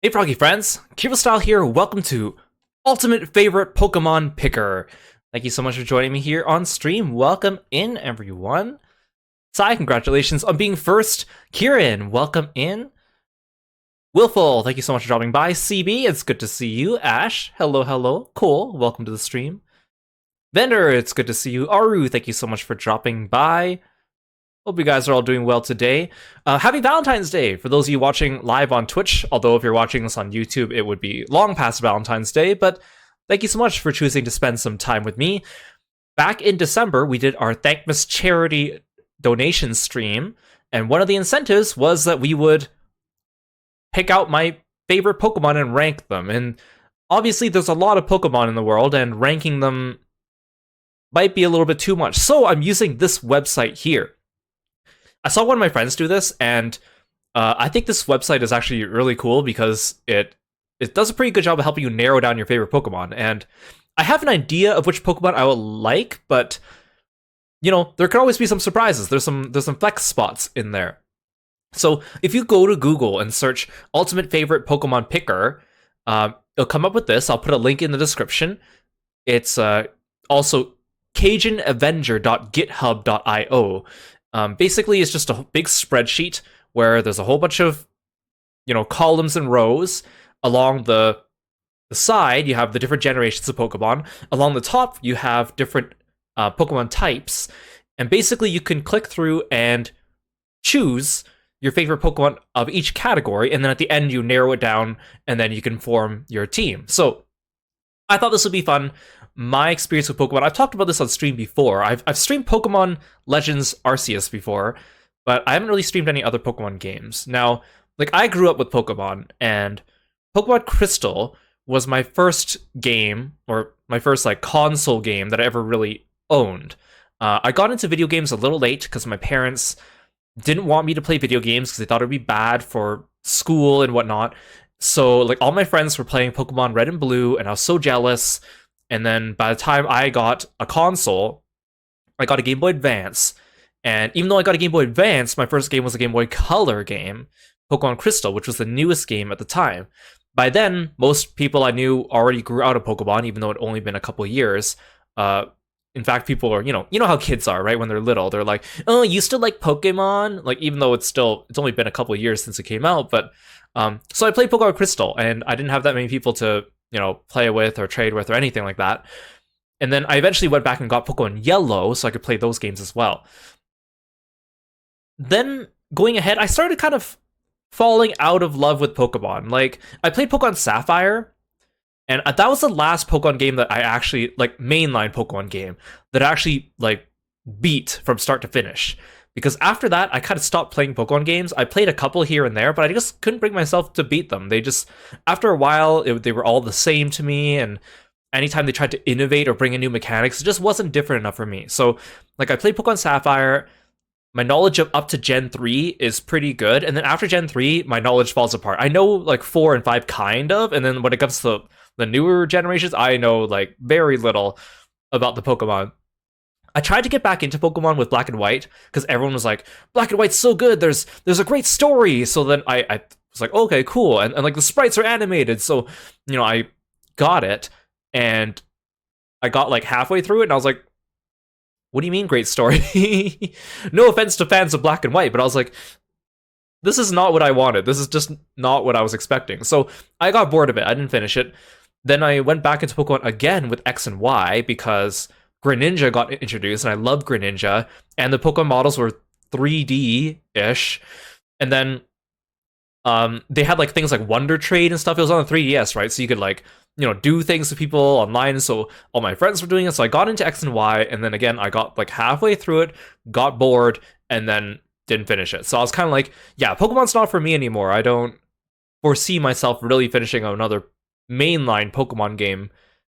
Hey Froggy friends, Kirostyle here, welcome to Ultimate Favorite Pokemon Picker. Thank you so much for joining me here on stream. Welcome in everyone. Sai, congratulations on being first. Kieran, welcome in. Willful, thank you so much for dropping by. CB, it's good to see you. Ash, hello, hello. Cole, welcome to the stream. Vendor, it's good to see you. Aru, thank you so much for dropping by. Hope you guys are all doing well today. Happy Valentine's Day for those of you watching live on Twitch, although if you're watching this on YouTube, it would be long past Valentine's Day, but thank you so much for choosing to spend some time with me. Back in December, we did our Thankmas charity donation stream, and one of the incentives was that we would pick out my favorite Pokemon and rank them, and obviously there's a lot of Pokemon in the world, and ranking them might be a little bit too much, so I'm using this website here. I saw one of my friends do this, and I think this website is actually really cool because it does a pretty good job of helping you narrow down your favorite Pokemon. And I have an idea of which Pokemon I will like, but you know, there can always be some surprises. There's some flex spots in there. So if you go to Google and search Ultimate Favorite Pokemon Picker, it'll come up with this. I'll put a link in the description. It's also CajunAvenger.github.io. Basically, it's just a big spreadsheet where there's a whole bunch of, columns and rows. Along the side, you have the different generations of Pokemon. Along the top, you have different Pokemon types. And basically, you can click through and choose your favorite Pokemon of each category. And then at the end, you narrow it down, and then you can form your team. So I thought this would be fun. My experience with Pokemon, I've talked about this on stream before. I've streamed Pokemon Legends Arceus before, but I haven't really streamed any other Pokemon games. Now, I grew up with Pokemon, and Pokemon Crystal was my first game, or my first console game that I ever really owned. I got into video games a little late because my parents didn't want me to play video games because they thought it would be bad for school and whatnot. So all my friends were playing Pokemon Red and Blue, and I was so jealous. And then by the time I got a console, I got a Game Boy Advance. And even though I got a Game Boy Advance, my first game was a Game Boy Color game, Pokemon Crystal, which was the newest game at the time. By then, most people I knew already grew out of Pokemon, even though it only been a couple years. In fact, people are, you know how kids are, right? When they're little, they're like, "Oh, you still like Pokemon?" Even though it's only been a couple years since it came out. But so I played Pokemon Crystal, and I didn't have that many people to play with or trade with or anything like that. And then I eventually went back and got Pokemon Yellow so I could play those games as well. Then going ahead, I started kind of falling out of love with Pokemon. I played Pokemon Sapphire, and that was the last Pokemon game that I actually, mainline Pokemon game, that I actually, beat from start to finish. Because after that, I kind of stopped playing Pokemon games. I played a couple here and there, but I just couldn't bring myself to beat them. They just, after a while, they were all the same to me, and anytime they tried to innovate or bring in new mechanics, it just wasn't different enough for me. So, I played Pokemon Sapphire. My knowledge of up to Gen 3 is pretty good, and then after Gen 3, my knowledge falls apart. I know, 4 and 5 kind of, and then when it comes to the newer generations, I know, very little about the Pokemon. I tried to get back into Pokemon with Black and White because everyone was like, Black and White's so good, there's a great story. So then I was like, okay, cool. And the sprites are animated. So, I got it, and I got halfway through it, and I was like, what do you mean great story? No offense to fans of Black and White, but I was like, this is not what I wanted. This is just not what I was expecting. So I got bored of it. I didn't finish it. Then I went back into Pokemon again with X and Y because Greninja got introduced, and I loved Greninja, and the Pokemon models were 3D-ish, and then they had things like Wonder Trade and stuff. It was on the 3DS, right? So you could do things to people online, so all my friends were doing it, so I got into X and Y, and then again, I got halfway through it, got bored, and then didn't finish it. So I was kind of like, yeah, Pokemon's not for me anymore. I don't foresee myself really finishing another mainline Pokemon game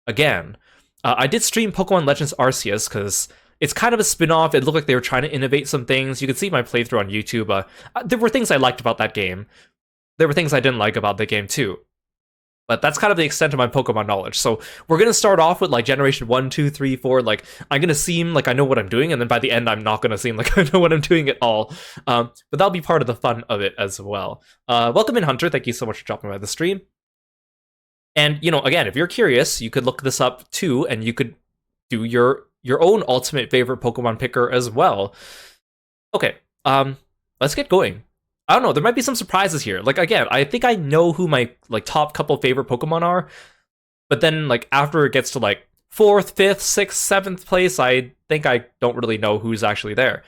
again. I did stream Pokemon Legends Arceus because it's kind of a spin-off. It looked like they were trying to innovate some things. You can see my playthrough on YouTube. There were things I liked about that game. There were things I didn't like about the game too. But that's kind of the extent of my Pokemon knowledge. So we're gonna start off with like generation 1, 2, 3, 4. Like I'm gonna seem like I know what I'm doing, and then by the end, I'm not gonna seem like I know what I'm doing at all. But that'll be part of the fun of it as well. Welcome in, Hunter. Thank you so much for dropping by the stream. And again, if you're curious, you could look this up too, and you could do your own ultimate favorite Pokemon picker as well. Okay, let's get going. I don't know. There might be some surprises here. Like again, I think I know who my like top couple favorite Pokemon are, but then like after it gets to like fourth, fifth, sixth, seventh place, I think I don't really know who's actually there.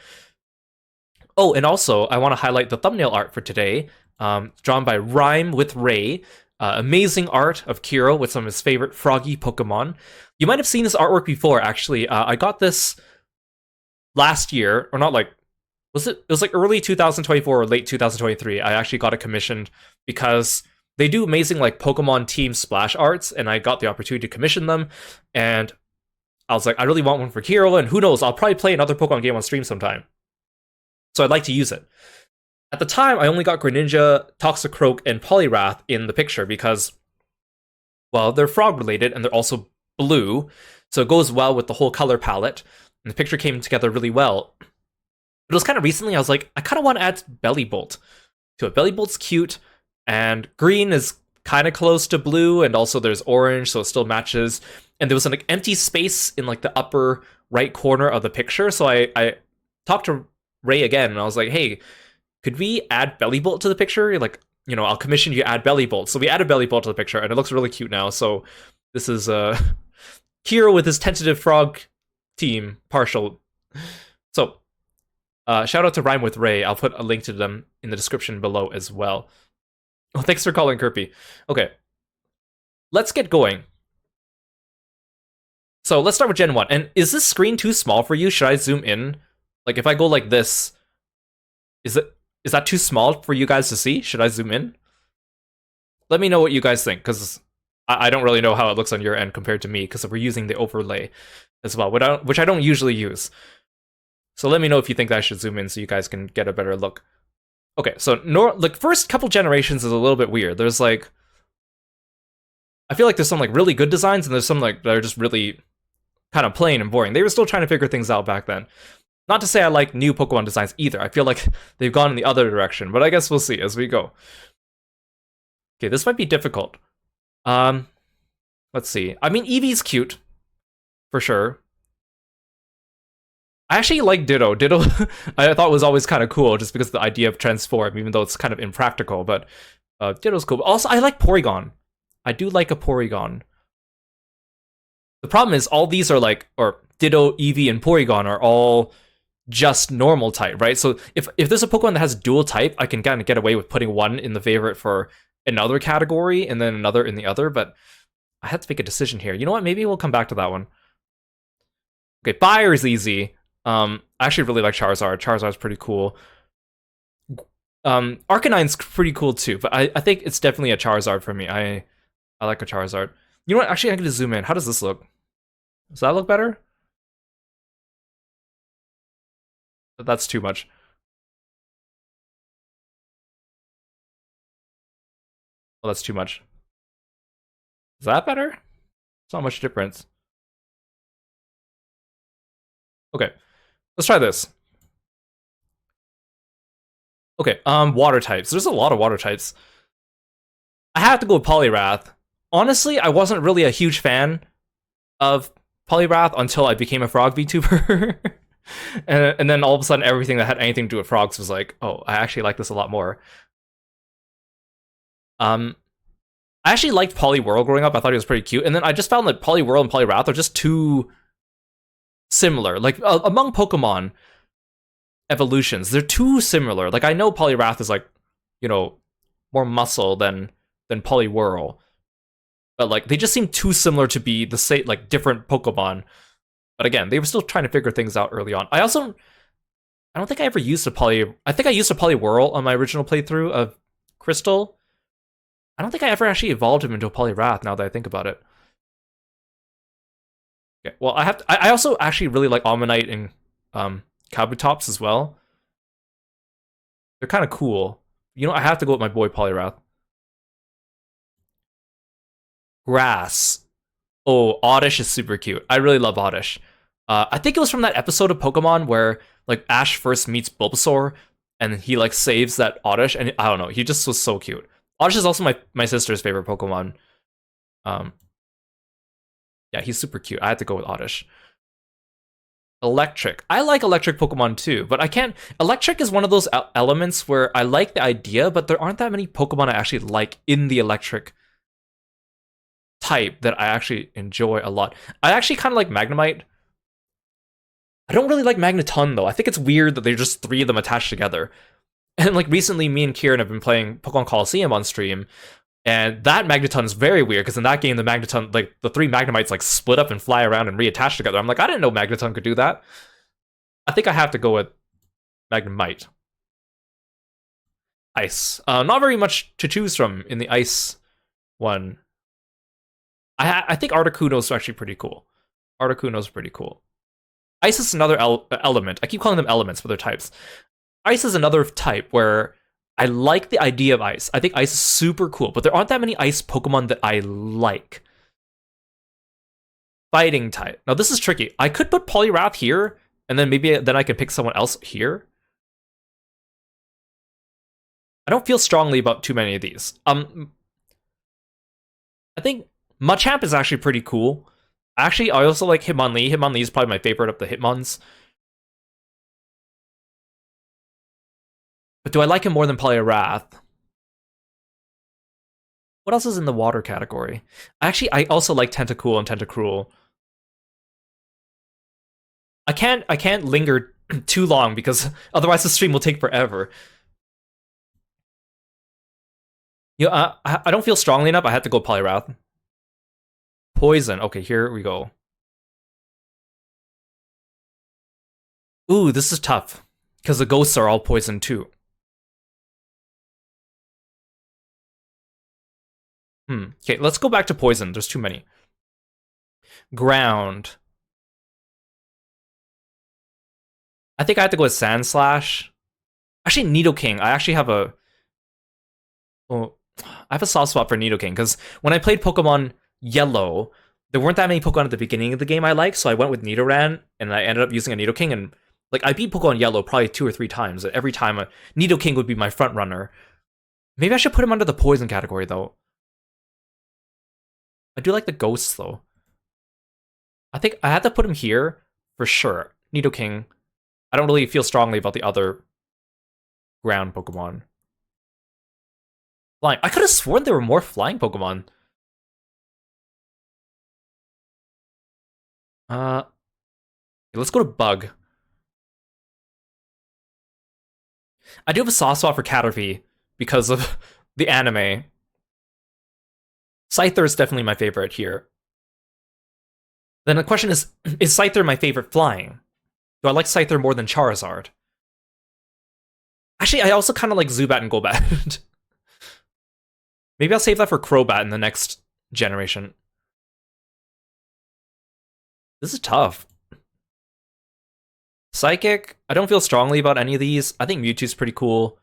Oh, and also I want to highlight the thumbnail art for today, drawn by Rhyme with Ray. Amazing art of Kiro with some of his favorite froggy Pokemon. You might have seen this artwork before, actually. I got this last year, or not like it was like early 2024 or late 2023. I actually got it commissioned because they do amazing like Pokemon team splash arts, and I got the opportunity to commission them. And I was like, I really want one for Kiro, and who knows, I'll probably play another Pokemon game on stream sometime. So I'd like to use it. At the time, I only got Greninja, Toxicroak, and Poliwrath in the picture because, well, they're frog related and they're also blue, so it goes well with the whole color palette. And the picture came together really well. But it was kind of recently, I was like, I kind of want to add Bellibolt to it. Bellibolt's cute, and green is kind of close to blue, and also there's orange, so it still matches. And there was an empty space in like the upper right corner of the picture, so I talked to Ray again, and I was like, hey, could we add Bellibolt to the picture? Like, I'll commission you to add Bellibolt. So we added Bellibolt to the picture, and it looks really cute now. So this is Kiro with his tentative frog team partial. So shout out to Rhyme with Ray. I'll put a link to them in the description below as well. Oh, thanks for calling, Kirby. Okay, let's get going. So let's start with Gen 1. And is this screen too small for you? Should I zoom in? Like if I go like this, is that too small for you guys to see? Should I zoom in? Let me know what you guys think, because I don't really know how it looks on your end compared to me, because we're using the overlay as well, which I don't usually use. So let me know if you think that I should zoom in so you guys can get a better look. Okay, so like first couple generations is a little bit weird. There's like, I feel like there's some like really good designs, and there's some like that are just really kind of plain and boring. They were still trying to figure things out back then. Not to say I like new Pokemon designs either. I feel like they've gone in the other direction, but I guess we'll see as we go. Okay, this might be difficult. Let's see. I mean, Eevee's cute, for sure. I actually like Ditto. Ditto, I thought was always kind of cool, just because of the idea of transform, even though it's kind of impractical. But Ditto's cool. But also, I like Porygon. I do like a Porygon. The problem is, all these are like, or Ditto, Eevee, and Porygon are all just normal type, right? So if there's a Pokemon that has dual type, I can kind of get away with putting one in the favorite for another category and then another in the other, but I have to make a decision here. You know what? Maybe we'll come back to that one. Okay, Fire is easy. I actually really like Charizard. Charizard's pretty cool. Arcanine's pretty cool too, but I think it's definitely a Charizard for me. I like a Charizard. You know what? Actually, I'm going to zoom in. How does this look? Does that look better? That's too much. Well, that's too much. Is that better? It's not much difference. Okay, let's try this. Okay, water types. There's a lot of water types. I have to go with Poliwrath. Honestly, I wasn't really a huge fan of Poliwrath until I became a frog VTuber. and then all of a sudden, everything that had anything to do with frogs was like, oh, I actually like this a lot more. I actually liked Poliwhirl growing up. I thought he was pretty cute. And then I just found that Poliwhirl and Poliwrath are just too similar. Like, among Pokemon evolutions, they're too similar. Like, I know Poliwrath is, like, more muscle than Poliwhirl. But, like, they just seem too similar to be the same, like, different Pokemon. But again, they were still trying to figure things out early on. I don't think I ever used I think I used a Poliwhirl on my original playthrough of Crystal. I don't think I ever actually evolved him into a Poliwrath, now that I think about it. Okay, well, I also actually really like Ammonite and Kabutops as well. They're kind of cool. I have to go with my boy Poliwrath. Grass. Oh, Oddish is super cute. I really love Oddish. I think it was from that episode of Pokemon where like Ash first meets Bulbasaur and he like saves that Oddish, and I don't know, he just was so cute. Oddish is also my sister's favorite Pokemon. Um, yeah, he's super cute. I had to go with Oddish. Electric. I like electric Pokemon too, but I can't. Electric is one of those elements where I like the idea, but there aren't that many Pokemon I actually like in the electric type that I actually enjoy a lot. I actually kind of like Magnemite. I don't really like Magneton though. I think it's weird that they're just three of them attached together. And like recently, me and Kieran have been playing Pokemon Coliseum on stream, and that Magneton is very weird because in that game, the Magneton, like the three Magnemites, like split up and fly around and reattach together. I'm like, I didn't know Magneton could do that. I think I have to go with Magnemite. Ice. Not very much to choose from in the ice one. I think Articuno's actually pretty cool. Articuno's pretty cool. Ice is another element. I keep calling them elements, but they're types. Ice is another type where I like the idea of ice. I think ice is super cool, but there aren't that many ice Pokemon that I like. Fighting type. Now this is tricky. I could put Poliwrath here, and then maybe then I could pick someone else here. I don't feel strongly about too many of these. I think Machamp is actually pretty cool. Actually, I also like Hitmonlee. Hitmonlee is probably my favorite of the Hitmons. But do I like him more than Poliwrath? What else is in the water category? Actually, I also like Tentacool and Tentacruel. I can't linger too long because otherwise the stream will take forever. You know, I don't feel strongly enough. I had to go Poliwrath. Poison. Okay, here we go. Ooh, this is tough because the ghosts are all poison too. Okay, let's go back to poison. There's too many. Ground. I think I have to go with Sandslash. Actually, Nidoking. I actually have a... Oh, I have a soft spot for Nidoking, because when I played Pokemon Yellow, there weren't that many Pokemon at the beginning of the game I liked, so I went with Nidoran, and I ended up using a Nidoking, and like I beat Pokemon Yellow probably 2 or 3 times, and every time a Nidoking would be my front runner. Maybe I should put him under the poison category, though. I do like the ghosts, though. I think I had to put him here, for sure. Nidoking. I don't really feel strongly about the other ground Pokemon. Flying. I could have sworn there were more flying Pokemon. Let's go to Bug. I do have a soft spot for Caterpie because of the anime. Scyther is definitely my favorite here. Then the question is Scyther my favorite flying? Do I like Scyther more than Charizard? Actually, I also kind of like Zubat and Golbat. Maybe I'll save that for Crobat in the next generation. This is tough. Psychic, I don't feel strongly about any of these. I think Mewtwo's pretty cool.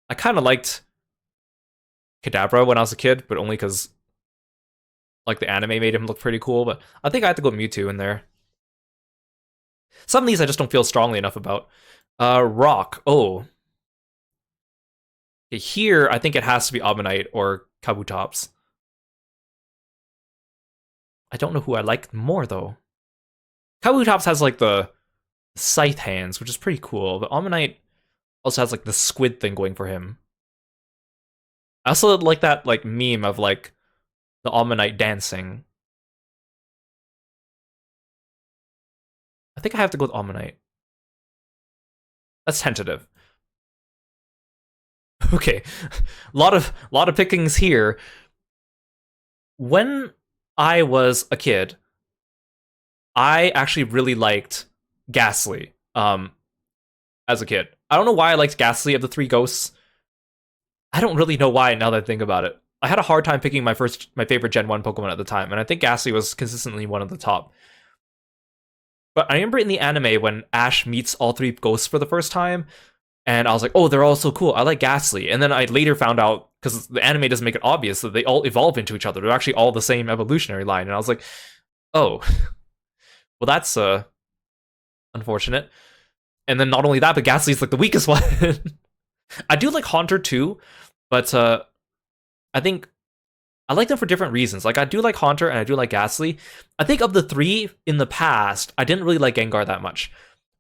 I kind of liked Kadabra when I was a kid, but only because like the anime made him look pretty cool. But I think I have to go Mewtwo in there. Some of these I just don't feel strongly enough about. Rock. Oh. Here, I think it has to be Omanyte or Kabutops. I don't know who I like more, though. Kabutops has, like, the scythe hands, which is pretty cool, but Omanyte also has, like, the squid thing going for him. I also like that, like, meme of, like, the Omanyte dancing. I think I have to go with Omanyte. That's tentative. Okay, a lot of pickings here. When I was a kid, I actually really liked Ghastly. As a kid, I don't know why I liked Ghastly of the 3 ghosts. I don't really know why now that I think about it. I had a hard time picking my favorite Gen 1 Pokemon at the time, and I think Ghastly was consistently one of the top. But I remember in the anime when Ash meets all 3 ghosts for the first time, and I was like, oh, they're all so cool. I like Ghastly. And then I later found out because the anime doesn't make it obvious that they all evolve into each other. They're actually all the same evolutionary line. And I was like, oh, well, that's unfortunate. And then not only that, but Ghastly's like the weakest one. I do like Haunter too, but I think I like them for different reasons. Like, I do like Haunter and I do like Ghastly. I think of the three in the past, I didn't really like Gengar that much.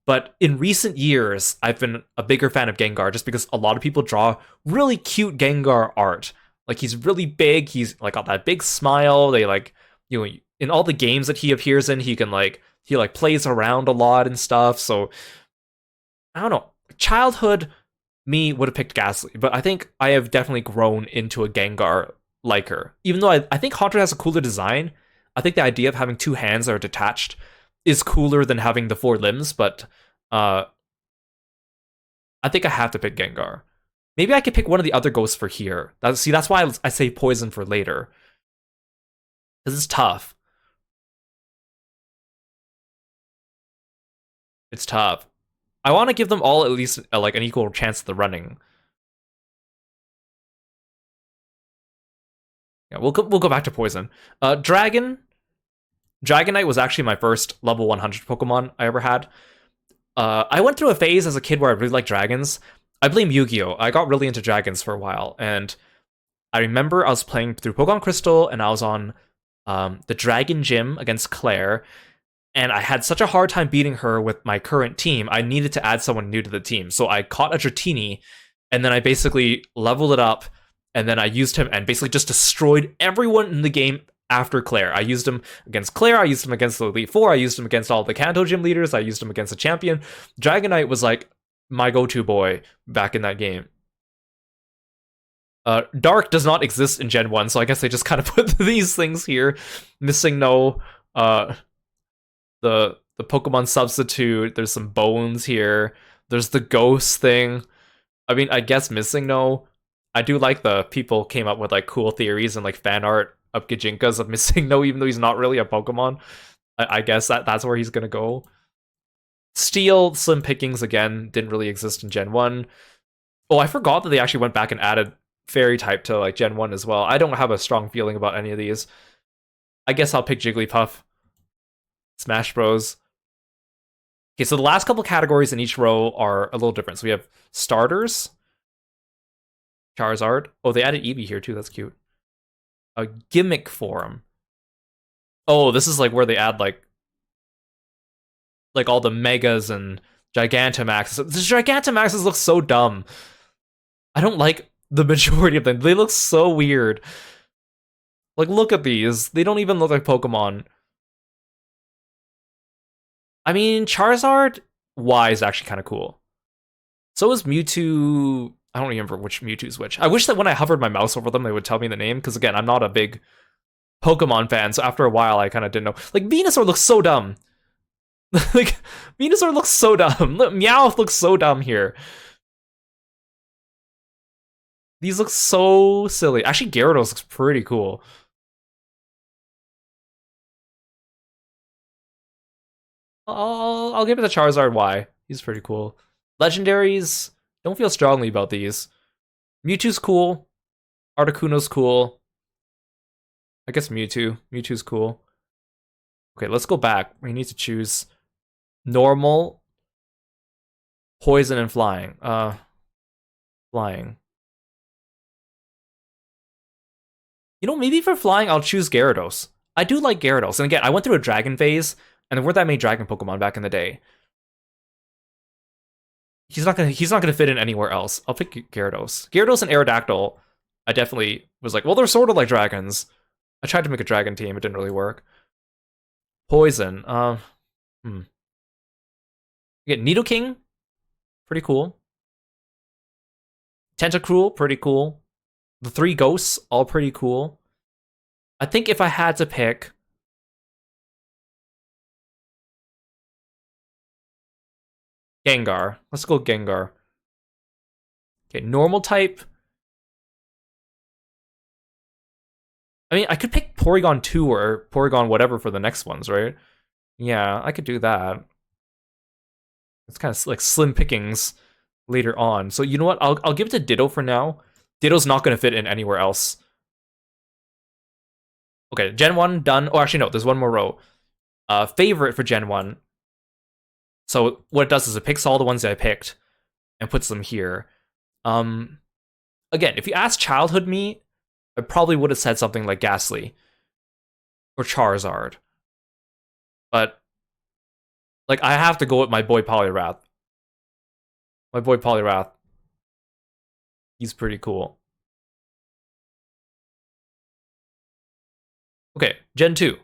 But in recent years, I've been a bigger fan of Gengar just because a lot of people draw really cute Gengar art. Like, he's really big, he's like got that big smile. They like, you know, in all the games that he appears in, he can like he like plays around a lot and stuff. So I don't know. Childhood me would have picked Ghastly, but I think I have definitely grown into a Gengar liker. Even though I think Haunter has a cooler design. I think the idea of having two hands that are detached is cooler than having the four limbs, but I think I have to pick Gengar. Maybe I could pick one of the other ghosts for here. That's why I say Poison for later. This is tough. It's tough. I want to give them all at least like an equal chance at the running. Yeah, we'll go back to Poison. Dragonite was actually my first level 100 Pokemon I ever had. I went through a phase as a kid where I really liked dragons. I blame Yu-Gi-Oh! I got really into dragons for a while, and I remember I was playing through Pokemon Crystal, and I was on the Dragon Gym against Claire, and I had such a hard time beating her with my current team. I needed to add someone new to the team, so I caught a Dratini, and then I basically leveled it up, and then I used him and basically just destroyed everyone in the game after Claire. I used him against Claire, I used him against the Elite Four, I used him against all the Kanto gym leaders, I used him against the champion. Dragonite was like my go-to boy back in that game. Dark does not exist in Gen 1, so I guess they just kind of put these things here. Missing No, the Pokemon substitute, there's some bones here, there's the ghost thing. I mean, I guess Missing No. I do like the people came up with like cool theories and like fan art of Gijinkas of Missing No, even though he's not really a Pokemon. I guess that's where he's gonna go. Steel, Slim Pickings again, didn't really exist in Gen 1. Oh, I forgot that they actually went back and added Fairy type to like Gen 1 as well. I don't have a strong feeling about any of these. I guess I'll pick Jigglypuff. Smash Bros. Okay, so the last couple categories in each row are a little different. So we have starters, Charizard. Oh, they added Eevee here too. That's cute. A gimmick form. Oh, this is like where they add like all the Megas and Gigantamaxes. The Gigantamaxes look so dumb. I don't like the majority of them. They look so weird. Like, look at these. They don't even look like Pokemon. I mean, Charizard Y is actually kind of cool. So is Mewtwo. I don't remember which Mewtwo's which. I wish that when I hovered my mouse over them, they would tell me the name, because again, I'm not a big Pokemon fan, so after a while, I kind of didn't know. Like, Venusaur looks so dumb. Like, Venusaur looks so dumb. Meowth looks so dumb here. These look so silly. Actually, Gyarados looks pretty cool. I'll give it the Charizard Y. He's pretty cool. Legendaries, don't feel strongly about these. Mewtwo's cool. Articuno's cool. I guess Mewtwo's cool. Okay, let's go back. We need to choose normal, poison, and flying. Flying. You know, maybe for flying, I'll choose Gyarados. I do like Gyarados. And again, I went through a dragon phase, and there weren't that many dragon Pokemon back in the day. He's not gonna fit in anywhere else. I'll pick Gyarados. Gyarados and Aerodactyl, I definitely was like, well, they're sort of like dragons. I tried to make a dragon team, it didn't really work. Poison. You get Nidoking, pretty cool. Tentacruel, pretty cool. The three ghosts, all pretty cool. I think if I had to pick, Gengar. Let's go Gengar. Okay, normal type. I mean, I could pick Porygon 2 or Porygon whatever for the next ones, right? Yeah, I could do that. It's kind of like slim pickings later on. So you know what? I'll give it to Ditto for now. Ditto's not going to fit in anywhere else. Okay, Gen 1 done. Oh, actually, no, there's one more row. Favorite for Gen 1. So what it does is it picks all the ones that I picked and puts them here. Again, if you ask childhood me, I probably would have said something like Ghastly or Charizard. But, like, I have to go with my boy Poliwrath. My boy Poliwrath. He's pretty cool. Okay, Gen 2.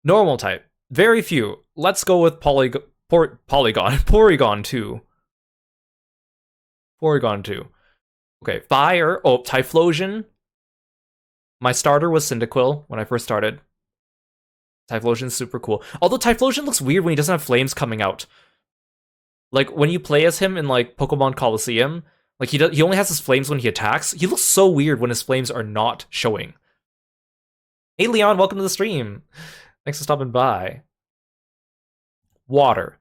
Normal type. Very few. Let's go with Porygon. Porygon 2. Porygon 2. Okay, Fire. Oh, Typhlosion. My starter was Cyndaquil when I first started. Typhlosion's super cool. Although Typhlosion looks weird when he doesn't have flames coming out. Like, when you play as him in, like, Pokemon Coliseum, like, he only has his flames when he attacks. He looks so weird when his flames are not showing. Hey, Leon, welcome to the stream. Thanks for stopping by. Water.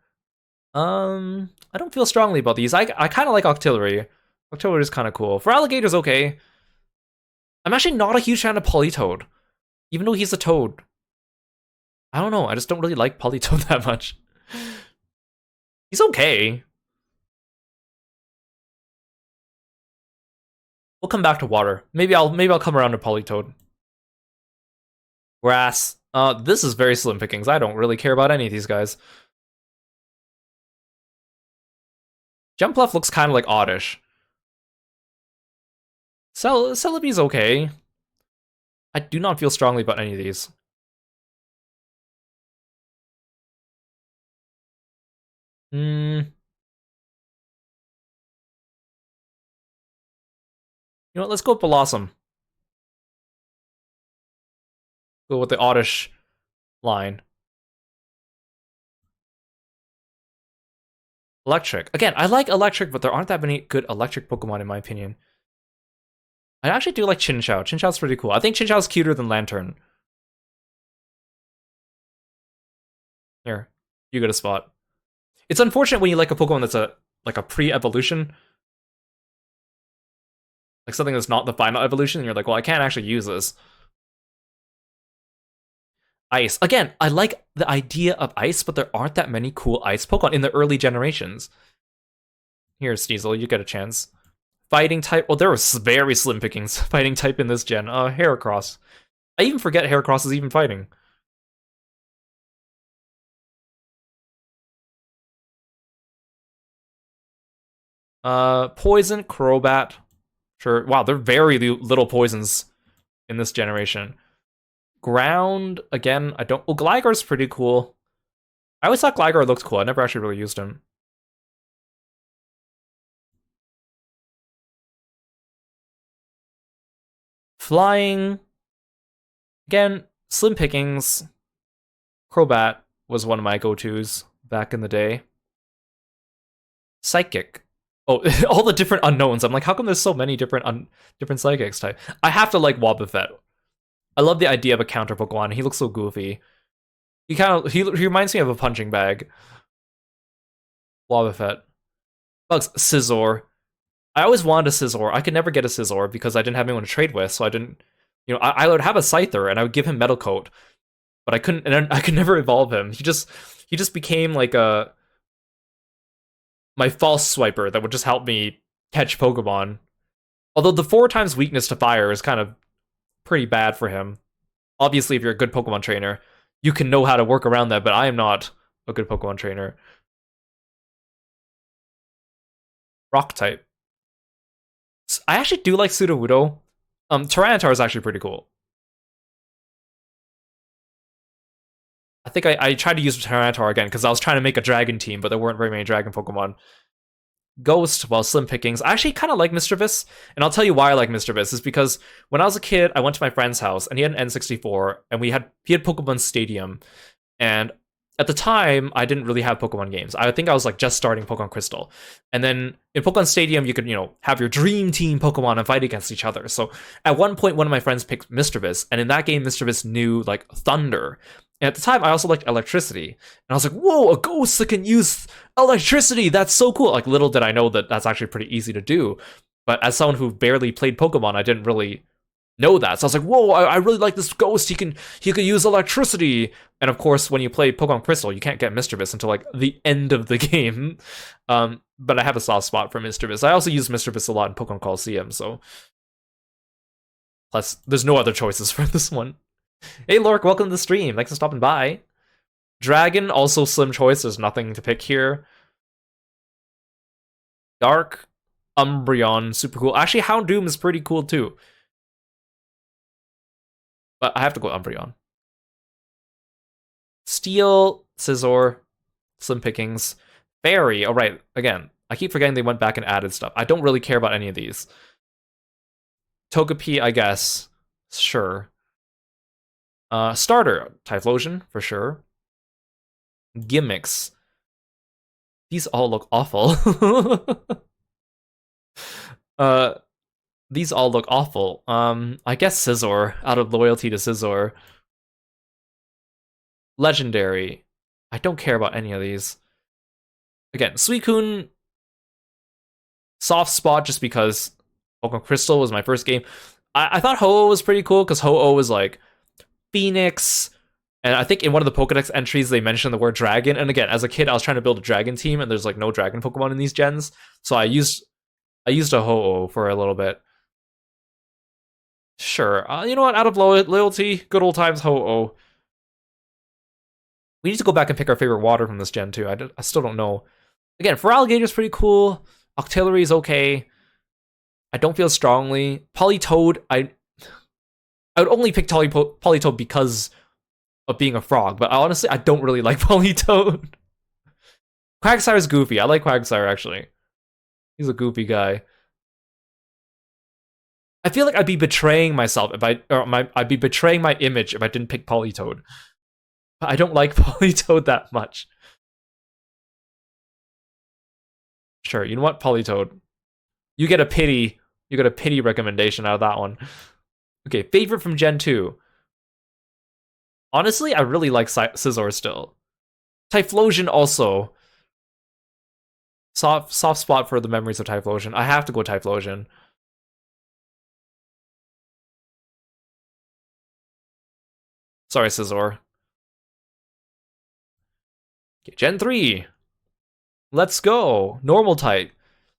I don't feel strongly about these. I kind of like Octillery. Octillery is kind of cool. For Alligator's okay. I'm actually not a huge fan of Politoed, even though he's a toad. I don't know. I just don't really like Politoed that much. He's okay. We'll come back to water. Maybe I'll come around to Politoed. Grass. This is very slim pickings. I don't really care about any of these guys. Jumpluff looks kind of like Oddish. Celebi's okay. I do not feel strongly about any of these. You know what, let's go with Blossom. Go with the Oddish line. Electric. Again, I like Electric, but there aren't that many good Electric Pokemon in my opinion. I actually do like Chinchou. Chinchou's pretty cool. I think Chinchou's cuter than Lantern. Here, you get a spot. It's unfortunate when you like a Pokemon that's like a pre-evolution. Like something that's not the final evolution, and you're like, well, I can't actually use this. Ice. Again, I like the idea of ice, but there aren't that many cool ice Pokemon in the early generations. Here, Sneasel, you get a chance. Fighting type. Well, there was very slim pickings. Fighting type in this gen. Heracross. I even forget Heracross is even fighting. Poison, Crobat. Sure. Wow, they're very little poisons in this generation. Ground, again, I don't... Oh, Gligar's pretty cool. I always thought Gligar looked cool. I never actually really used him. Flying. Again, slim pickings. Crobat was one of my go-tos back in the day. Psychic. Oh, all the different unknowns. I'm like, how come there's so many different psychics type? I have to like Wobbuffet. I love the idea of a counter Pokemon. He looks so goofy. He reminds me of a punching bag. Wobbuffet. Bugs. Scizor. I always wanted a Scizor. I could never get a Scizor because I didn't have anyone to trade with, so I didn't... You know, I would have a Scyther, and I would give him Metal Coat, but I couldn't... And I could never evolve him. He just became like a... my false swiper that would just help me catch Pokemon. Although the 4 times weakness to fire is kind of pretty bad for him. Obviously, if you're a good Pokemon trainer, you can know how to work around that, but I am not a good Pokemon trainer. Rock type. I actually do like Sudowoodo. Tyranitar is actually pretty cool. I think I tried to use Tyranitar again because I was trying to make a dragon team, but there weren't very many dragon Pokemon. Ghost, well, slim pickings. I actually kind of like Mischievous, and I'll tell you why I like Mischievous is because when I was a kid, I went to my friend's house, and he had an N64, and he had Pokemon Stadium, and at the time, I didn't really have Pokemon games. I think I was like just starting Pokemon Crystal, and then in Pokemon Stadium, you could, you know, have your dream team Pokemon and fight against each other. So at one point, one of my friends picked Mischievous, and in that game, Mischievous knew like Thunder. And at the time, I also liked electricity. And I was like, whoa, a ghost that can use electricity. That's so cool. Like, little did I know that that's actually pretty easy to do. But as someone who barely played Pokemon, I didn't really know that. So I was like, whoa, I really like this ghost. He can use electricity. And of course, when you play Pokemon Crystal, you can't get Mischievous until like the end of the game. But I have a soft spot for Mischievous. I also use Mischievous a lot in Pokemon Coliseum, so plus there's no other choices for this one. Hey Lork, welcome to the stream. Thanks for stopping by. Dragon, also slim choice. There's nothing to pick here. Dark, Umbreon, super cool. Actually, Houndoom is pretty cool too. But I have to go Umbreon. Steel, Scizor, slim pickings. Fairy, alright, again, I keep forgetting they went back and added stuff. I don't really care about any of these. Togepi, I guess. Sure. Starter, Typhlosion, for sure. Gimmicks. These all look awful. These all look awful. I guess Scizor, out of loyalty to Scizor. Legendary. I don't care about any of these. Again, Suicune, soft spot just because Pokemon Crystal was my first game. I thought Ho-Oh was pretty cool because Ho-Oh was like Phoenix, and I think in one of the Pokedex entries they mentioned the word dragon. And again, as a kid, I was trying to build a dragon team, and there's like no dragon Pokemon in these gens, so I used a Ho-Oh for a little bit. Sure, you know what? Out of loyalty, good old times Ho-Oh. We need to go back and pick our favorite water from this gen too. I still don't know. Again, Feraligator's pretty cool. Octillery is okay. I don't feel strongly. Politoed, I would only pick Politoed because of being a frog, but honestly, I don't really like Politoed. Quagsire's goofy. I like Quagsire, actually. He's a goofy guy. I feel like I'd be betraying myself if I'd be betraying my image if I didn't pick Politoed. But I don't like Politoed that much. Sure, you know what, Politoed? You get a pity recommendation out of that one. Okay, favorite from Gen 2. Honestly, I really like Scizor still. Typhlosion also. Soft spot for the memories of Typhlosion. I have to go Typhlosion. Sorry, Scizor. Okay, Gen 3. Let's go. Normal type.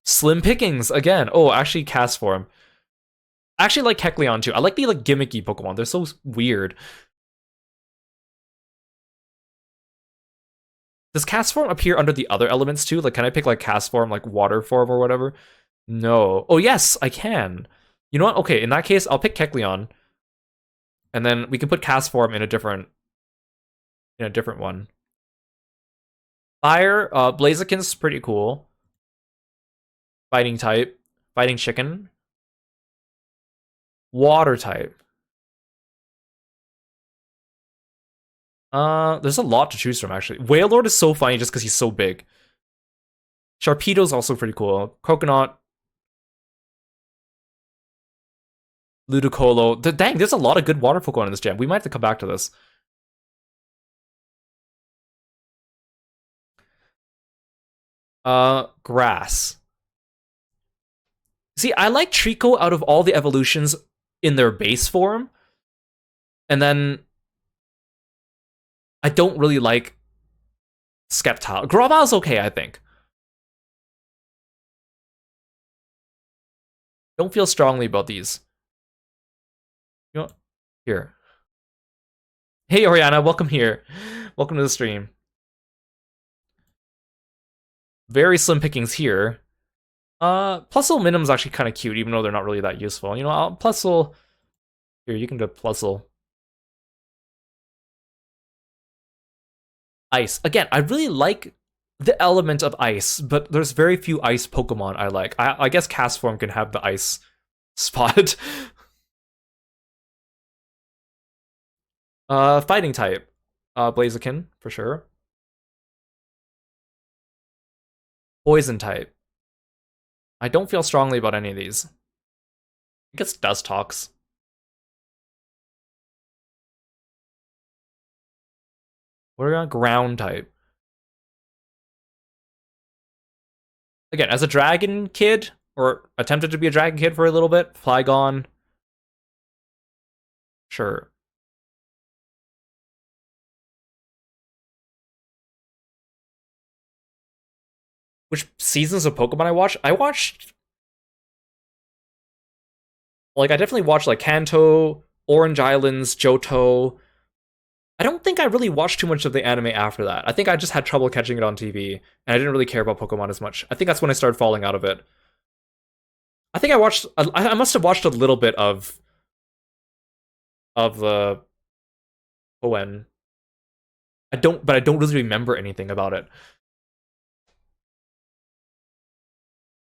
Slim pickings again. Oh, actually, cast form. I actually like Kecleon too. I like the like gimmicky Pokemon. They're so weird. Does cast form appear under the other elements too? Like, can I pick like cast form, like water form or whatever? No. Oh yes, I can. You know what? Okay, in that case, I'll pick Kecleon, and then we can put cast form in a different one. Fire, Blaziken's pretty cool. Fighting type, fighting chicken. Water type. There's a lot to choose from, actually. Wailord is so funny just because he's so big. Sharpedo's also pretty cool. Coconut. Ludicolo. Dang, there's a lot of good water Pokemon in this gen. We might have to come back to this. Grass. See, I like Trico out of all the evolutions in their base form. And then I don't really like Sceptile. Gravile's okay, I think. Don't feel strongly about these. You know, here. Hey, Oriana, welcome here. Welcome to the stream. Very slim pickings here. Plusle Minim's actually kind of cute, even though they're not really that useful. You know, Plusle... Here, you can do Plusle. Ice. Again, I really like the element of ice, but there's very few ice Pokemon I like. I guess Castform can have the ice spot. Fighting type. Blaziken, for sure. Poison type. I don't feel strongly about any of these. I guess Dustox. What are we on? Ground type. Again, as a dragon kid, or attempted to be a Dragon Kid for a little bit. Flygon, sure. Which seasons of Pokemon I watched? I watched like I definitely watched like Kanto, Orange Islands, Johto. I don't think I really watched too much of the anime after that. I think I just had trouble catching it on TV, and I didn't really care about Pokemon as much. I think that's when I started falling out of it. I think I watched. I must have watched a little bit of the ON. But I don't really remember anything about it.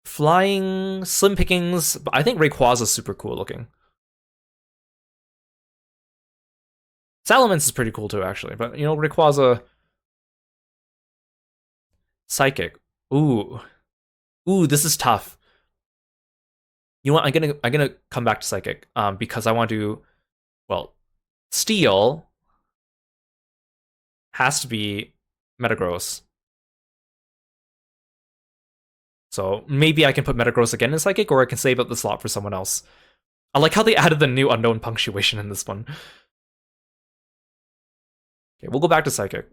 Flying Slim Pickings. I think Rayquaza is super cool looking. Salamence is pretty cool too, actually. But you know, Rayquaza, Psychic. Ooh, ooh, this is tough. You know what? I'm gonna come back to Psychic. Because I want to. Well, Steel has to be Metagross. So maybe I can put Metagross again in Psychic, or I can save up the slot for someone else. I like how they added the new unknown punctuation in this one. Okay, we'll go back to Psychic.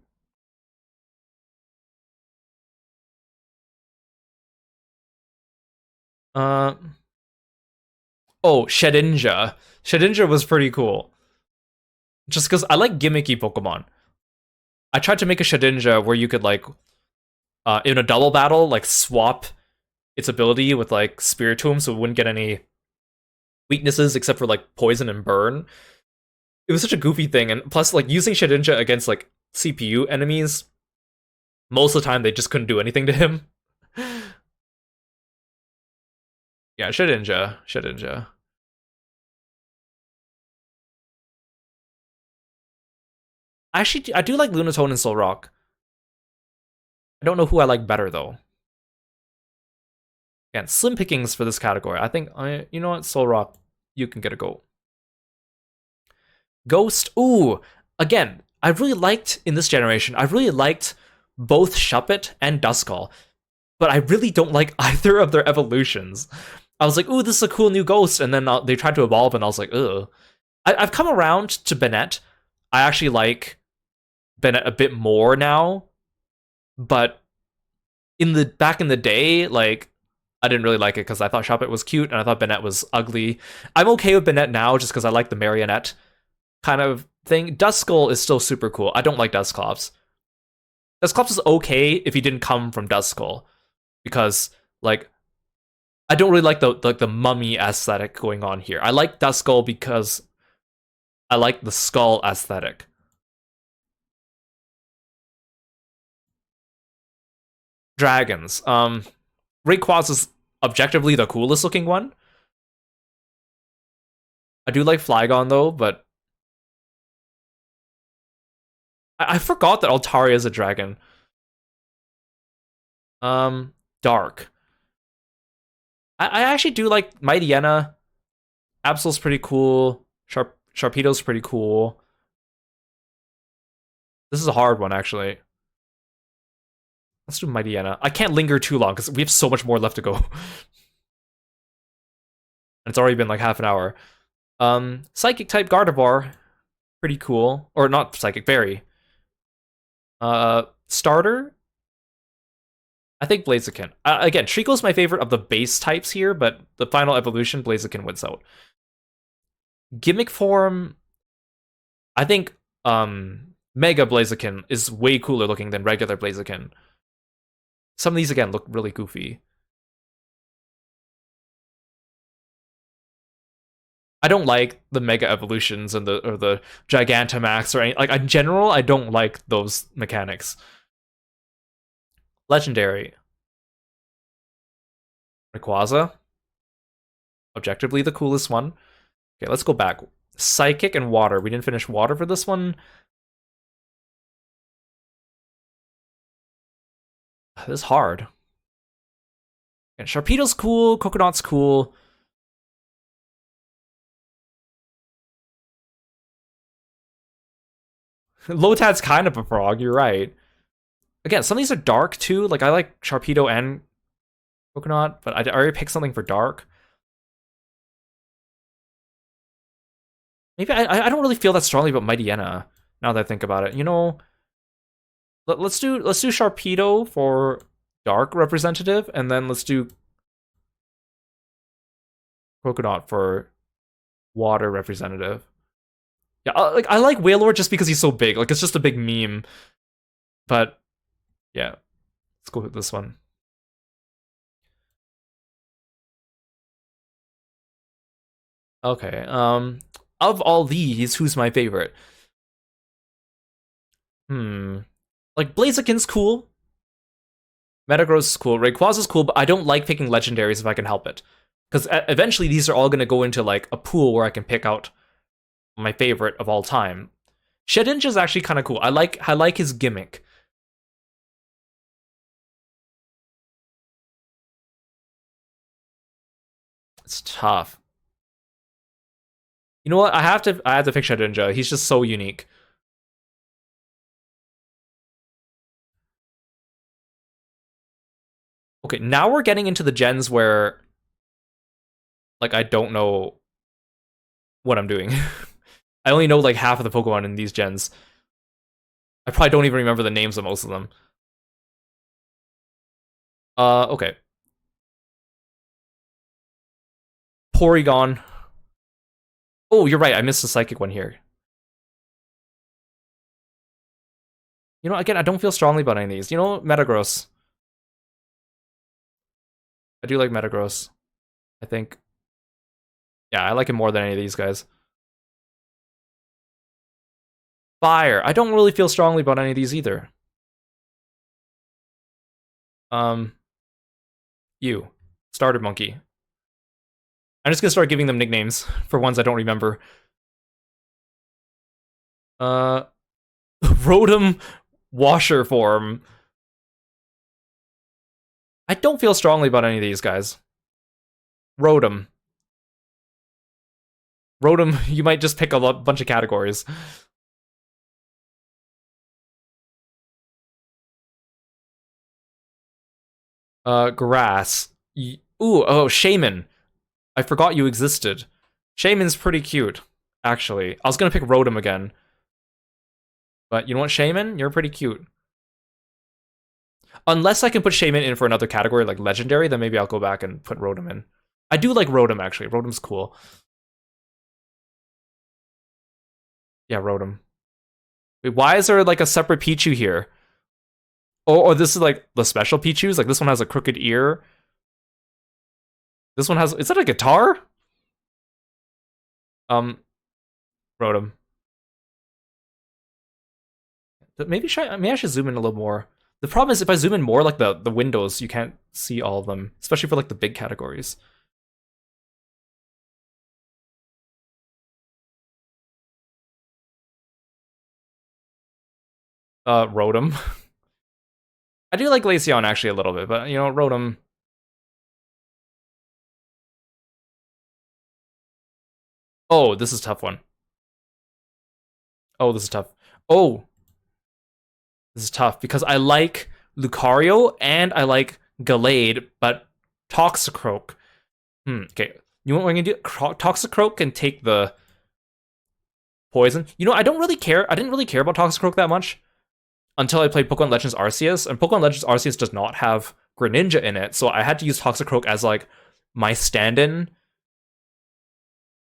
Uh oh, Shedinja. Shedinja was pretty cool. Just because I like gimmicky Pokemon. I tried to make a Shedinja where you could like in a double battle, like swap its ability with like Spiritomb so it wouldn't get any weaknesses except for like poison and burn. It was such a goofy thing, and plus like using Shedinja against like CPU enemies, most of the time they just couldn't do anything to him. Yeah, Shedinja. Shedinja. Actually, I do like Lunatone and Solrock. I don't know who I like better though. Again, slim pickings for this category. I think you know what, Solrock, you can get a go. Ghost. Ooh, again, I really liked in this generation. I really liked both Shuppet and Duskull, but I really don't like either of their evolutions. I was like, ooh, this is a cool new ghost, and then they tried to evolve, and I was like, ugh. I've come around to Bennett. I actually like Bennett a bit more now, but back in the day, like I didn't really like it because I thought Shuppet was cute and I thought Bennett was ugly. I'm okay with Bennett now just because I like the marionette kind of thing. Duskull is still super cool. I don't like Dusclops. Dusclops is okay if he didn't come from Duskull, because like I don't really like the mummy aesthetic going on here. I like Duskull because I like the skull aesthetic. Dragons. Rayquaza is objectively the coolest looking one. I do like Flygon though, but I forgot that Altaria is a dragon. Dark. I actually do like Mightyena. Absol's pretty cool. Sharpedo's pretty cool. This is a hard one, actually. Let's do Mightyena. I can't linger too long because we have so much more left to go. And it's already been like half an hour. Psychic type Gardevoir, pretty cool. Or not Psychic, Berry. Starter. I think Blaziken. Again, Treecko's my favorite of the base types here, but the final evolution, Blaziken wins out. Gimmick form, I think Mega Blaziken is way cooler looking than regular Blaziken. Some of these again look really goofy. I don't like the Mega Evolutions and the Gigantamax or any, like in general. I don't like those mechanics. Legendary. Rayquaza, objectively the coolest one. Okay, let's go back. Psychic and Water. We didn't finish Water for this one. This is hard. And Sharpedo's cool. Coconut's cool. Lotad's kind of a frog. You're right. Again, some of these are dark too. Like I like Sharpedo and Coconut, but I already picked something for dark. Maybe I don't really feel that strongly about Mightyena now that I think about it. You know, let's do Sharpedo for dark representative, and then let's do Coconut for water representative. Yeah, like I like Wailord just because he's so big. Like it's just a big meme. But yeah, let's go with this one. Okay. Of all these, who's my favorite? Hmm. Like Blaziken's cool. Metagross is cool. Rayquaza is cool, but I don't like picking legendaries if I can help it. Because eventually these are all going to go into like a pool where I can pick out my favorite of all time. Shedinja is actually kind of cool. I like his gimmick. It's tough. You know what? I have to pick Shedinja. He's just so unique. Okay, now we're getting into the gens where like I don't know what I'm doing. I only know like half of the Pokemon in these gens. I probably don't even remember the names of most of them. Okay. Porygon. Oh, you're right. I missed the psychic one here. You know, again, I don't feel strongly about any of these. You know, Metagross. I do like Metagross. I think. Yeah, I like him more than any of these guys. Fire. I don't really feel strongly about any of these either. Um, you. Starter Monkey. I'm just gonna start giving them nicknames for ones I don't remember. Uh, Rotom Washer form. I don't feel strongly about any of these guys. Rotom. Rotom, you might just pick a bunch of categories. Grass. Oh, Shaman. I forgot you existed. Shaman's pretty cute, actually. I was gonna pick Rotom again. But you know what, Shaman? You're pretty cute. Unless I can put Shaman in for another category, like Legendary, then maybe I'll go back and put Rotom in. I do like Rotom, actually. Rotom's cool. Yeah, Rotom. Wait, why is there like a separate Pichu here? Or this is like the special Pichus? Like this one has a crooked ear. This one has... Is that a guitar? Um, Rotom. Maybe I should zoom in a little more. The problem is if I zoom in more, like the windows, you can't see all of them, especially for like the big categories. Rotom. I do like Glaceon actually a little bit, but you know, Rotom. Oh, this is a tough one. Oh, this is tough. Oh, this is tough because I like Lucario and I like Gallade, but Toxicroak. Okay. You know what we're gonna do? Toxicroak can take the poison. You know, I don't really care. I didn't really care about Toxicroak that much until I played Pokemon Legends Arceus, and Pokemon Legends Arceus does not have Greninja in it, so I had to use Toxicroak as like my stand-in,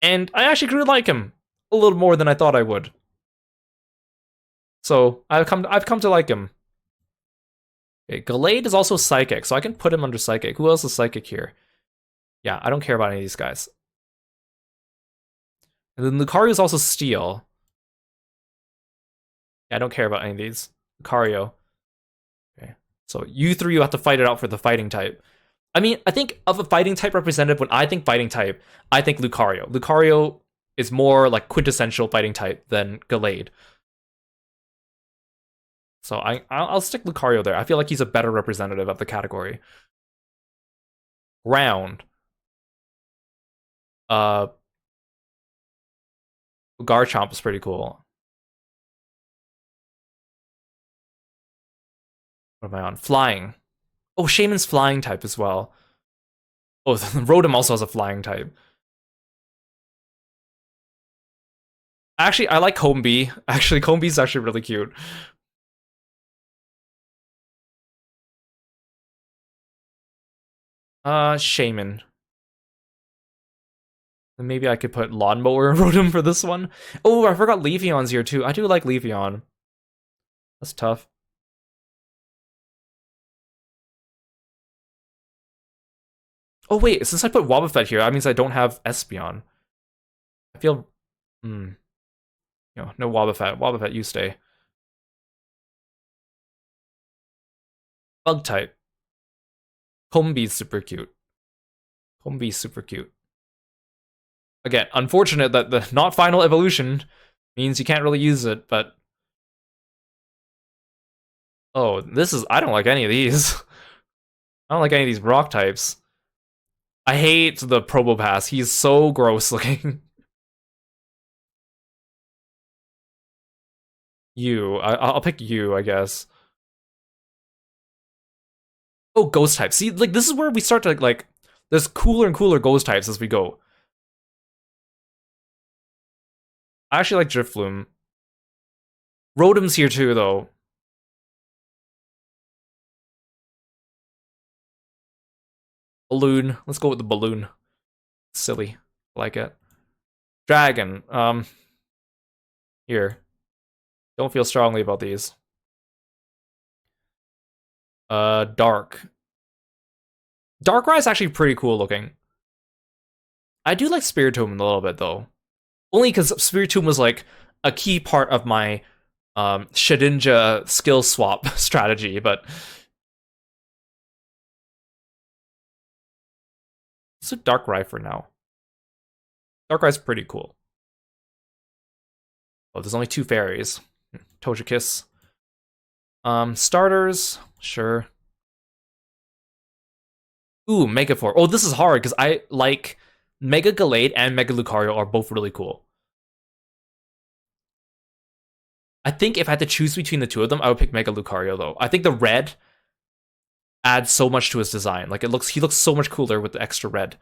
and I actually grew to like him a little more than I thought I would. So I've come to like him. Okay, Gallade is also Psychic, so I can put him under Psychic. Who else is Psychic here? Yeah, I don't care about any of these guys. And then Lucario is also Steel. Yeah, I don't care about any of these. Lucario. Okay. So you three, you have to fight it out for the fighting type. I mean, I think of a fighting type representative, when I think fighting type, I think Lucario. Lucario is more like quintessential fighting type than Gallade. So I'll stick Lucario there. I feel like he's a better representative of the category. Ground. Uh, Garchomp is pretty cool. What am I on? Flying. Oh, Shaman's flying type as well. Oh, Rotom also has a flying type. Actually, I like Combi. Actually, Combi's actually really cute. Shaman. Then maybe I could put Lawnmower Rotom for this one. Oh, I forgot Leafeon's here too. I do like Leafeon. That's tough. Oh wait, since I put Wobbuffet here, that means I don't have Espeon. I feel... no Wobbuffet. Wobbuffet, you stay. Bug type. Combi's super cute. Combi's super cute. Again, unfortunate that the not final evolution means you can't really use it, but... Oh, this is... I don't like any of these. I don't like any of these rock types. I hate the Probopass. He's so gross looking. I'll pick you, I guess. Oh, ghost type. See, like, this is where we start to, like, there's cooler and cooler ghost types as we go. I actually like Drifloon. Rotom's here too, though. Balloon. Let's go with the balloon. Silly. Like it. Dragon. Here. Don't feel strongly about these. Dark. Darkrai is actually pretty cool looking. I do like Spiritomb a little bit, though. Only because Spiritomb was, like, a key part of my Shedinja skill swap strategy, but... Let's do Darkrai for now. Darkrai's pretty cool. Oh, there's only 2 fairies. Togekiss. Starters, sure. Ooh, Megafor. Oh, this is hard because I like Mega Gallade and Mega Lucario are both really cool. I think if I had to choose between the two of them, I would pick Mega Lucario though. I think the red adds so much to his design. Like he looks so much cooler with the extra red.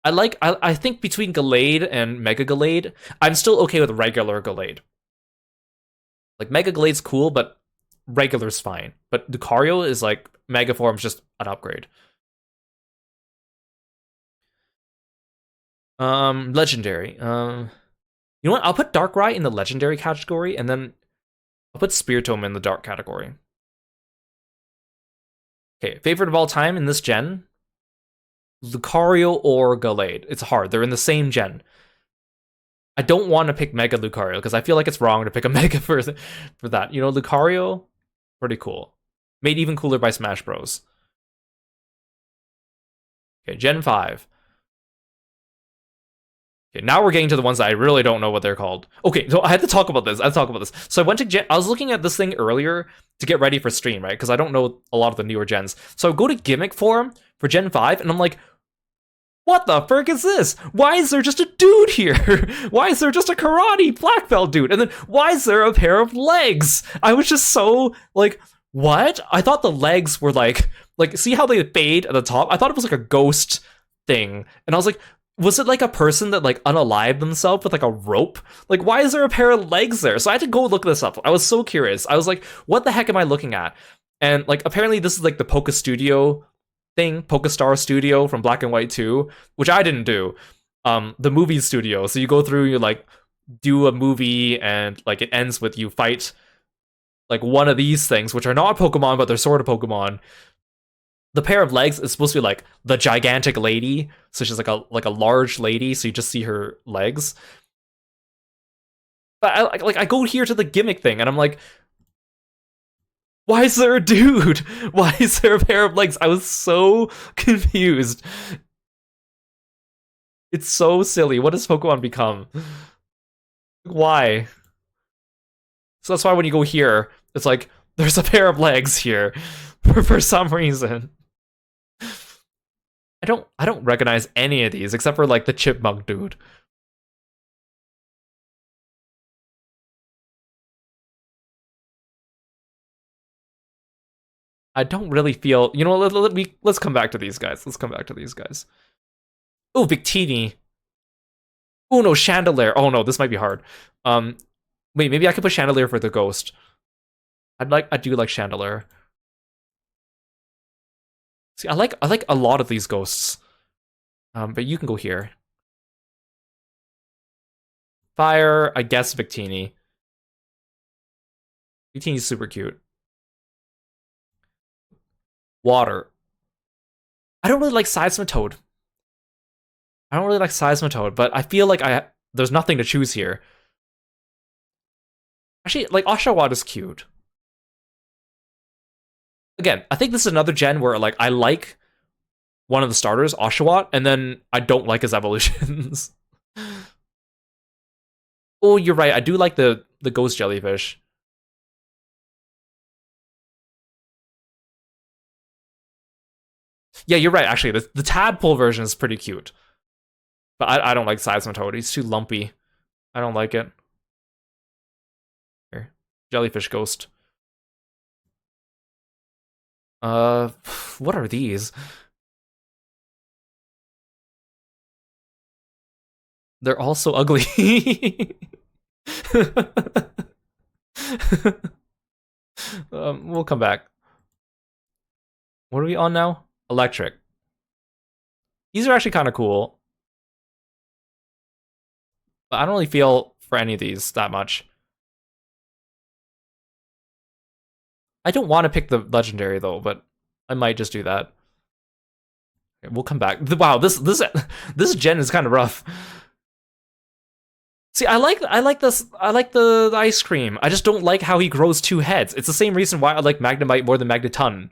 I think between Gallade and Mega Gallade, I'm still okay with regular Gallade. Like Mega Gallade's cool, but regular's fine. But Lucario is like Mega Form's just an upgrade. Legendary. You know what? I'll put Darkrai in the legendary category, and then I'll put Spiritomb in the dark category. Okay, favorite of all time in this gen? Lucario or Gallade. It's hard. They're in the same gen. I don't want to pick Mega Lucario because I feel like it's wrong to pick a Mega for that. You know, Lucario, pretty cool. Made even cooler by Smash Bros. Okay, Gen 5. Okay, now we're getting to the ones that I really don't know what they're called. Okay, so I had to talk about this. So I went to Gen... I was looking at this thing earlier to get ready for stream, right? Because I don't know a lot of the newer gens. So I go to Gimmick Forum for Gen 5, and I'm like, what the frick is this? Why is there just a dude here? Why is there just a karate black belt dude? And then why is there a pair of legs? I was just so, like, what? I thought the legs were like, see how they fade at the top? I thought it was like a ghost thing. And I was like, was it like a person that like unalived themselves with like a rope? Like, why is there a pair of legs there? So I had to go look this up. I was so curious. I was like, what the heck am I looking at? And like, apparently this is like the Poke Studio thing, Pokestar Studio from Black and White 2, which I didn't do. The movie studio. So you go through, you like do a movie, and like it ends with you fight like one of these things, which are not Pokemon, but they're sort of Pokemon. The pair of legs is supposed to be like the gigantic lady, so she's like a large lady, so you just see her legs. But I go here to the gimmick thing, and I'm like, why is there a dude? Why is there a pair of legs? I was so confused. It's so silly. What does Pokemon become? Why? So that's why when you go here, it's like, there's a pair of legs here for some reason. I don't recognize any of these except for like the chipmunk dude. I don't really feel. You know, let's come back to these guys. Let's come back to these guys. Oh, Victini. Oh no, Chandelier. Oh no, this might be hard. Um, Wait, maybe I could put Chandelier for the ghost. I do like Chandelier. See, I like a lot of these ghosts. But you can go here. Fire, I guess Victini. Victini's super cute. Water. I don't really like Seismitoad. I don't really like Seismitoad, but I feel like there's nothing to choose here. Actually, like Oshawott is cute. Again, I think this is another gen where like I like one of the starters, Oshawott, and then I don't like his evolutions. Oh, you're right. I do like the ghost jellyfish. Yeah, you're right. Actually, the tadpole version is pretty cute, but I don't like Seismitoad. He's too lumpy. I don't like it. Here, jellyfish ghost. Uh, what are these? They're all so ugly. We'll come back. What are we on now? Electric. These are actually kind of cool, but I don't really feel for any of these that much. I don't want to pick the legendary though, but I might just do that. Okay, we'll come back. Wow, this gen is kind of rough. See, I like the ice cream. I just don't like how he grows two heads. It's the same reason why I like Magnemite more than Magneton.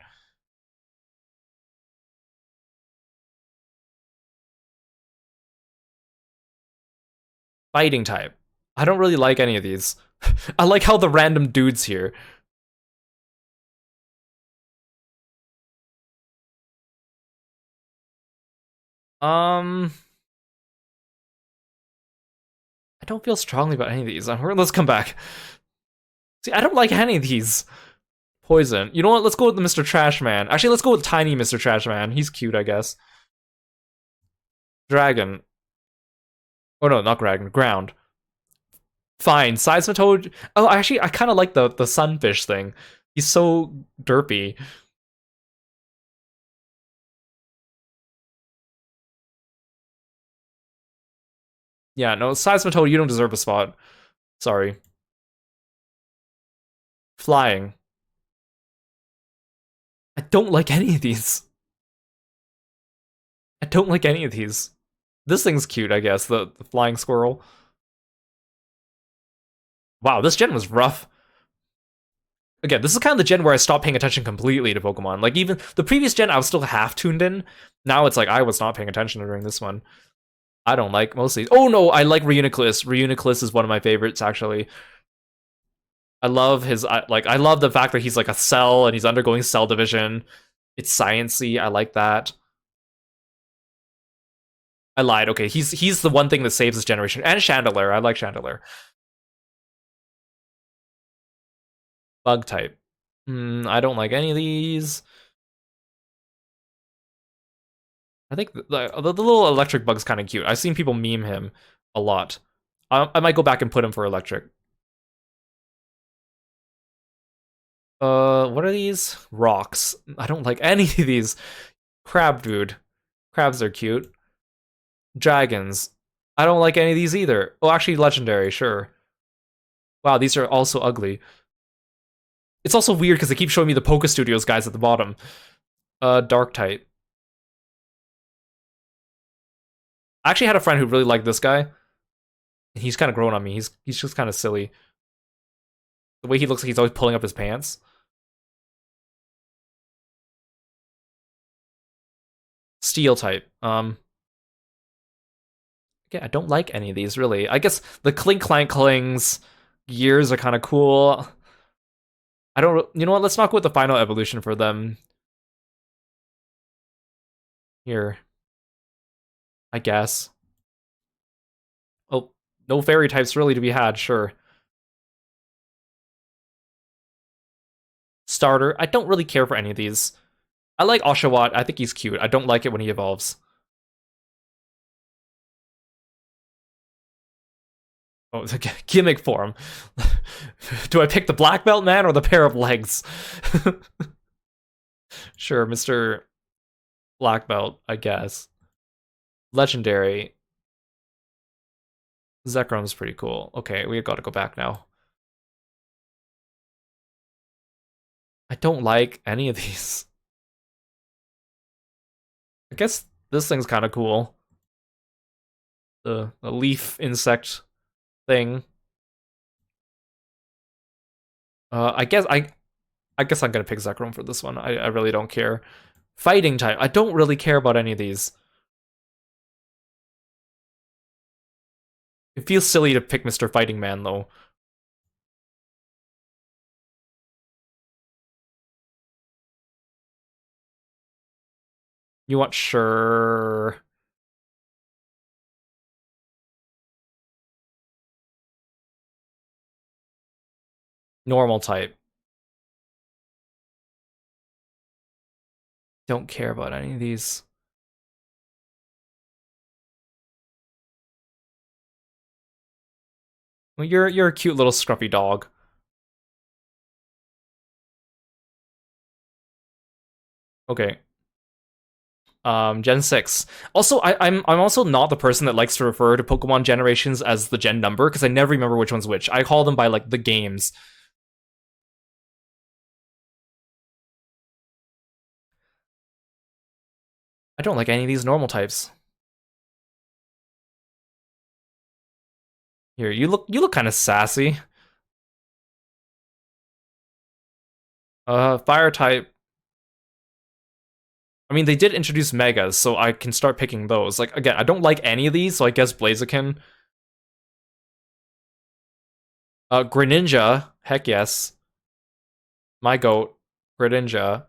Fighting type. I don't really like any of these. I like how the random dudes here. Um, I don't feel strongly about any of these. Let's come back. See, I don't like any of these. Poison. You know what? Let's go with the Mr. Trashman. Actually, let's go with Tiny Mr. Trashman. He's cute, I guess. Dragon. Oh no, not dragon. Ground. Fine. Seismitoad. Oh, actually, I kind of like the sunfish thing. He's so derpy. Yeah, no, Seismitoad, you don't deserve a spot. Sorry. Flying. I don't like any of these. I don't like any of these. This thing's cute, I guess. The flying squirrel. Wow, this gen was rough. Again, this is kind of the gen where I stopped paying attention completely to Pokemon. Like, even the previous gen, I was still half tuned in. Now it's like I was not paying attention during this one. I don't like most of these. Oh no, I like Reuniclus. Reuniclus is one of my favorites, actually. I love his like. I love the fact that he's like a cell and he's undergoing cell division. It's sciency. I like that. I lied. Okay, he's the one thing that saves this generation. And Chandelier. I like Chandelier. Bug type. I don't like any of these. I think the little electric bug's kind of cute. I've seen people meme him a lot. I might go back and put him for electric. What are these? Rocks. I don't like any of these. Crab dude. Crabs are cute. Dragons. I don't like any of these either. Oh, actually, legendary, sure. Wow, these are also ugly. It's also weird because they keep showing me the Poke Studios guys at the bottom. Dark type. I actually had a friend who really liked this guy. He's kind of grown on me. He's just kind of silly. The way he looks like he's always pulling up his pants. Steel type. Yeah, I don't like any of these really. I guess the Clink Clank Clings gears are kind of cool. I don't. You know what? Let's not go with the final evolution for them. Here, I guess. Oh, no fairy types really to be had. Sure. starter. I don't really care for any of these. I like Oshawott. I think he's cute. I don't like it when he evolves. Oh, it's a gimmick form. Do I pick the black belt man or the pair of legs? Sure, Mr. Black Belt, I guess. Legendary. Zekrom pretty cool. Okay, we gotta go back now. I don't like any of these. I guess this thing's kind of cool. The leaf insect thing. I guess I'm gonna pick Zekrom for this one. I really don't care. Fighting type. I don't really care about any of these. It feels silly to pick Mr. Fighting Man though. You want sure. Normal type. Don't care about any of these. Well, you're a cute little scruffy dog. Okay. Gen 6. Also, I'm also not the person that likes to refer to Pokemon generations as the gen number, because I never remember which one's which. I call them by like the games. I don't like any of these normal types. Here, you look kind of sassy. Fire type. I mean, they did introduce Megas, so I can start picking those. Like, again, I don't like any of these, so I guess Blaziken. Greninja. Heck yes. My goat. Greninja.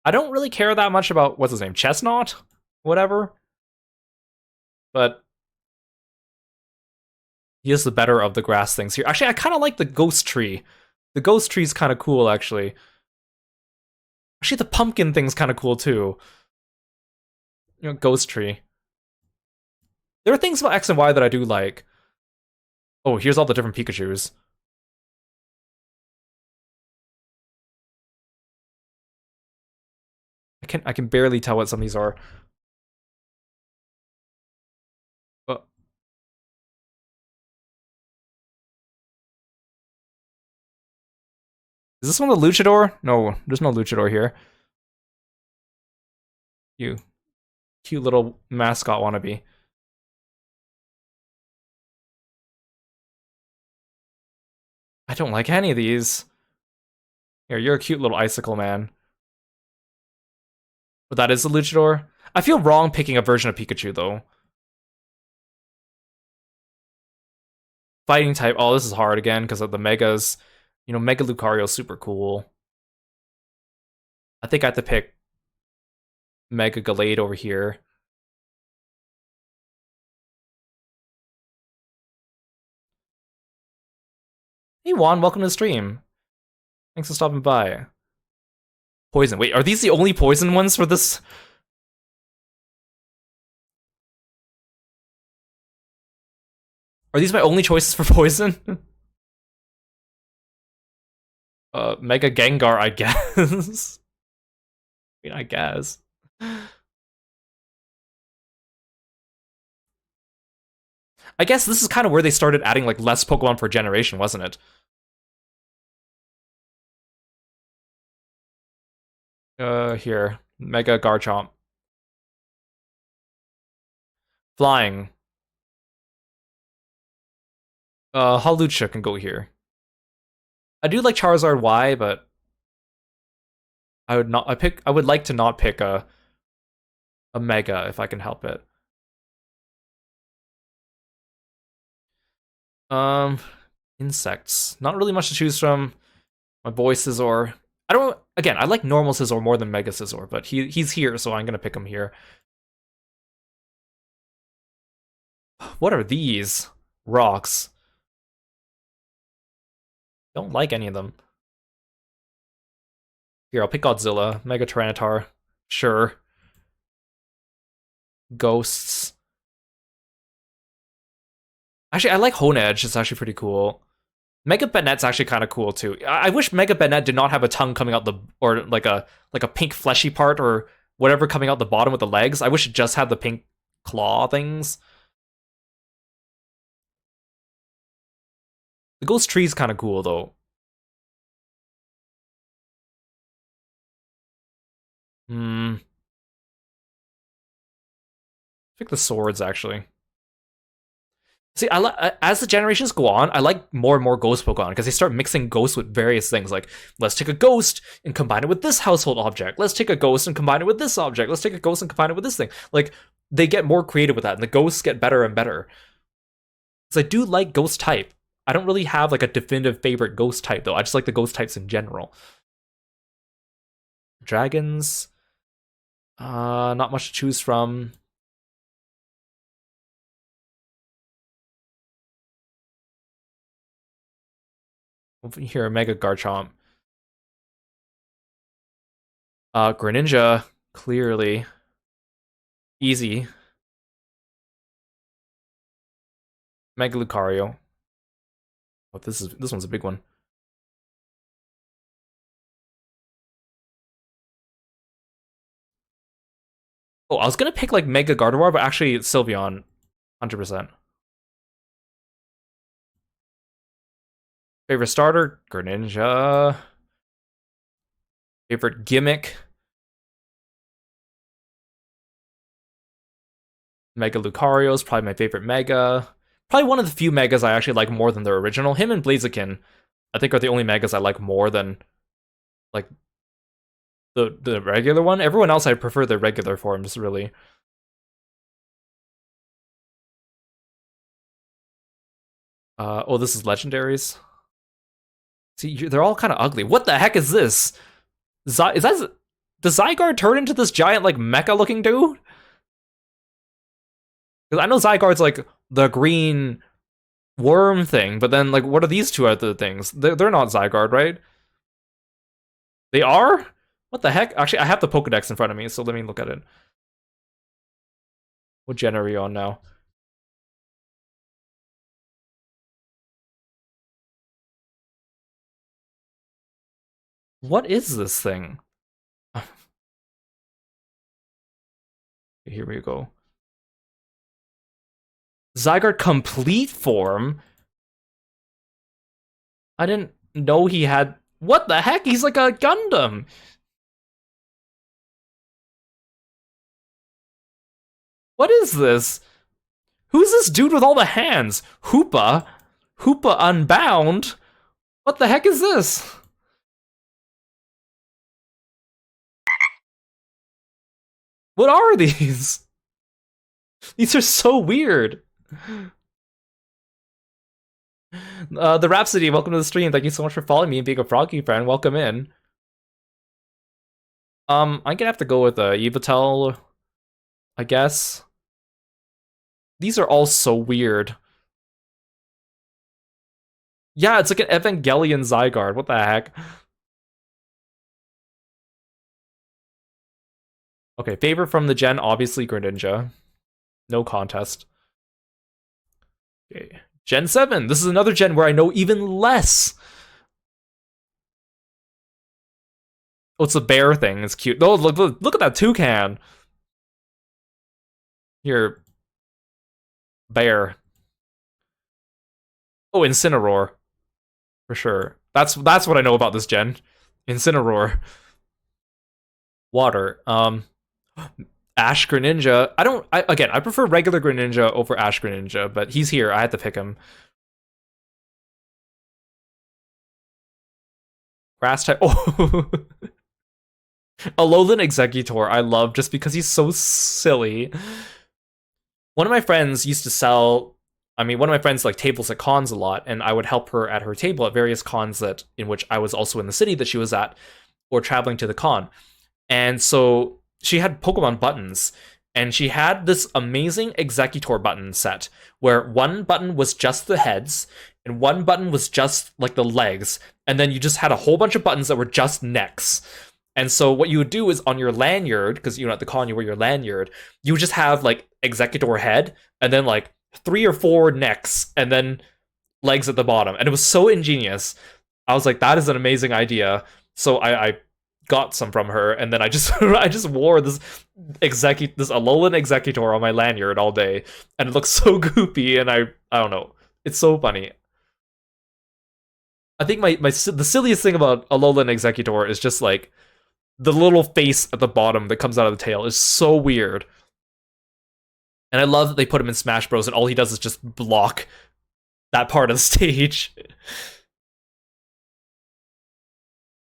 I don't really care that much about, what's his name? Chestnut? Whatever. But he is the better of the grass things here. Actually, I kind of like the ghost tree. The ghost tree's kind of cool, actually. Actually, the pumpkin thing's kind of cool, too. You know, ghost tree. There are things about X and Y that I do like. Oh, here's all the different Pikachus. I can barely tell what some of these are. Uh, is this one the Luchador? No, there's no Luchador here. You cute little mascot wannabe. I don't like any of these. Here, you're a cute little icicle man. But that is the Luchador. I feel wrong picking a version of Pikachu, though. Fighting type. Oh, this is hard again because of the Megas. You know, Mega Lucario's super cool. I think I have to pick Mega Gallade over here. Hey Juan, welcome to the stream. Thanks for stopping by. Poison. Wait, are these the only poison ones for this? Are these my only choices for poison? Mega Gengar, I guess. I mean, I guess. I guess this is kind of where they started adding like less Pokemon per generation, wasn't it? Here. Mega Garchomp. Flying. Hawlucha can go here. I do like Charizard Y, but I would not. I would like to not pick a Mega if I can help it. Um, insects. Not really much to choose from. My boy Scizor. I don't. Again, I like normal Scizor more than Mega Scizor, but he's here, so I'm gonna pick him here. What are these? Rocks. Don't like any of them. Here, I'll pick Godzilla. Mega Tyranitar. Sure. Ghosts. Actually, I like Honedge. It's actually pretty cool. Mega Banette's actually kind of cool too. I wish Mega Banette did not have a tongue coming out the or like a pink fleshy part or whatever coming out the bottom with the legs. I wish it just had the pink claw things. The ghost tree's kind of cool though. Hmm. Pick the swords actually. See, as the generations go on, I like more and more ghost Pokemon because they start mixing ghosts with various things. Like, let's take a ghost and combine it with this household object. Let's take a ghost and combine it with this object. Let's take a ghost and combine it with this thing. Like, they get more creative with that, and the ghosts get better and better. Because I do like ghost type. I don't really have like a definitive favorite ghost type though. I just like the ghost types in general. Dragons, not much to choose from. Here, Mega Garchomp. Greninja, clearly. Easy. Mega Lucario. Oh, this one's a big one. Oh, I was gonna pick like Mega Gardevoir, but actually Sylveon, 100%. Favorite starter, Greninja. Favorite gimmick, Mega Lucario is probably my favorite Mega. Probably one of the few Megas I actually like more than their original. Him and Blaziken, I think, are the only Megas I like more than like the regular one. Everyone else I prefer their regular forms, really. Oh, this is legendaries. See, they're all kind of ugly. What the heck is this? Is that does Zygarde turn into this giant like mecha looking dude? Because I know Zygarde's like the green worm thing, but then like what are these two other things? They're not Zygarde, right? They are? What the heck? Actually, I have the Pokedex in front of me, so let me look at it. What gen are we on now? What is this thing? Here we go. Zygarde complete form? I didn't know he had... What the heck? He's like a Gundam! What is this? Who's this dude with all the hands? Hoopa? Hoopa Unbound? What the heck is this? What are these? These are so weird. The Rhapsody, welcome to the stream. Thank you so much for following me and being a Froggy friend. Welcome in. I'm gonna have to go with Yveltal, I guess. These are all so weird. Yeah, it's like an Evangelion Zygarde. What the heck? Okay, favorite from the gen, obviously Greninja. No contest. Okay. Gen 7. This is another gen where I know even less. Oh, it's a bear thing. It's cute. Oh, look at that toucan. Here. Bear. Oh, Incineroar. For sure. That's what I know about this gen. Incineroar. Water. Ash Greninja. I prefer regular Greninja over Ash Greninja, but he's here. I had to pick him. Grass type. Oh. Alolan Executor, I love just because he's so silly. One of my friends used to sell. One of my friends like tables at cons a lot, and I would help her at her table at various cons in which I was also in the city that she was at, or traveling to the con. And so she had Pokemon buttons, and she had this amazing executor button set where one button was just the heads and one button was just like the legs, and then you just had a whole bunch of buttons that were just necks. And so what you would do is on your lanyard, because you know at the con you wear your lanyard, you would just have like executor head and then like 3 or 4 necks and then legs at the bottom. And it was so ingenious. I was like, that is an amazing idea. So I got some from her, and then I just I just wore this this Alolan Executor on my lanyard all day, and it looks so goopy, and I don't know, it's so funny. I think the silliest thing about Alolan Executor is just like the little face at the bottom that comes out of the tail is so weird. And I love that they put him in Smash Bros. And all he does is just block that part of the stage.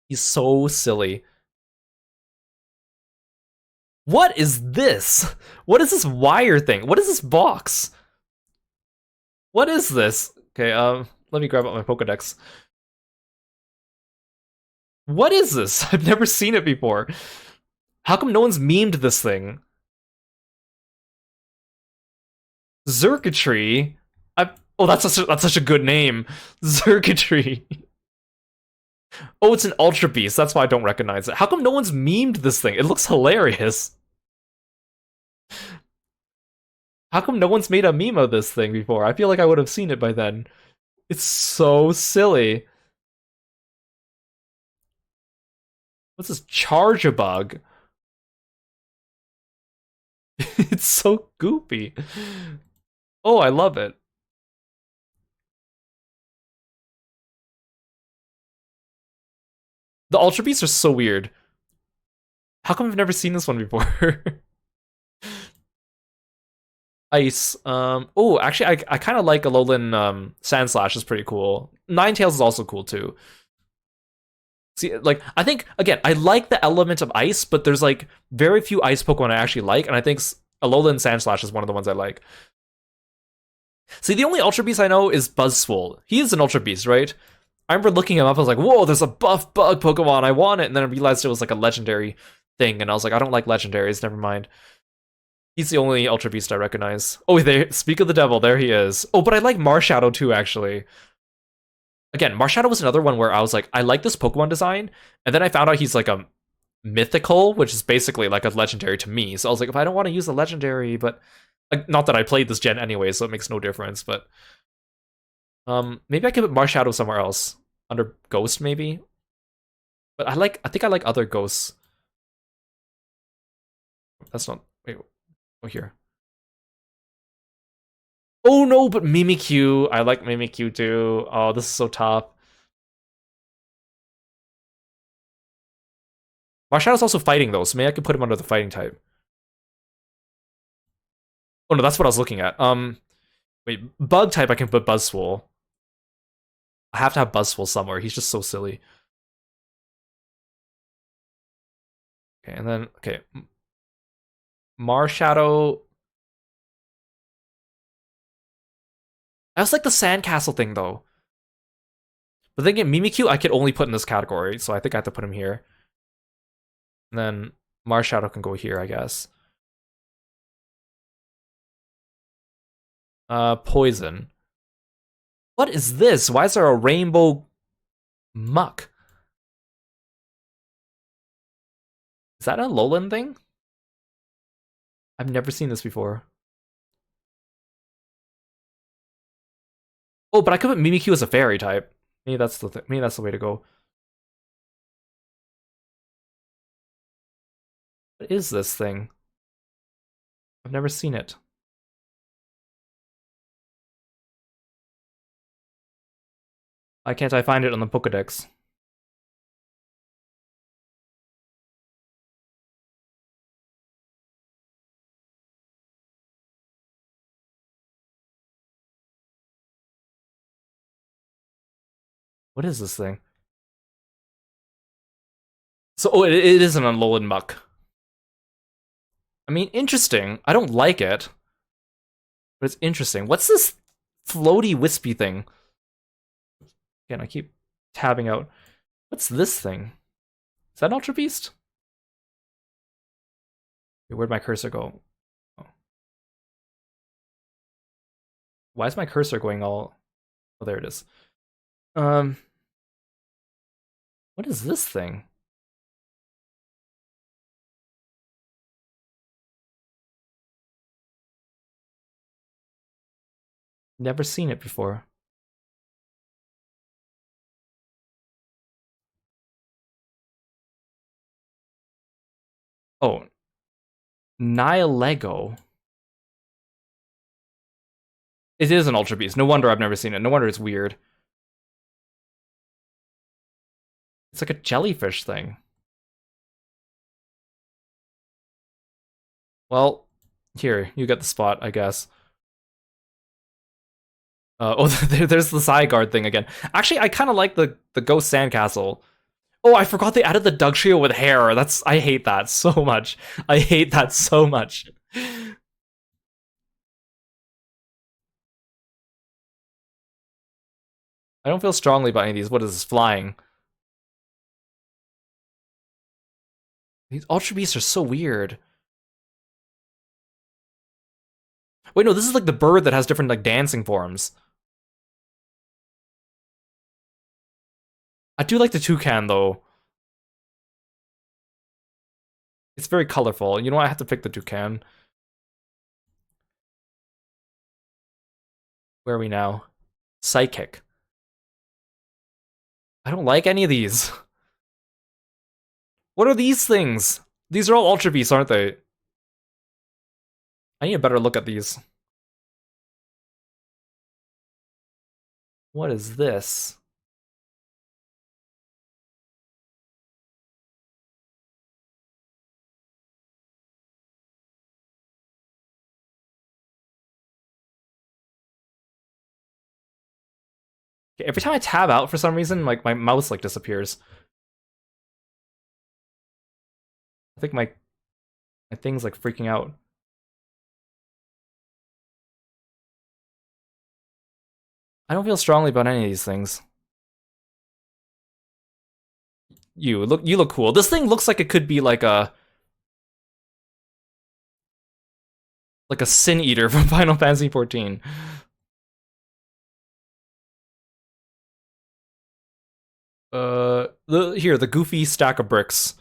He's so silly. What is this? What is this wire thing? What is this box? What is this? Okay, let me grab out my Pokedex. What is this? I've never seen it before. How come no one's memed this thing? Zerkatry? Oh, that's such a good name. Zerkatry. Oh, it's an Ultra Beast. That's why I don't recognize it. How come no one's memed this thing? It looks hilarious. How come no one's made a meme of this thing before? I feel like I would have seen it by then. It's so silly. What's this? Charge-a-bug? It's so goopy. Oh, I love it. The Ultra Beasts are so weird. How come I've never seen this one before? Ice. Oh, actually, I kind of like Alolan Sandslash is pretty cool. Ninetales is also cool too. See, like, I think, again, I like the element of ice, but there's, like, very few ice Pokemon I actually like, and I think Alolan Sandslash is one of the ones I like. See, the only Ultra Beast I know is Buzzwole. He is an Ultra Beast, right? I remember looking him up, I was like, whoa, there's a buff bug Pokemon, I want it, and then I realized it was, like, a legendary thing, and I was like, I don't like legendaries, never mind. He's the only Ultra Beast I recognize. Oh, there, speak of the devil, there he is. Oh, but I like Marshadow too, actually. Again, Marshadow was another one where I was like, I like this Pokemon design, and then I found out he's like a mythical, which is basically like a legendary to me. So I was like, if I don't want to use a legendary, but like, not that I played this gen anyway, so it makes no difference. But maybe I could put Marshadow somewhere else under Ghost, maybe. But I think I like other ghosts. That's not wait. Oh, here. Oh no, but Mimikyu. I like Mimikyu too. Oh, this is so tough. Marshallow's also fighting though, so maybe I could put him under the fighting type. Oh no, that's what I was looking at. Wait, bug type I can put Buzzwole. I have to have Buzzwole somewhere. He's just so silly. Okay, and then okay, Marshadow. I was like the sandcastle thing though. But then again, Mimikyu I could only put in this category, so I think I have to put him here. And then Marshadow can go here, I guess. Poison. What is this? Why is there a rainbow muck? Is that a Alolan thing? I've never seen this before. Oh, but I could put Mimikyu as a fairy type. Maybe that's the way to go. What is this thing? I've never seen it. Why can't I find it on the Pokedex? What is this thing? So, oh, it is an Alolan muck. I mean, interesting. I don't like it, but it's interesting. What's this floaty, wispy thing? Again, I keep tabbing out. What's this thing? Is that an Ultra Beast? Where'd my cursor go? Why is my cursor going all... Oh, there it is. Um, what is this thing? Never seen it before. Oh, Nihilego. It is an Ultra Beast. No wonder I've never seen it. No wonder it's weird. It's like a jellyfish thing. Well, here, you get the spot, I guess. Oh, there's the Zygarde thing again. Actually, I kind of like the Ghost Sandcastle. Oh, I forgot they added the Dugtrio with hair. I hate that so much. I hate that so much. I don't feel strongly about any of these. What is this? Flying. These Ultra Beasts are so weird. Wait, no, this is like the bird that has different like dancing forms. I do like the toucan though. It's very colorful. You know what? I have to pick the toucan. Where are we now? Psychic. I don't like any of these. What are these things? These are all Ultra Beasts, aren't they? I need a better look at these. What is this? Okay, every time I tab out for some reason, like my mouse like disappears. I think my thing's like freaking out. I don't feel strongly about any of these things. You look cool. This thing looks like it could be like a Sin Eater from Final Fantasy 14. The goofy stack of bricks.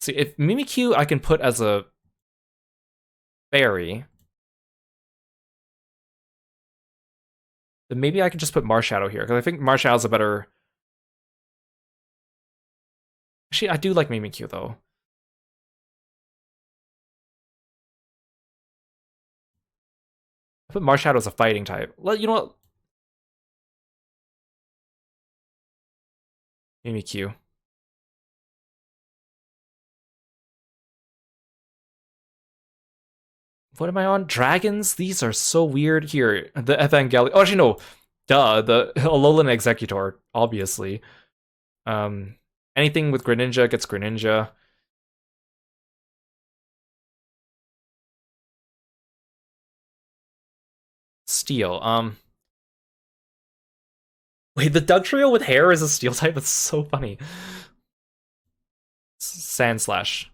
See, if Mimikyu I can put as a fairy, then maybe I can just put Marshadow here, because I think Marshadow's a better... Actually, I do like Mimikyu, though. I put Marshadow as a fighting type. You know what? Mimikyu. What am I on? Dragons? These are so weird. Here, the Evangelion. Oh, actually, no. Duh, the Alolan Executor, obviously. Um, anything with Greninja gets Greninja. Steel. Wait, the Dugtrio with hair is a steel type? That's so funny. Sandslash.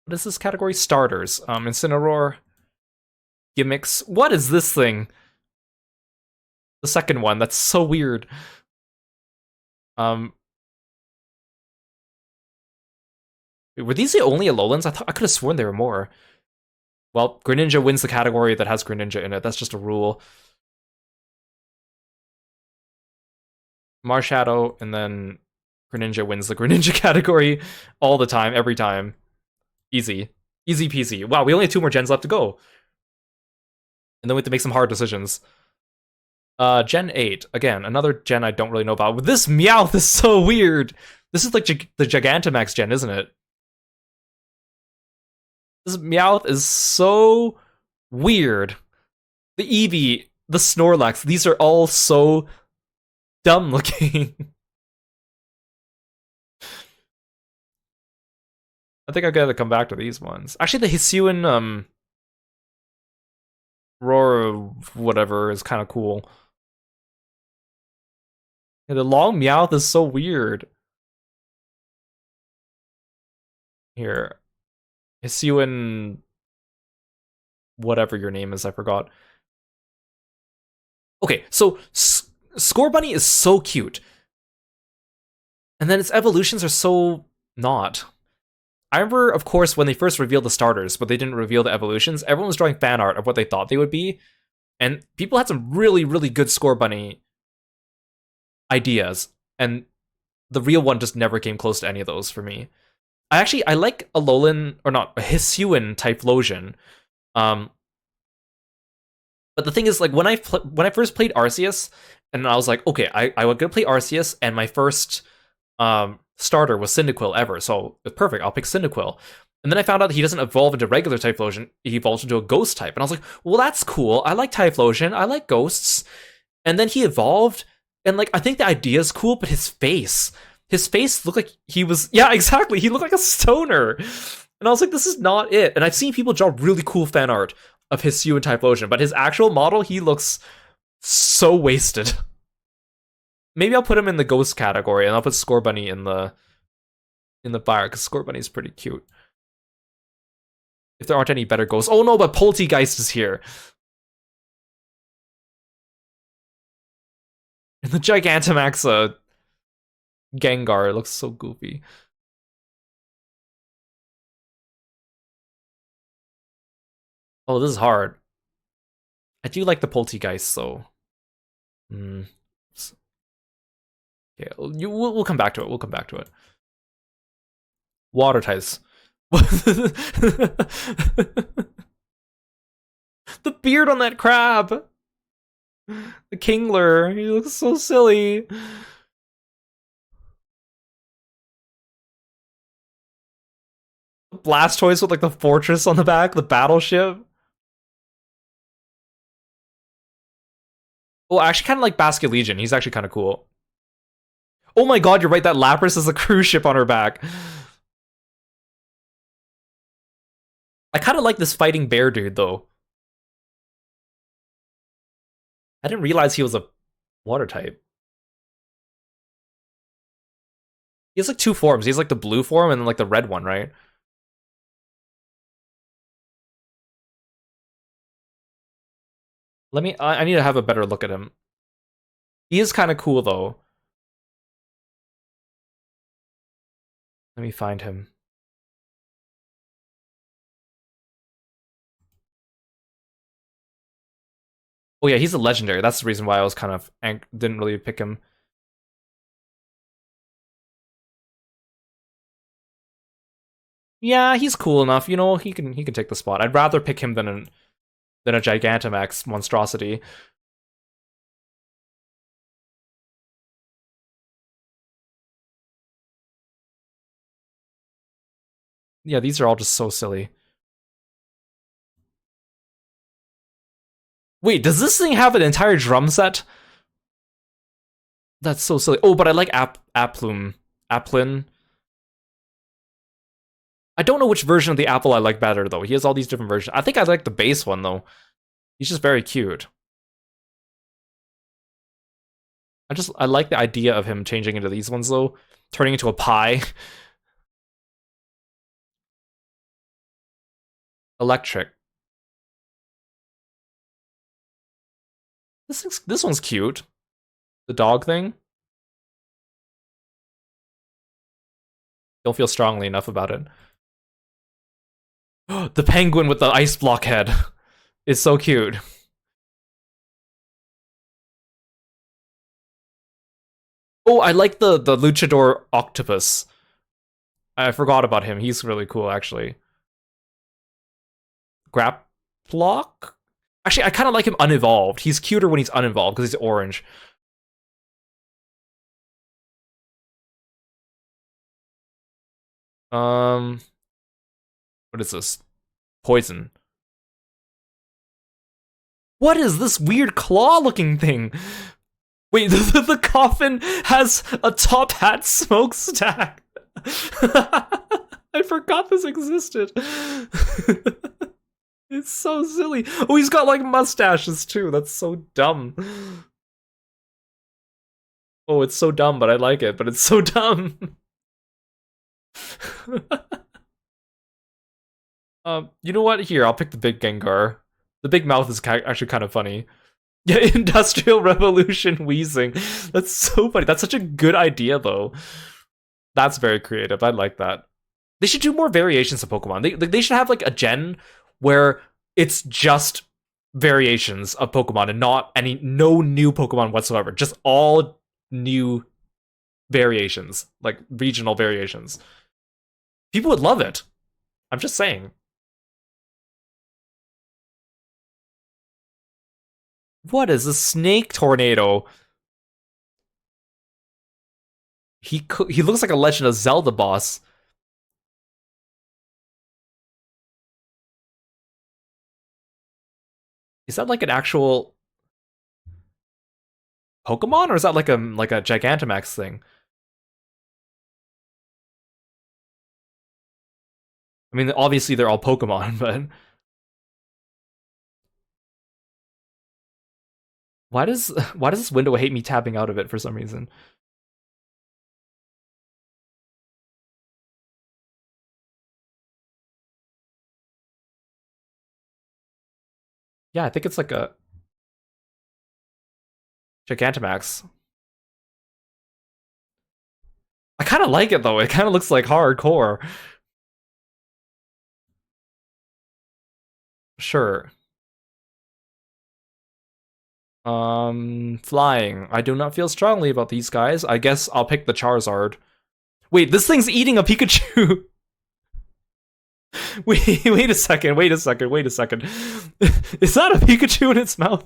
What is this category? Starters. Incineroar. Gimmicks. What is this thing? The second one. That's so weird. Were these the only Alolans? I could have sworn there were more. Well, Greninja wins the category that has Greninja in it. That's just a rule. Marshadow, and then Greninja wins the Greninja category all the time, every time. Easy. Easy peasy. Wow, we only have 2 more gens left to go. And then we have to make some hard decisions. Gen 8. Again, another gen I don't really know about. This Meowth is so weird! This is like the Gigantamax gen, isn't it? This Meowth is so weird. The Eevee, the Snorlax, these are all so dumb looking. I think I gotta come back to these ones. Actually, the Hisuian, Roar whatever is kind of cool. Yeah, the long Meowth is so weird. Here. Hisuian, whatever your name is, I forgot. Okay, so Score Bunny is so cute, and then its evolutions are so not. I remember, of course, when they first revealed the starters, but they didn't reveal the evolutions. Everyone was drawing fan art of what they thought they would be, and people had some really, really good Score Bunny ideas, and the real one just never came close to any of those for me. I like Alolan, or not, a Hisuian Typhlosion. Um, but the thing is, like, when I first played Arceus, and I was like, okay, I was gonna play Arceus, and my first starter was Cyndaquil ever, so it's perfect. I'll pick Cyndaquil. And then I found out that he doesn't evolve into regular Typhlosion; he evolves into a Ghost type, and I was like, well, that's cool. I like Typhlosion. I like Ghosts. And then he evolved, and like I think the idea is cool, but his face looked like he was, yeah, exactly. He looked like a stoner, and I was like, this is not it. And I've seen people draw really cool fan art of his Hue and Typhlosion, but his actual model, he looks so wasted. Maybe I'll put him in the ghost category, and I'll put Score Bunny in the fire because Score Bunny is pretty cute. If there aren't any better ghosts, oh no, but Poltegeist is here. And the Gigantamax Gengar, it looks so goofy. Oh, this is hard. I do like the Poltegeist, though. Hmm. Yeah, we'll come back to it. We'll come back to it. Water types. The beard on that crab. The Kingler. He looks so silly. Blastoise with like the fortress on the back, the battleship. Well, I actually kind of like Basket Legion. He's actually kind of cool. Oh my god, you're right. That Lapras is a cruise ship on her back. I kind of like this fighting bear dude, though. I didn't realize he was a water type. He has like two forms. He has like the blue form and then like the red one, right? Let me. I need to have a better look at him. He is kind of cool, though. Let me find him. Oh yeah, he's a legendary. That's the reason why I was kind of didn't really pick him. Yeah, he's cool enough. You know, he can take the spot. I'd rather pick him than a Gigantamax monstrosity. Yeah, these are all just so silly. Wait, does this thing have an entire drum set? That's so silly. Oh, but I like Applin. I don't know which version of the apple I like better, though. He has all these different versions. I think I like the base one, though. He's just very cute. I like the idea of him changing into these ones, though. Turning into a pie. Electric. This one's cute. The dog thing. Don't feel strongly enough about it. The penguin with the ice block head is so cute. Oh, I like the luchador octopus. I forgot about him. He's really cool, actually. Graplock? Actually, I kind of like him unevolved. He's cuter when he's unevolved because he's orange. Um, what is this? Poison. What is this weird claw-looking thing? Wait, the coffin has a top hat smokestack. I forgot this existed. It's so silly. Oh, he's got like mustaches too. That's so dumb. Oh, it's so dumb, but I like it. But it's so dumb. You know what? Here, I'll pick the big Gengar. The big mouth is actually kind of funny. Yeah, Industrial Revolution wheezing. That's so funny. That's such a good idea, though. That's very creative. I like that. They should do more variations of Pokemon. They should have like a gen where it's just variations of Pokemon and not no new Pokemon whatsoever. Just all new variations, like regional variations. People would love it. I'm just saying. What is a snake tornado? He looks like a Legend of Zelda boss. Is that like an actual Pokemon, or is that like a Gigantamax thing? I mean, obviously they're all Pokemon, but why does this window hate me tapping out of it for some reason? Yeah, I think it's like a Gigantamax. I kind of like it though. It kind of looks like hardcore. Sure. Flying. I do not feel strongly about these guys. I guess I'll pick the Charizard. Wait, this thing's eating a Pikachu. Wait a second. Wait a second. Wait a second. Is that a Pikachu in its mouth?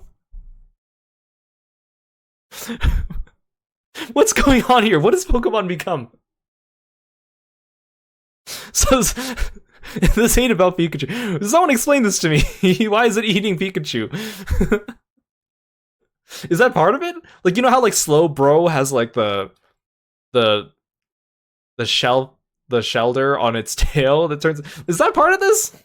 What's going on here? What does Pokemon become? So this ain't about Pikachu. Someone explain this to me. Why is it eating Pikachu? Is that part of it? Like, you know how like Slowbro has like the the shell the shelter on its tail that turns. Is that part of this?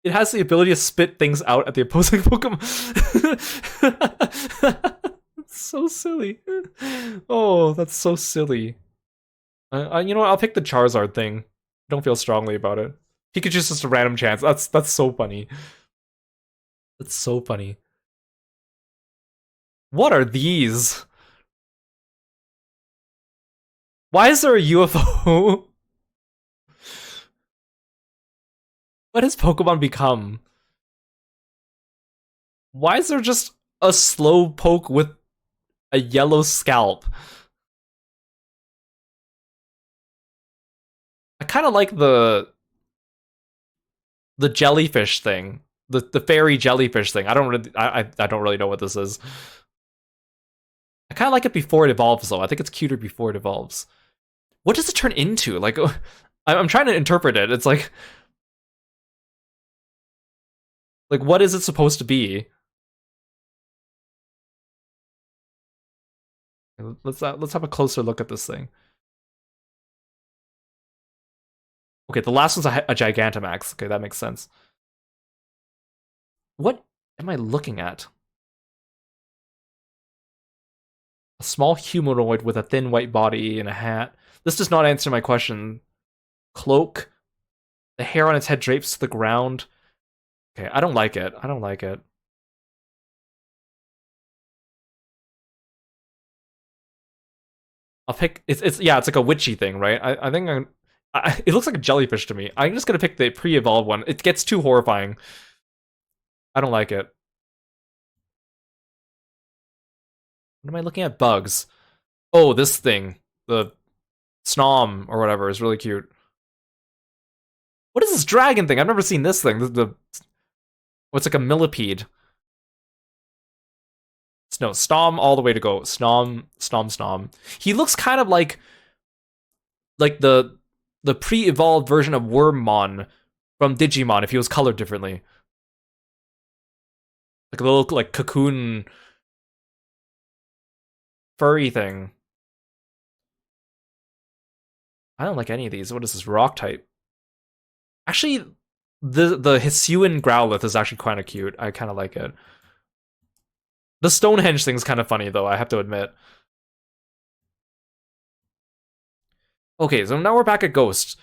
It has the ability to spit things out at the opposing Pokemon. So silly. Oh, that's so silly. You know what? I'll pick the Charizard thing. Don't feel strongly about it. Pikachu's just a random chance. That's so funny. That's so funny. What are these? Why is there a UFO? What has Pokemon become? Why is there just a slow poke with a yellow scalp? I kind of like the jellyfish thing, the fairy jellyfish thing. I don't really know what this is. I kind of like it before it evolves though. I think it's cuter before it evolves. What does it turn into? Like, I'm trying to interpret it. It's like what is it supposed to be? Let's have a closer look at this thing. Okay, the last one's a Gigantamax. Okay, that makes sense. What am I looking at? A small humanoid with a thin white body and a hat. This does not answer my question. Cloak. The hair on its head drapes to the ground. Okay, I don't like it. I don't like it. I'll pick. It's yeah. It's like a witchy thing, right? I think it looks like a jellyfish to me. I'm just gonna pick the pre-evolved one. It gets too horrifying. I don't like it. What am I looking at? Bugs. Oh, this thing. The Snom or whatever is really cute. What is this dragon thing? I've never seen this thing. What's like a millipede? No, Snom all the way to go. Snom. He looks kind of like the pre-evolved version of Wormmon from Digimon if he was colored differently. Like a little like cocoon furry thing. I don't like any of these. What is this rock type? Actually, the Hisuian Growlithe is actually kind of cute. I kind of like it. The Stonehenge thing's kind of funny though, I have to admit. Okay, so now we're back at Ghost.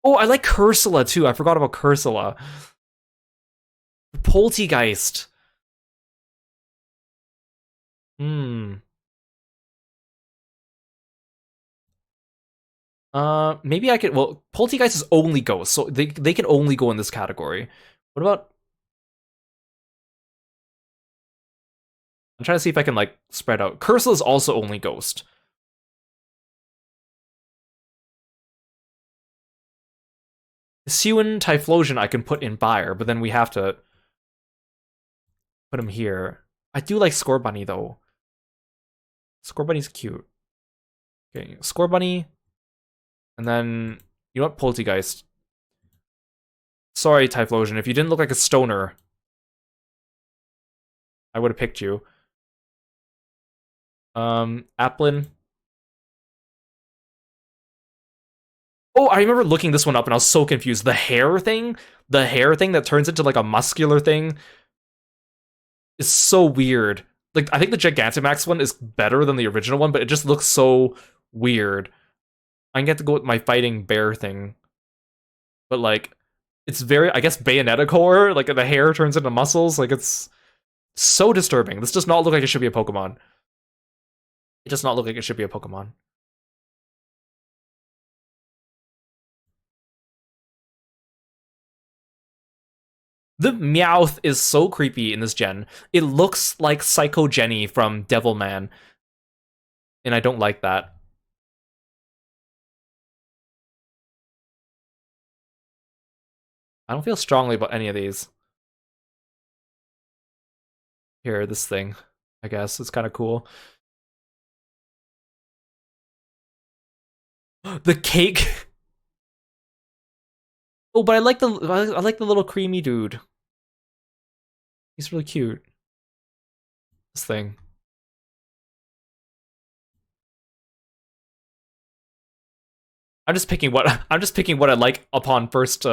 Oh, I like Cursula too. I forgot about Cursula. Poltegeist. Hmm. Maybe I could. Well, Poltegeist is only ghosts, so they can only go in this category. What about? I'm trying to see if I can like spread out. Cursor is also only ghost. Siwen Typhlosion I can put in Buyer, but then we have to put him here. I do like Scorbunny though. Scorbunny's cute. Okay, Scorbunny, and then you know what? Poltegeist. Sorry, Typhlosion, if you didn't look like a stoner, I would have picked you. Applin. Oh, I remember looking this one up and I was so confused. The hair thing that turns into like a muscular thing is so weird. Like, I think the Gigantamax one is better than the original one, but it just looks so weird. I can get to go with my fighting bear thing, but like, it's very, I guess, Bayonetta core. Like, the hair turns into muscles. Like, it's so disturbing. This does not look like it should be a Pokemon. It does not look like it should be a Pokemon. The Meowth is so creepy in this gen. It looks like Psycho Jenny from Devilman, and I don't like that. I don't feel strongly about any of these. Here, this thing, I guess, it's kind of cool. The cake. Oh, but I like the little creamy dude. He's really cute. This thing. I'm just picking what I like upon first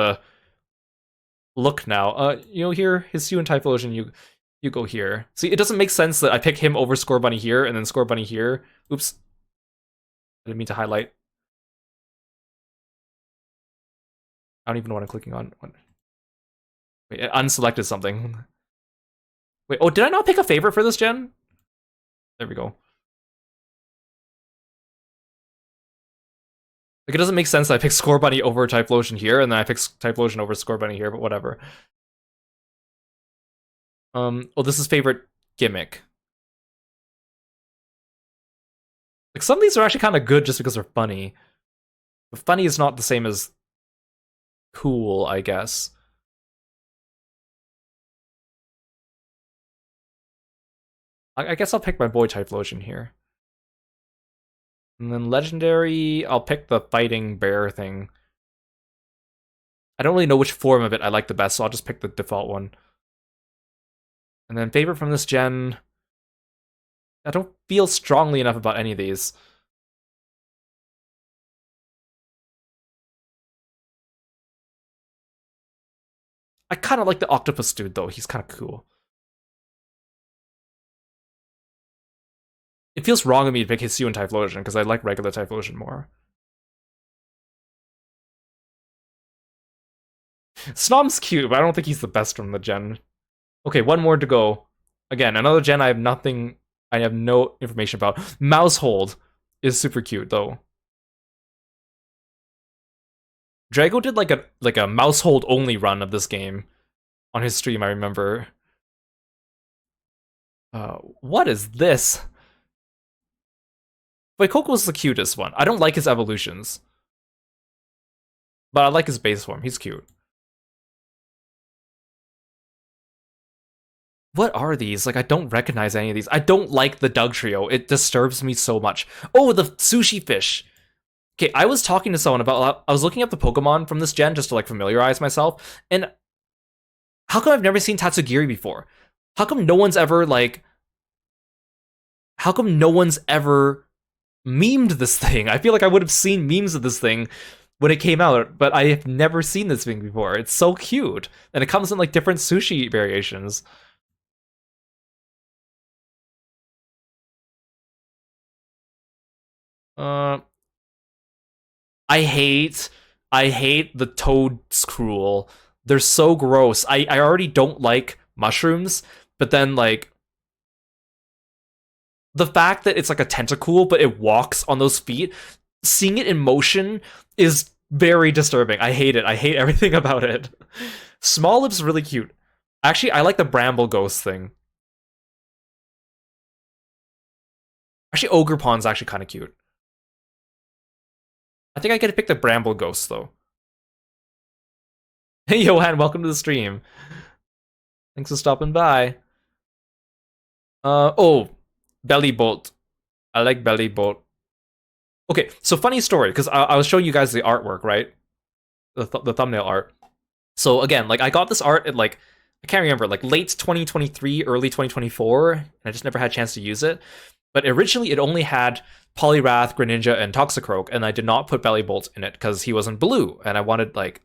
look now. You know here, his Hue and Typhlosion, you go here. See, it doesn't make sense that I pick him over Scorbunny here and then Scorbunny here. Oops. I didn't mean to highlight. I don't even know what I'm clicking on. Wait, it unselected something. Wait, oh, did I not pick a favorite for this gen? There we go. Like, it doesn't make sense that I pick Scorbunny over Typhlosion here, and then I pick Typhlosion over Scorbunny here, but whatever. Oh, this is favorite gimmick. Like, some of these are actually kind of good just because they're funny. But funny is not the same as cool, I guess. I guess I'll pick my boy Typhlosion here. And then legendary, I'll pick the fighting bear thing. I don't really know which form of it I like the best, so I'll just pick the default one. And then favorite from this gen, I don't feel strongly enough about any of these. I kind of like the octopus dude, though. He's kind of cool. It feels wrong of me to pick Hisuian and Typhlosion, because I like regular Typhlosion more. Snom's cute, but I don't think he's the best from the gen. Okay, one more to go. Again, another gen I have no information about. Mousehold is super cute, though. Drago did like a Mousehold only run of this game on his stream, I remember. What is this? But Coco's the cutest one. I don't like his evolutions, but I like his base form. He's cute. What are these? Like, I don't recognize any of these. I don't like the Doug Trio. It disturbs me so much. Oh, the sushi fish. Okay, I was talking to someone about. I was looking up the Pokemon from this gen just to like familiarize myself, and how come I've never seen Tatsugiri before? How come no one's ever like? How come no one's ever memed this thing? I feel like I would have seen memes of this thing when it came out, but I have never seen this thing before. It's so cute, and it comes in like different sushi variations. Uh, I hate I hate the toads cruel. They're so gross. I already don't like mushrooms, but then like the fact that it's like a tentacle but it walks on those feet, seeing it in motion is very disturbing. I hate it. I hate everything about it. Small Lips really cute. Actually, I like the Bramble Ghost thing. Actually, Ogre Pond's actually kind of cute. I think I get to pick the Bramble Ghost though. Hey Johan, welcome to the stream. Thanks for stopping by. Oh, Belly Bolt. I like Belly Bolt. Okay, so funny story, because I was showing you guys the artwork, right? The thumbnail art. So again, like I got this art at like, I can't remember, like late 2023, early 2024, and I just never had a chance to use it. But originally it only had Poliwrath, Greninja, and Toxicroak, and I did not put Belly Bolt in it because he wasn't blue, and I wanted like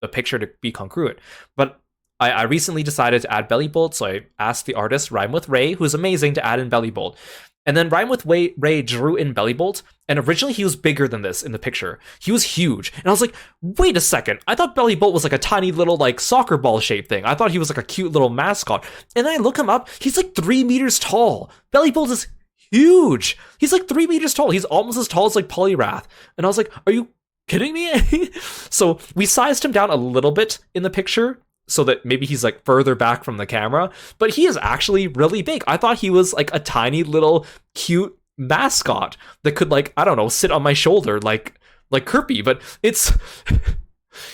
the picture to be congruent. But I recently decided to add Belly Bolt, so I asked the artist Rhyme with Ray, who's amazing, to add in Belly Bolt. And then Rhyme with Ray drew in Belly Bolt, and originally he was bigger than this in the picture. He was huge. And I was like, wait a second, I thought Belly Bolt was like a tiny little like soccer ball shaped thing. I thought he was like a cute little mascot. And then I look him up, he's like 3 meters tall. Belly Bolt is huge. He's like 3 meters tall. He's almost as tall as like Poliwrath. And I was like, are you kidding me? So we sized him down a little bit in the picture so that maybe he's like further back from the camera, but he is actually really big. I thought he was like a tiny little cute mascot that could like, I don't know, sit on my shoulder like Kirby, but it's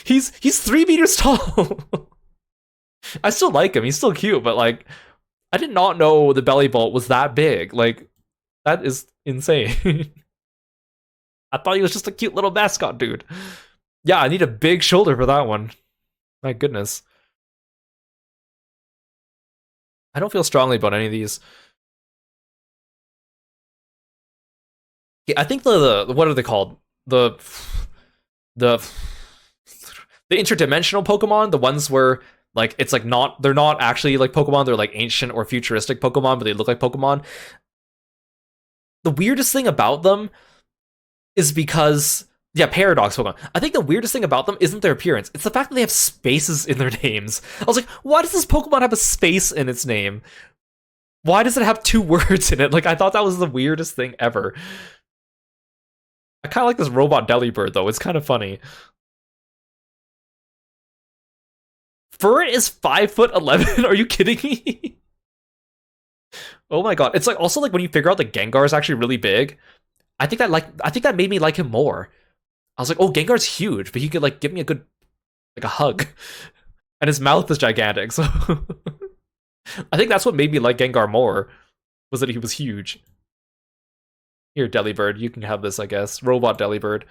he's 3 meters tall. I still like him. He's still cute, but like I did not know the Belly Bolt was that big. Like that is insane. I thought he was just a cute little mascot dude. Yeah, I need a big shoulder for that one. My goodness. I don't feel strongly about any of these. Yeah, I think the what are they called? The interdimensional Pokemon, the ones where like it's like not they're not actually like Pokemon, they're like ancient or futuristic Pokemon, but they look like Pokemon. The weirdest thing about them is because yeah, Paradox Pokemon. I think the weirdest thing about them isn't their appearance. It's the fact that they have spaces in their names. I was like, why does this Pokemon have a space in its name? Why does it have 2 words in it? Like, I thought that was the weirdest thing ever. I kind of like this robot Delibird, though. It's kind of funny. Furret is 5'11". Are you kidding me? Oh my god. It's like also like when you figure out that Gengar is actually really big, I think that made me like him more. I was like, oh, Gengar's huge, but he could like give me a good like a hug. And his mouth is gigantic, so I think that's what made me like Gengar more, was that he was huge. Here, Delibird, you can have this, I guess. Robot Delibird.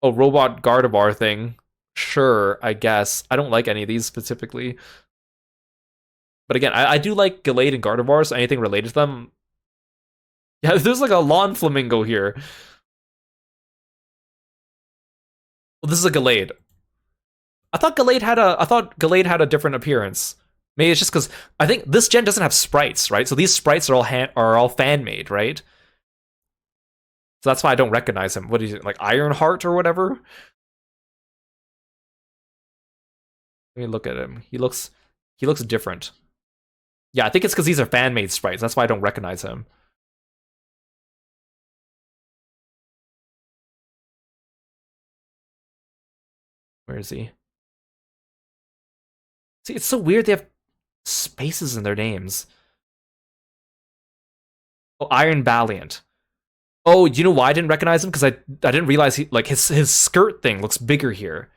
Oh, Robot Gardevoir thing. Sure, I guess. I don't like any of these specifically. But again, I do like Gallade and Gardevoir, so anything related to them. Yeah, there's like a lawn flamingo here. Well, this is a Gallade. I thought Gallade had a different appearance. Maybe it's just because I think this gen doesn't have sprites, right? So these sprites are all fan made, right? So that's why I don't recognize him. What is it, like Ironheart or whatever? Let me look at him. He looks different. Yeah, I think it's because these are fan made sprites. That's why I don't recognize him. Where is he? See, it's so weird they have spaces in their names. Oh, Iron Valiant. Oh, you know why I didn't recognize him? Because I didn't realize he like his skirt thing looks bigger here.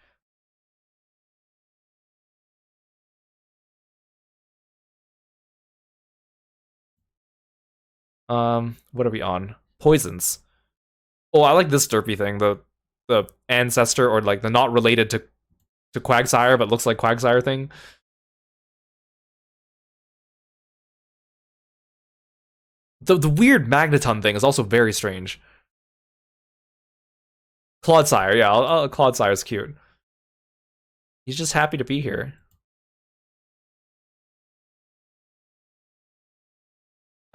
What are we on? Poisons. Oh, I like this derpy thing. The ancestor or like the not related to Quagsire but looks like Quagsire thing. The weird Magneton thing is also very strange. Clodsire, yeah, Clodsire's cute. He's just happy to be here.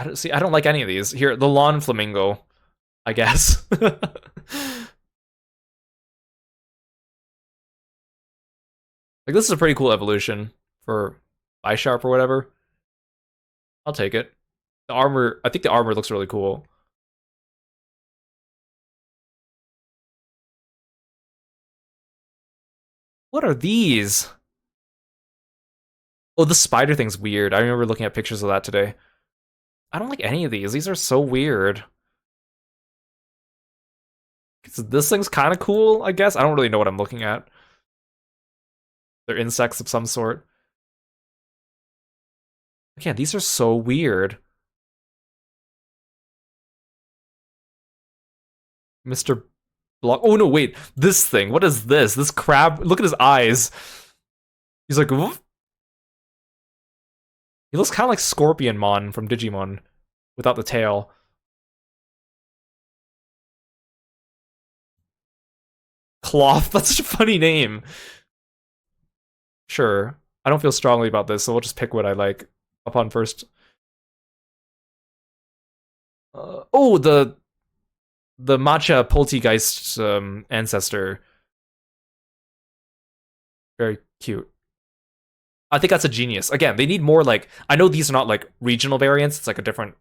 I don't like any of these. Here, the lawn flamingo, I guess. Like, this is a pretty cool evolution for Bisharp or whatever. I'll take it. The armor, I think the armor looks really cool. What are these? Oh, the spider thing's weird. I remember looking at pictures of that today. I don't like any of these. These are so weird. This thing's kind of cool, I guess. I don't really know what I'm looking at. They're insects of some sort. Yeah, these are so weird. Mr. Block. Oh no, wait. This thing. What is this? This crab. Look at his eyes. He's like, woof. He looks kind of like Scorpionmon from Digimon without the tail. Cloth. That's such a funny name. Sure. I don't feel strongly about this, so we'll just pick what I like upon first. Oh, the matcha poltergeist ancestor. Very cute. I think that's a genius. Again, they need more like, I know these are not like regional variants, it's like a different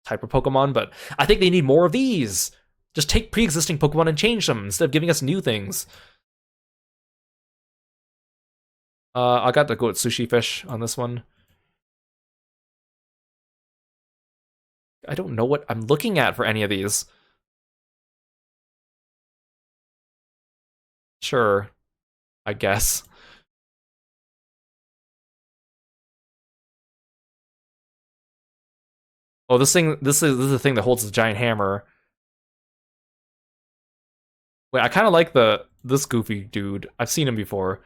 type of Pokemon, but I think they need more of these. Just take pre-existing Pokemon and change them instead of giving us new things. I got to go with Sushi Fish on this one. I don't know what I'm looking at for any of these. Sure, I guess. Oh, this is the thing that holds the giant hammer. Wait, I kind of like this goofy dude. I've seen him before.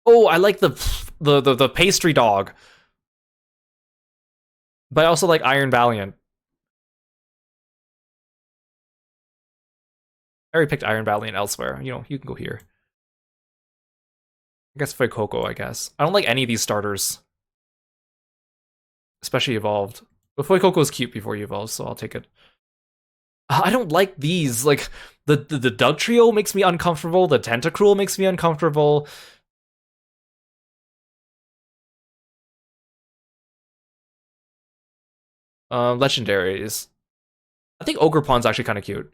Oh, I like the pastry dog. But I also like Iron Valiant. I already picked Iron Valiant elsewhere. You know, you can go here. I guess Fuecoco, I guess. I don't like any of these starters. Especially evolved. But Fuecoco is cute before you evolve, so I'll take it. I don't like these. Like, the Doug Trio makes me uncomfortable. The Tentacruel makes me uncomfortable. Legendaries. I think Ogrepon's actually kind of cute.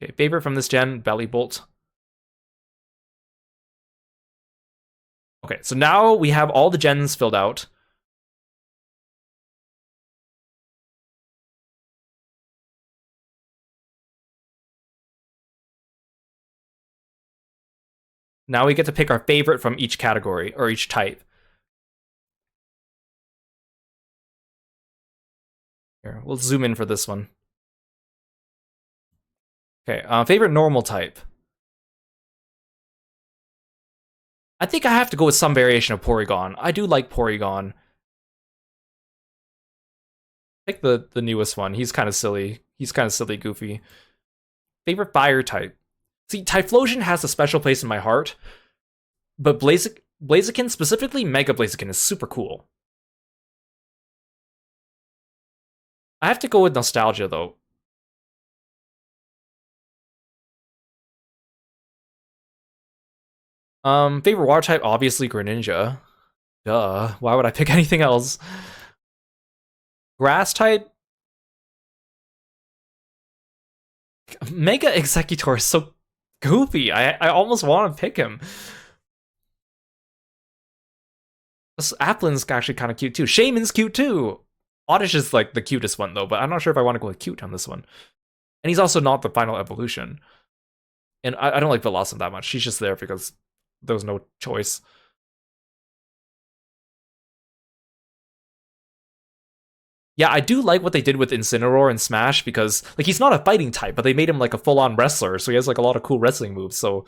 Okay, favorite from this gen, Bellybolt. Okay, so now we have all the gens filled out. Now we get to pick our favorite from each category, or each type. Here, we'll zoom in for this one. Okay, favorite normal type. I think I have to go with some variation of Porygon. I do like Porygon. Pick the newest one. He's kind of silly. He's kind of silly, goofy. Favorite fire type. See, Typhlosion has a special place in my heart, but Blaziken, specifically Mega Blaziken, is super cool. I have to go with nostalgia, though. Favorite water type, obviously Greninja. Duh. Why would I pick anything else? Grass type? Mega Executor is so goofy. I almost want to pick him. This Applin's actually kind of cute too. Shaman's cute too. Oddish is like the cutest one though, but I'm not sure if I want to go with cute on this one. And he's also not the final evolution. And I don't like Velocity that much. She's just there because there was no choice. Yeah, I do like what they did with Incineroar and Smash because like he's not a fighting type, but they made him like a full-on wrestler, so he has like a lot of cool wrestling moves. So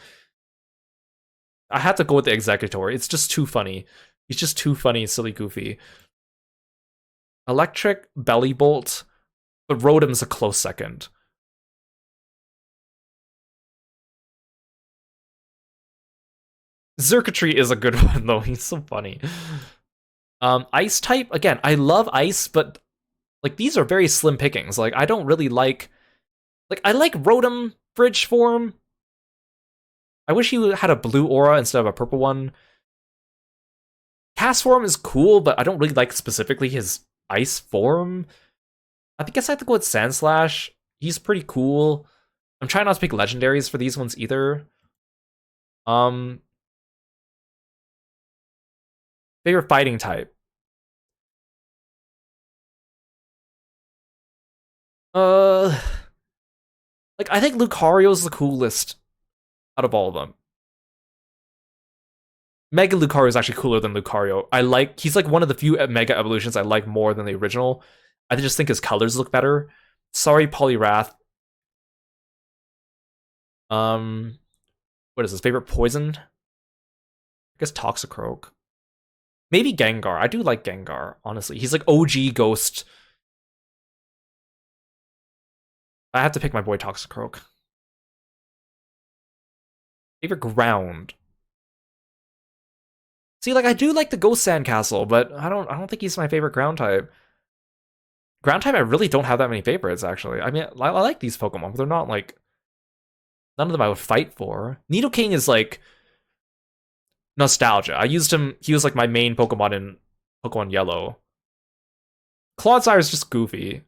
I had to go with the Executor. It's just too funny. He's just too funny, silly, goofy. Electric, Bellybolt, but Rotom's a close second. Xurkitree is a good one though. He's so funny. Ice type again. I love ice, but Like these are very slim pickings. Like I don't really like I like Rotom Bridge form. I wish he had a blue aura instead of a purple one. Cast form is cool, but I don't really like specifically his ice form. I guess I have to go with Sandslash. He's pretty cool. I'm trying not to pick legendaries for these ones either. Um, favorite fighting type. Uh, like I think Lucario's the coolest out of all of them. Mega Lucario is actually cooler than Lucario. He's like one of the few Mega evolutions I like more than the original. I just think his colors look better. Sorry, Poliwrath. Um, what is his favorite poison? I guess Toxicroak. Maybe Gengar. I do like Gengar, honestly. He's like OG Ghost. I have to pick my boy Toxicroak. Favorite ground. See, like I do like the Ghost Sandcastle, but I don't think he's my favorite ground type. Ground type, I really don't have that many favorites, actually. I mean, I like these Pokemon, but they're not like none of them I would fight for. Nidoking is like nostalgia. I used him, he was like my main Pokemon in Pokemon Yellow. Clodsire is just goofy.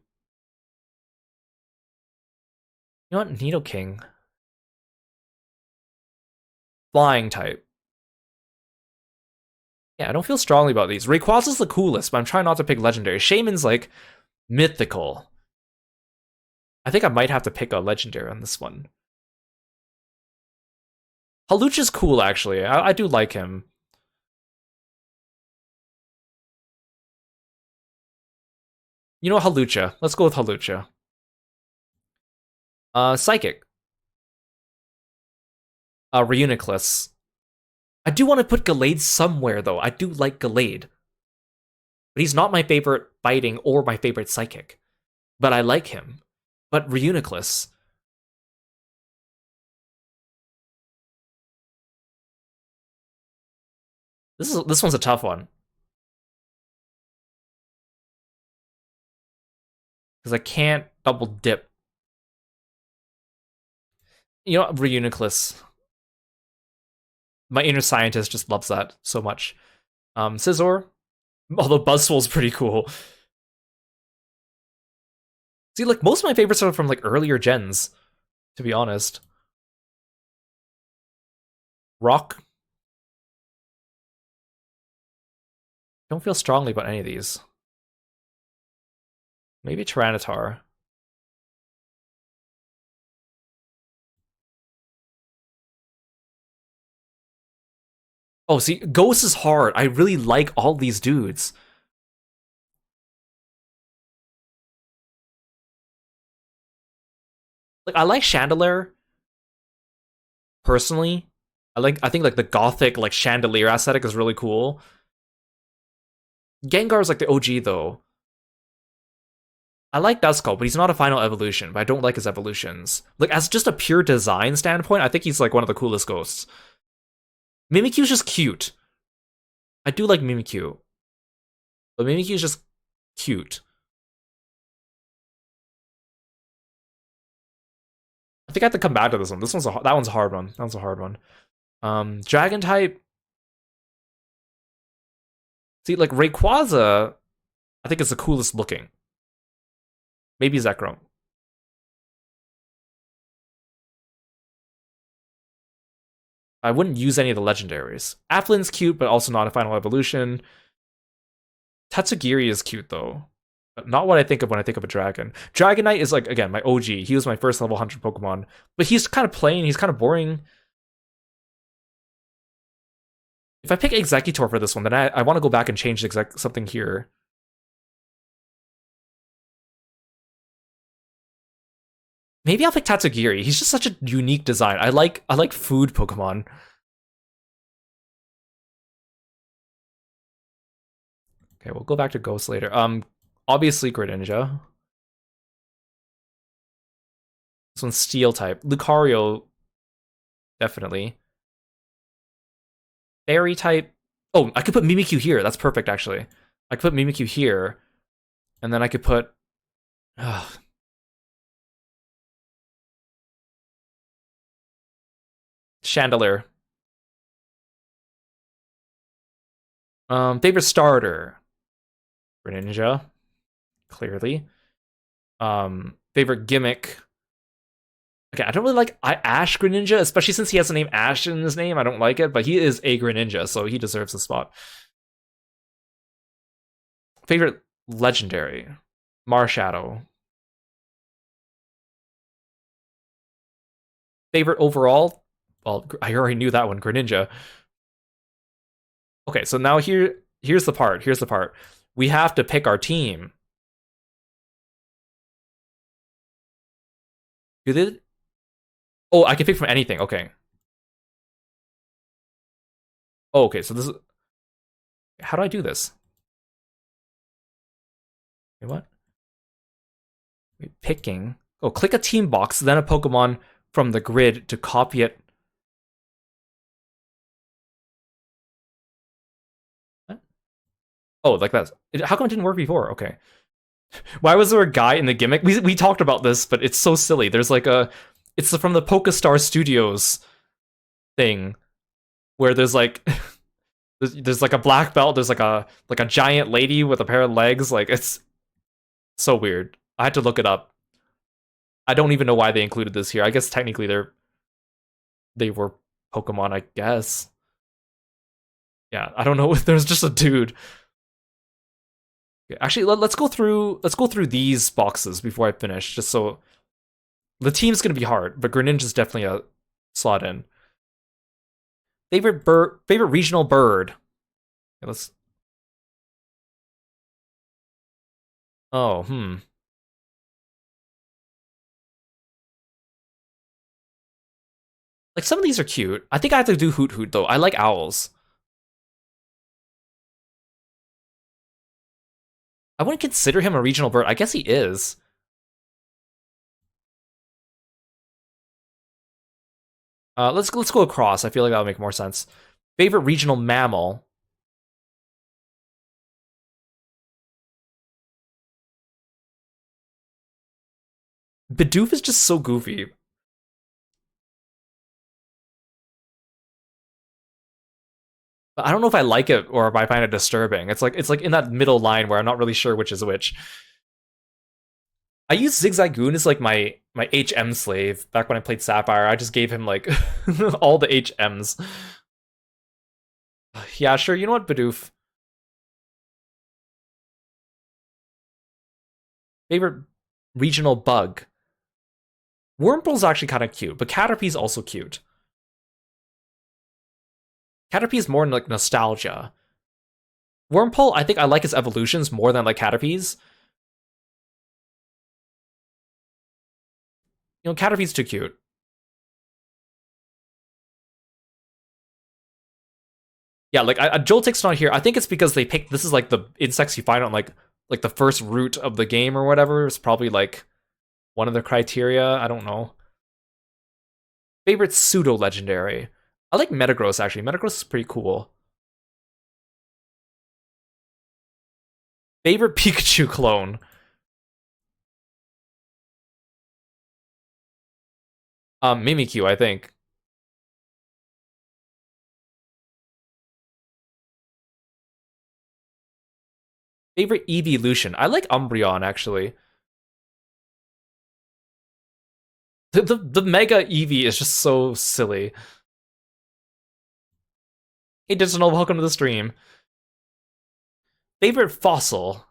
You know what? Nidoking. Flying type. Yeah, I don't feel strongly about these. Rayquaza's the coolest, but I'm trying not to pick legendary. Shaman's like mythical. I think I might have to pick a legendary on this one. Halucha's cool, actually. I do like him. You know, Halucha. Let's go with Halucha. Psychic. Reuniclus. I do want to put Gallade somewhere, though. I do like Gallade. But he's not my favorite fighting or my favorite psychic. But I like him. But Reuniclus. This one's a tough one. Because I can't double dip. You know what? Reuniclus. My inner scientist just loves that so much. Scizor. Although Buzzwole's pretty cool. See, like, most of my favorites are from, like, earlier gens, to be honest. Rock. Don't feel strongly about any of these. Maybe Tyranitar. Oh, see, Ghost is hard. I really like all these dudes. Like, I like Chandelier, personally. I think, like, the gothic, like, Chandelier aesthetic is really cool. Gengar's, like, the OG, though. I like Duskull, but he's not a final evolution, but I don't like his evolutions. Like, as just a pure design standpoint, I think he's, like, one of the coolest ghosts. Mimikyu's just cute. I do like Mimikyu. But Mimikyu's just cute. I think I have to come back to this one. That one's a hard one. That one's a hard one. Dragon type. See, like Rayquaza, I think is the coolest looking. Maybe Zekrom. I wouldn't use any of the legendaries. Afflin's cute, but also not a final evolution. Tatsugiri is cute though. Not what I think of when I think of a dragon. Dragonite is like, again, my OG. He was my first level 100 Pokemon. But he's kind of plain, he's kind of boring. If I pick Executor for this one, then I want to go back and change something here. Maybe I'll pick Tatsugiri. He's just such a unique design. I like food Pokemon. Okay, we'll go back to Ghost later. Obviously Greninja. This one's Steel type. Lucario, definitely. Fairy type. Oh, I could put Mimikyu here. That's perfect, actually. I could put Mimikyu here, and then I could put Ugh. Chandelier. Favorite starter. Greninja, clearly. Favorite gimmick. Okay, I don't really like Ash Greninja, especially since he has the name Ash in his name. I don't like it, but he is a Greninja, so he deserves the spot. Favorite legendary. Marshadow. Favorite overall? Well, I already knew that one, Greninja. Okay, so now here's the part. Here's the part. We have to pick our team. You did? Oh, I can pick from anything. Okay. Oh, okay, so this is how do I do this? Wait, what? Wait, picking. Oh, click a team box, then a Pokemon from the grid to copy it. What? Oh, like that. How come it didn't work before? Okay. Why was there a guy in the gimmick? We talked about this, but it's so silly. There's like a, it's from the Pokestar Studios thing where there's like there's like a black belt. There's like a giant lady with a pair of legs. Like it's so weird. I had to look it up. I don't even know why they included this here. I guess technically they were Pokemon. I guess. Yeah, I don't know if there's just a dude. Actually, let's go through these boxes before I finish, just so the team's gonna be hard, but Greninja's definitely a slot in. Favorite regional bird. Okay, let's. Oh, like some of these are cute. I think I have to do Hoot Hoot though. I like owls. I wouldn't consider him a regional bird. I guess he is. Let's go across. I feel like that'll make more sense. Favorite regional mammal. Bidoof is just so goofy. But I don't know if I like it or if I find it disturbing. It's like in that middle line where I'm not really sure which is which. I used Zigzagoon as like my HM slave back when I played Sapphire. I just gave him like all the HMs. Yeah, sure. You know what, Bidoof? Favorite regional bug. Wurmple's actually kind of cute, but Caterpie's also cute. Caterpie's more like nostalgia. Wurmple, I think I like his evolutions more than like Caterpie's. You know, Caterpie's too cute. Yeah, like Joltik's not here. I think it's because they picked this is like the insects you find on like the first route of the game or whatever. It's probably like one of the criteria. I don't know. Favorite pseudo legendary. I like Metagross actually. Metagross is pretty cool. Favorite Pikachu clone. Mimikyu, I think. Favorite evolution. I like Umbreon actually. The Mega Eevee is just so silly. Hey Digital, welcome to the stream. Favorite fossil.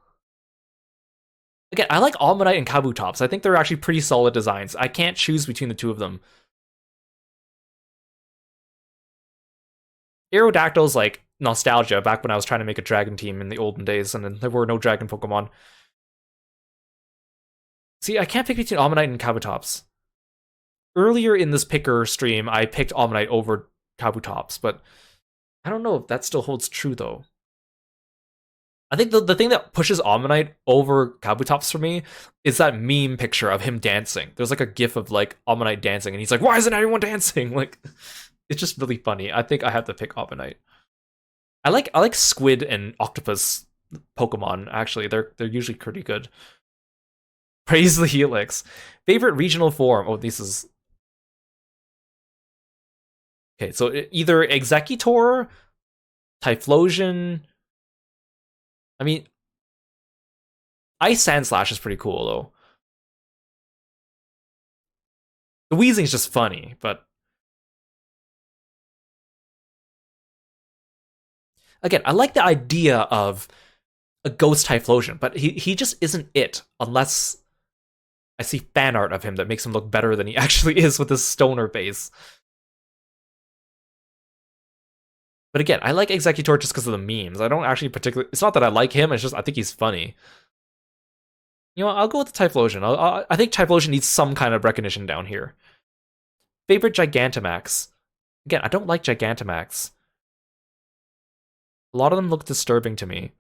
Again, I like Almanite and Kabutops. I think they're actually pretty solid designs. I can't choose between the two of them. Aerodactyl's like nostalgia back when I was trying to make a dragon team in the olden days, and then there were no dragon Pokemon. See, I can't pick between Almanite and Kabutops. Earlier in this picker stream, I picked Almanite over Kabutops, but I don't know if that still holds true though. I think the thing that pushes Ammonite over Kabutops for me is that meme picture of him dancing. There's like a gif of like Ammonite dancing, and he's like, "Why isn't anyone dancing?" Like, it's just really funny. I think I have to pick Ammonite. I like squid and octopus Pokemon. Actually, they're usually pretty good. Praise the Helix. Favorite regional form. Oh, this is okay. So either Executor, Typhlosion. I mean, Ice Sand Slash is pretty cool though. The Weezing's just funny, but again, I like the idea of a ghost Typhlosion, but he just isn't it unless I see fan art of him that makes him look better than he actually is with his stoner base. But again, I like Executor just because of the memes. I don't actually particularly. It's not that I like him. It's just I think he's funny. You know, I'll go with the Typhlosion. I think Typhlosion needs some kind of recognition down here. Favorite Gigantamax. Again, I don't like Gigantamax. A lot of them look disturbing to me.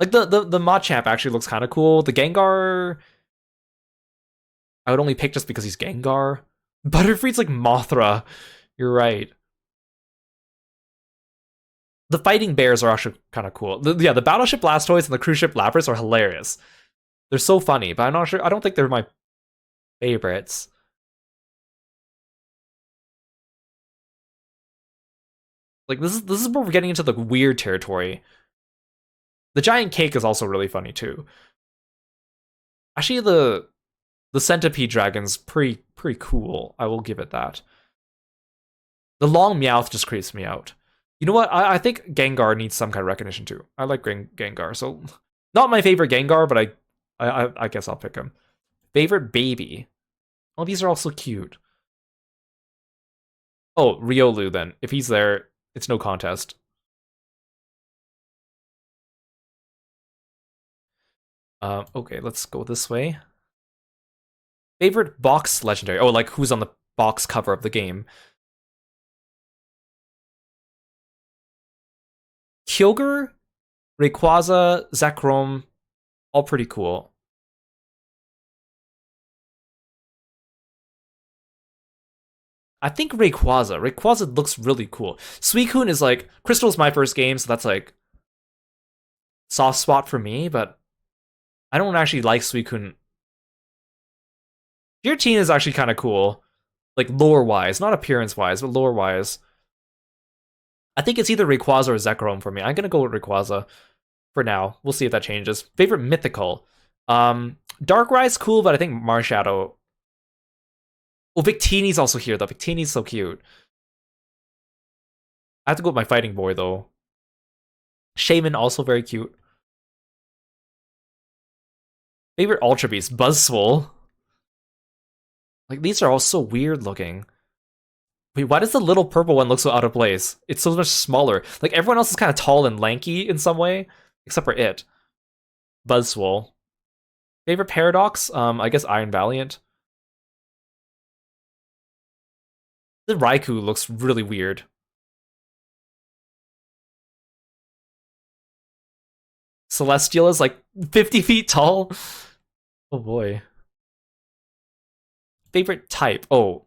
Like the Machamp actually looks kind of cool. The Gengar, I would only pick just because he's Gengar. Butterfree's like Mothra. You're right. The fighting bears are actually kind of cool. Yeah, the Battleship Blastoise and the Cruise Ship Lapras are hilarious. They're so funny, but I'm not sure. I don't think they're my favorites. Like this is where we're getting into the weird territory. The giant cake is also really funny too. Actually, the centipede dragon's pretty cool. I will give it that. The long Meowth just creeps me out. You know what? I think Gengar needs some kind of recognition too. I like Gengar, so not my favorite Gengar, but I guess I'll pick him. Favorite baby. Oh, these are all so cute. Oh, Riolu then. If he's there, it's no contest. Okay, let's go this way. Favorite box legendary. Oh, like who's on the box cover of the game. Kyogre, Rayquaza, Zekrom, all pretty cool. I think Rayquaza. Rayquaza looks really cool. Suicune is like Crystal's my first game, so that's like soft spot for me, but I don't actually like Suicune. Giratina is actually kind of cool. Like lore-wise, not appearance-wise, but lore-wise. I think it's either Rayquaza or Zekrom for me. I'm gonna go with Rayquaza for now. We'll see if that changes. Favorite mythical. Darkrai's cool, but I think Marshadow. Oh, Victini's also here though. Victini's so cute. I have to go with my fighting boy though. Shaman also very cute. Favorite Ultra Beast, Buzzwole. Like these are all so weird looking. Wait, why does the little purple one look so out of place? It's so much smaller. Like everyone else is kind of tall and lanky in some way, except for it. Buzzwole. Favorite Paradox? I guess Iron Valiant. The Raikou looks really weird. Celestial is like 50 feet tall. Oh boy. Favorite type? Oh,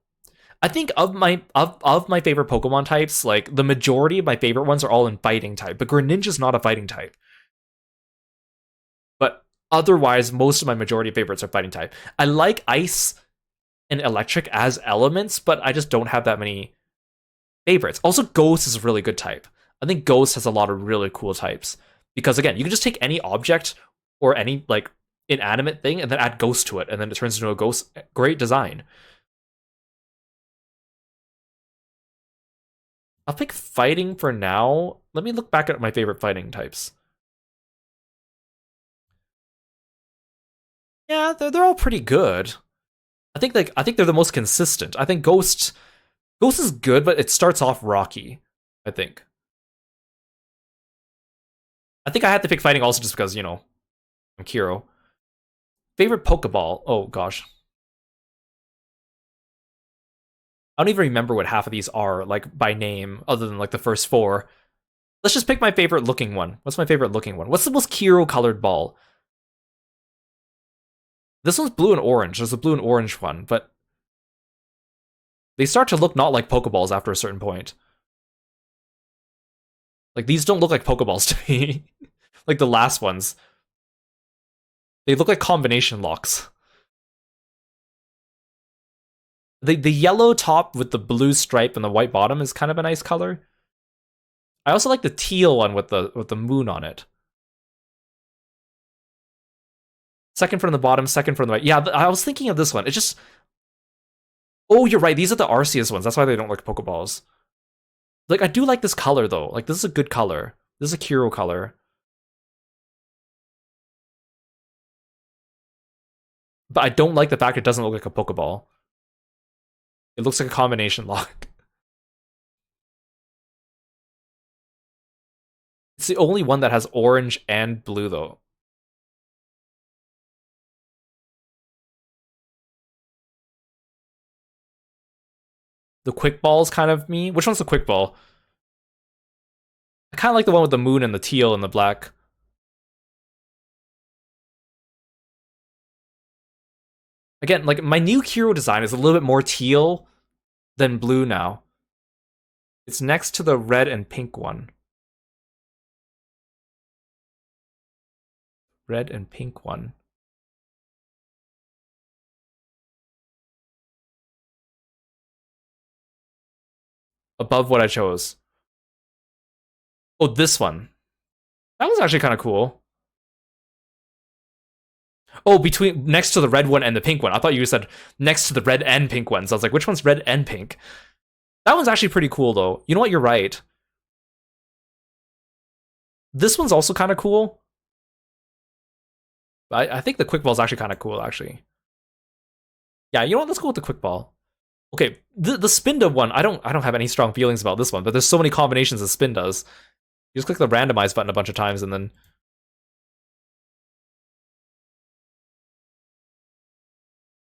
I think of my favorite Pokemon types, like the majority of my favorite ones are all in fighting type, but Greninja's not a fighting type. But otherwise, most of my majority of favorites are fighting type. I like ice and electric as elements, but I just don't have that many favorites. Also, Ghost is a really good type. I think Ghost has a lot of really cool types. Because again, you can just take any object or any like inanimate thing and then add Ghost to it, and then it turns into a Ghost. Great design. I'll pick fighting for now. Let me look back at my favorite fighting types. Yeah, they're all pretty good. I think they're the most consistent. I think Ghost is good, but it starts off rocky. I think. I think I had to pick fighting also just because, you know, I'm Kiro. Favorite Pokeball? Oh gosh. I don't even remember what half of these are, like by name, other than like the first four. Let's just pick my favorite looking one. What's my favorite looking one? What's the most Kiro colored ball? This one's blue and orange. There's a blue and orange one, but they start to look not like Pokeballs after a certain point. Like these don't look like Pokeballs to me. Like the last ones. They look like combination locks. The yellow top with the blue stripe and the white bottom is kind of a nice color. I also like the teal one with the moon on it. Second from the bottom, second from the right. Yeah, I was thinking of this one. It's just... Oh, you're right. These are the Arceus ones. That's why they don't like Pokeballs. Like, I do like this color, though. Like, this is a good color. This is a Kiro color. But I don't like the fact it doesn't look like a Pokeball. It looks like a combination lock. It's the only one that has orange and blue, though. The quick ball's kind of me. Which one's the quick ball? I kind of like the one with the moon and the teal and the black. Again, like, my new Kiro design is a little bit more teal than blue now. It's next to the red and pink one. Red and pink one. Above what I chose. Oh, this one. That was actually kind of cool. Oh, between next to the red one and the pink one. I thought you said next to the red and pink ones. I was like, which one's red and pink? That one's actually pretty cool, though. You know what? You're right. This one's also kind of cool. I think the quick ball is actually kind of cool, actually. Yeah, you know what? Let's go with the quick ball. Okay, the Spinda one, I don't have any strong feelings about this one, but there's so many combinations of Spindas. You just click the randomize button a bunch of times and then...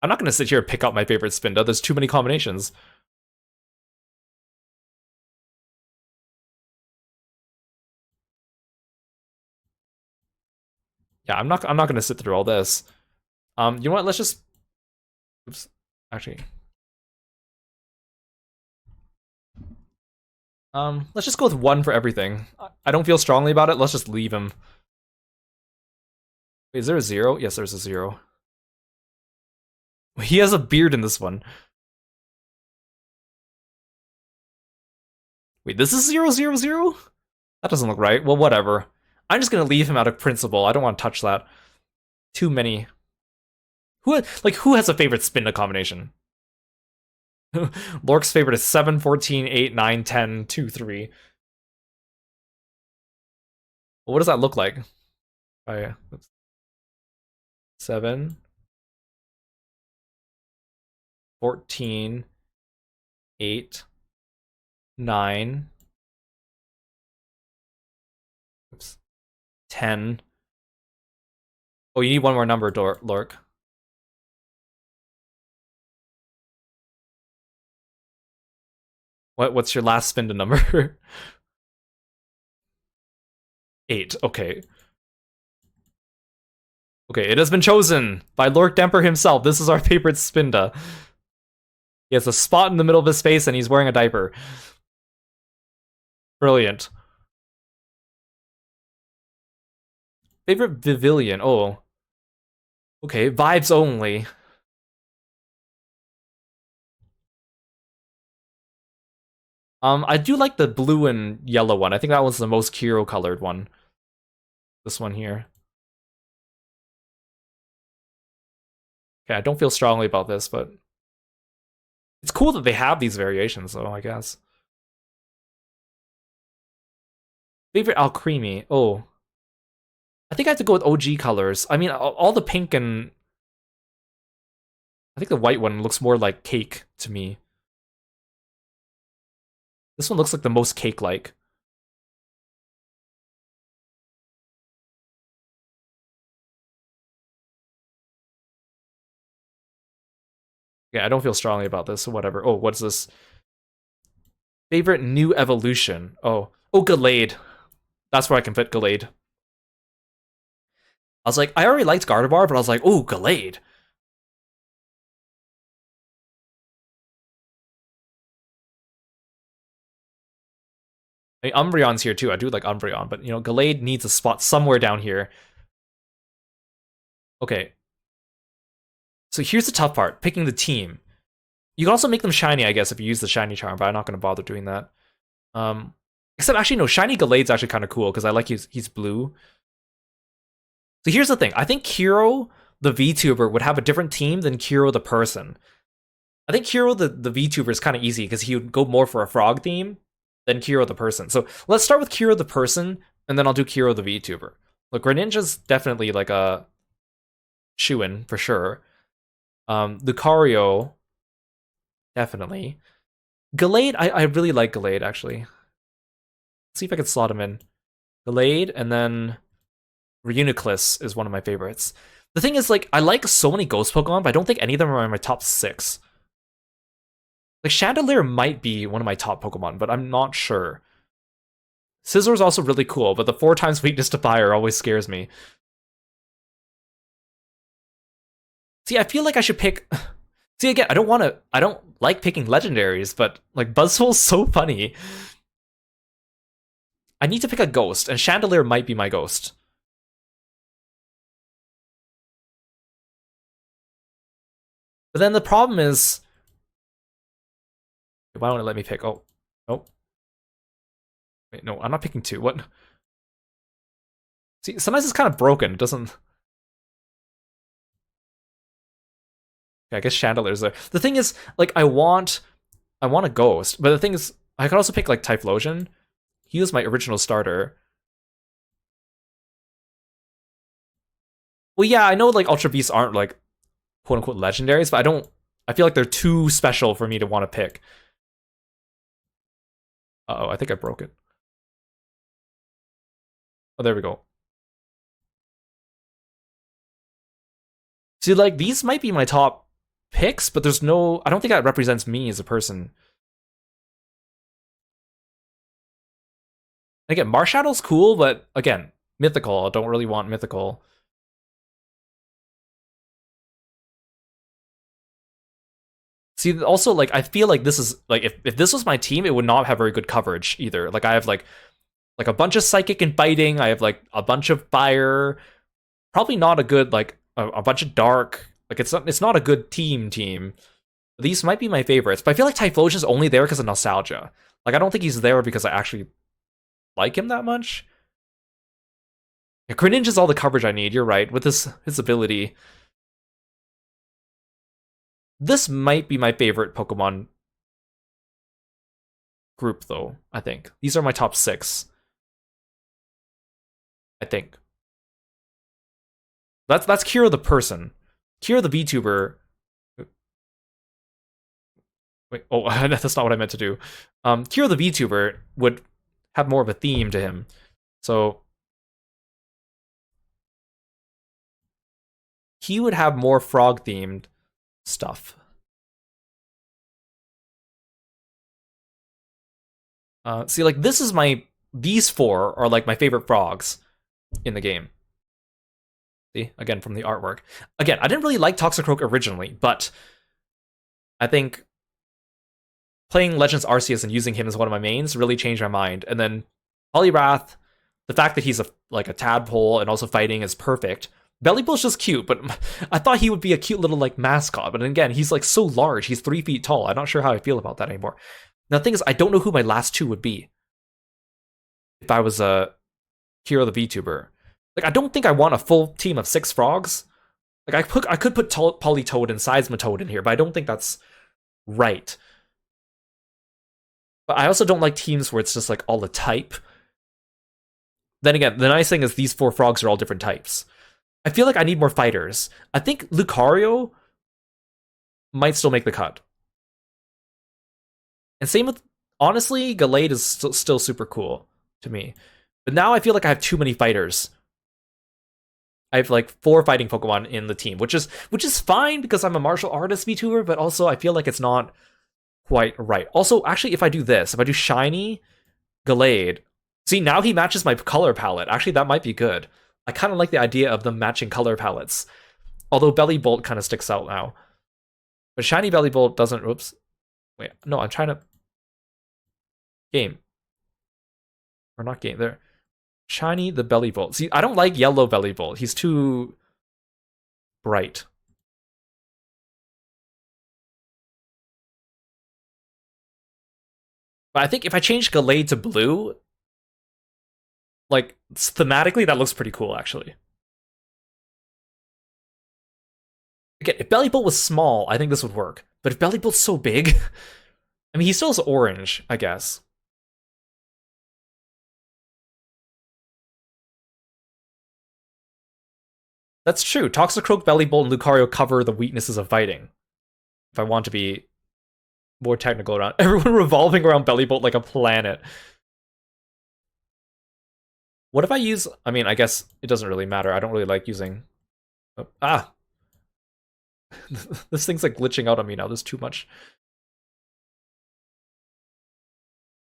I'm not going to sit here and pick out my favorite Spinda. There's too many combinations. Yeah, I'm not going to sit through all this. You know what? Let's just... Oops. Actually... let's just go with one for everything. I don't feel strongly about it. Let's just leave him. Wait, is there a 0? Yes, there's a 0. He has a beard in this one. Wait, this is 000? That doesn't look right. Well, whatever. I'm just gonna leave him out of principle. I don't want to touch that. Too many. Who has a favorite Spinda combination? Lork's favorite is 7, 14, 8, 9, 10, 2, 3. Well, what does that look like? Oh, yeah. Oops. 7, 14, 8, 9, oops, 10. Oh, you need one more number, Lork. What's your last spin to number? 8, okay. Okay, it has been chosen by Lork Demper himself. This is our favorite Spinda. He has a spot in the middle of his face and he's wearing a diaper. Brilliant. Favorite Pavilion. Oh. Okay, vibes only. I do like the blue and yellow one. I think that was the most Kiro colored one. This one here. Okay, I don't feel strongly about this, but it's cool that they have these variations, though, I guess. Favorite Alcremie. Oh. I think I have to go with OG colors. I mean, all the pink and... I think the white one looks more like cake to me. This one looks like the most cake-like. Yeah, I don't feel strongly about this, so whatever. Oh, what's this? Favorite new evolution. Oh, Gallade. That's where I can fit Gallade. I was like, I already liked Gardevoir, but I was like, oh, Gallade. I mean, Umbreon's here too. I do like Umbreon, but Gallade needs a spot somewhere down here. Okay. So here's the tough part, picking the team. You can also make them shiny, I guess, if you use the shiny charm, but I'm not going to bother doing that. Except actually, no, shiny Gallade's actually kind of cool because I like he's blue. So here's the thing. I think Kiro, the VTuber, would have a different team than Kiro the person. I think Kiro the VTuber is kind of easy because he would go more for a frog theme than Kiro the person. So let's start with Kiro the person, and then I'll do Kiro the VTuber. Look, Greninja's definitely like a shoo-in for sure. Lucario, definitely. Gallade, I really like Gallade, actually. Let's see if I can slot him in. Gallade, and then Reuniclus is one of my favorites. The thing is, like, I like so many Ghost Pokemon, but I don't think any of them are in my top 6. Like, Chandelier might be one of my top Pokemon, but I'm not sure. Scissor's also really cool, but the 4 times weakness to fire always scares me. See, I feel like I should pick... See, again, I don't like picking legendaries, but, like, Buzzwole's so funny. I need to pick a ghost, and Chandelier might be my ghost. But then the problem is... Why don't it let me pick? Oh. Nope. Wait, no, I'm not picking 2. What? See, sometimes it's kind of broken. It doesn't... Yeah, I guess Chandelier's there. The thing is, like, I want a ghost, but the thing is, I could also pick, like, Typhlosion. He was my original starter. Well, yeah, I know, like, Ultra Beasts aren't, like, quote-unquote legendaries, but I feel like they're too special for me to want to pick. Uh-oh, I think I broke it. Oh, there we go. See, like, these might be my top picks, but I don't think that represents me as a person. Again, Marshall's cool, but again, mythical. I don't really want mythical. See, also, like, I feel like this is, like, if this was my team, it would not have very good coverage either. Like, I have, like a bunch of psychic and biting. I have, like, a bunch of fire. Probably not a good, like, a bunch of dark. Like, it's not a good team. These might be my favorites, but I feel like Typhlosion's only there because of nostalgia. Like, I don't think he's there because I actually like him that much. Yeah, Greninja's all the coverage I need, you're right, with his ability. This might be my favorite Pokemon group, though, I think. These are my top 6. I think. That's Kira the person. Kira the VTuber... Wait, oh, that's not what I meant to do. Kira the VTuber would have more of a theme to him. So... he would have more frog-themed stuff. See, like, these 4 are, like, my favorite frogs in the game. See, again, from the artwork. Again, I didn't really like Toxicroak originally, but I think playing Legends Arceus and using him as one of my mains really changed my mind. And then Poliwrath, the fact that he's like a tadpole and also fighting is perfect. Bellybull's just cute, but I thought he would be a cute little, like, mascot. But again, he's, like, so large. He's 3 feet tall. I'm not sure how I feel about that anymore. Now, the thing is, I don't know who my last 2 would be if I was a Hero the VTuber. Like, I don't think I want a full team of 6 frogs. Like, I could put Politoed and Seismitoad in here, but I don't think that's right. But I also don't like teams where it's just, like, all a type. Then again, the nice thing is these 4 frogs are all different types. I feel like I need more fighters. I think Lucario might still make the cut. And same with, honestly, Gallade is still super cool to me. But now I feel like I have too many fighters. I have, like, 4 fighting Pokemon in the team, which is fine because I'm a martial artist VTuber, but also I feel like it's not quite right. Also, actually, if I do Shiny, Gallade, see, now he matches my color palette. Actually, that might be good. I kind of like the idea of them matching color palettes. Although Bellybolt kind of sticks out now. But Shiny Bellybolt doesn't... Oops. Wait, no, I'm trying to... Game. Or not game. There. Shiny the belly bolt. See, I don't like yellow belly bolt. He's too bright. But I think if I change Gallade to blue, like thematically, that looks pretty cool actually. Again, if belly bolt was small, I think this would work. But if belly bolt's so big, I mean, he still has orange, I guess. That's true. Toxicroak, Belly Bolt, and Lucario cover the weaknesses of fighting. If I want to be more technical around everyone revolving around Belly Bolt like a planet. What if I use? I mean, I guess it doesn't really matter. I don't really like using. Oh, ah, this thing's like glitching out on me now. There's too much.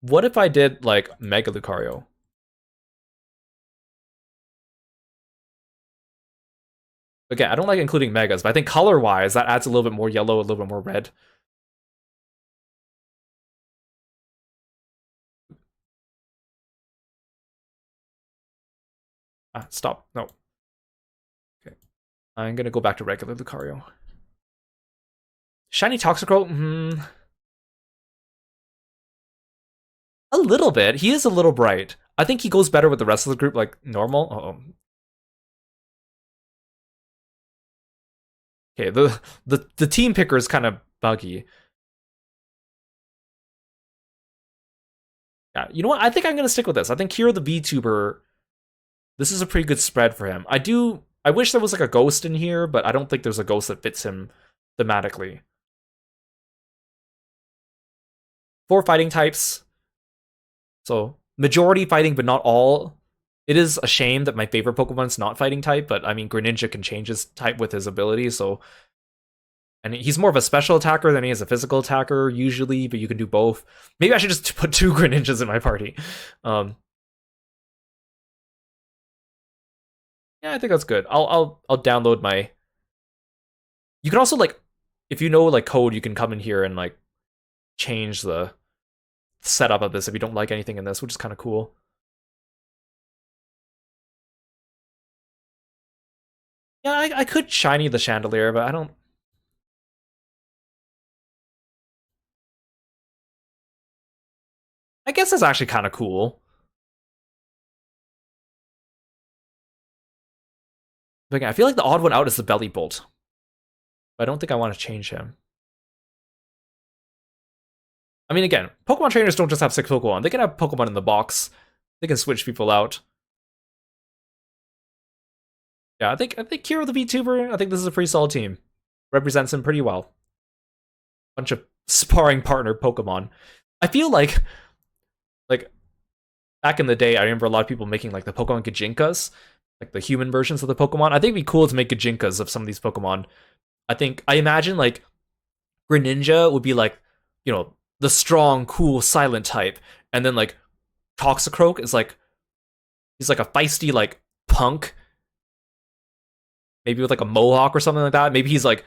What if I did like Mega Lucario? Again, I don't like including megas, but I think color-wise, that adds a little bit more yellow, a little bit more red. Ah, stop. No. Okay. I'm gonna go back to regular Lucario. Shiny Toxicroak? A little bit. He is a little bright. I think he goes better with the rest of the group, like normal. Uh-oh. Okay, the team picker is kind of buggy. Yeah, you know what? I think I'm gonna stick with this. I think Kiro the VTuber, this is a pretty good spread for him. I wish there was like a ghost in here, but I don't think there's a ghost that fits him thematically. 4 fighting types. So majority fighting, but not all. It is a shame that my favorite Pokemon's not fighting type, but I mean Greninja can change his type with his ability, so and he's more of a special attacker than he is a physical attacker usually, but you can do both. Maybe I should just put 2 Greninjas in my party. Yeah, I think that's good. I'll download my. You can also like, if you know like code, you can come in here and like change the setup of this if you don't like anything in this, which is kind of cool. Yeah, I could shiny the chandelier, but I don't. I guess that's actually kind of cool. But again, I feel like the odd one out is the belly bolt. But I don't think I want to change him. I mean, again, Pokemon trainers don't just have 6 Pokemon. They can have Pokemon in the box. They can switch people out. Yeah, I think Kiro the VTuber, I think this is a pretty solid team. Represents him pretty well. Bunch of sparring partner Pokemon. I feel like back in the day, I remember a lot of people making like the Pokemon Gajinkas, like the human versions of the Pokemon. I think it'd be cool to make Gajinkas of some of these Pokemon. I imagine like Greninja would be like, you know, the strong, cool, silent type, and then like Toxicroak is like he's like a feisty like punk, maybe with like a mohawk or something like that. Maybe he's like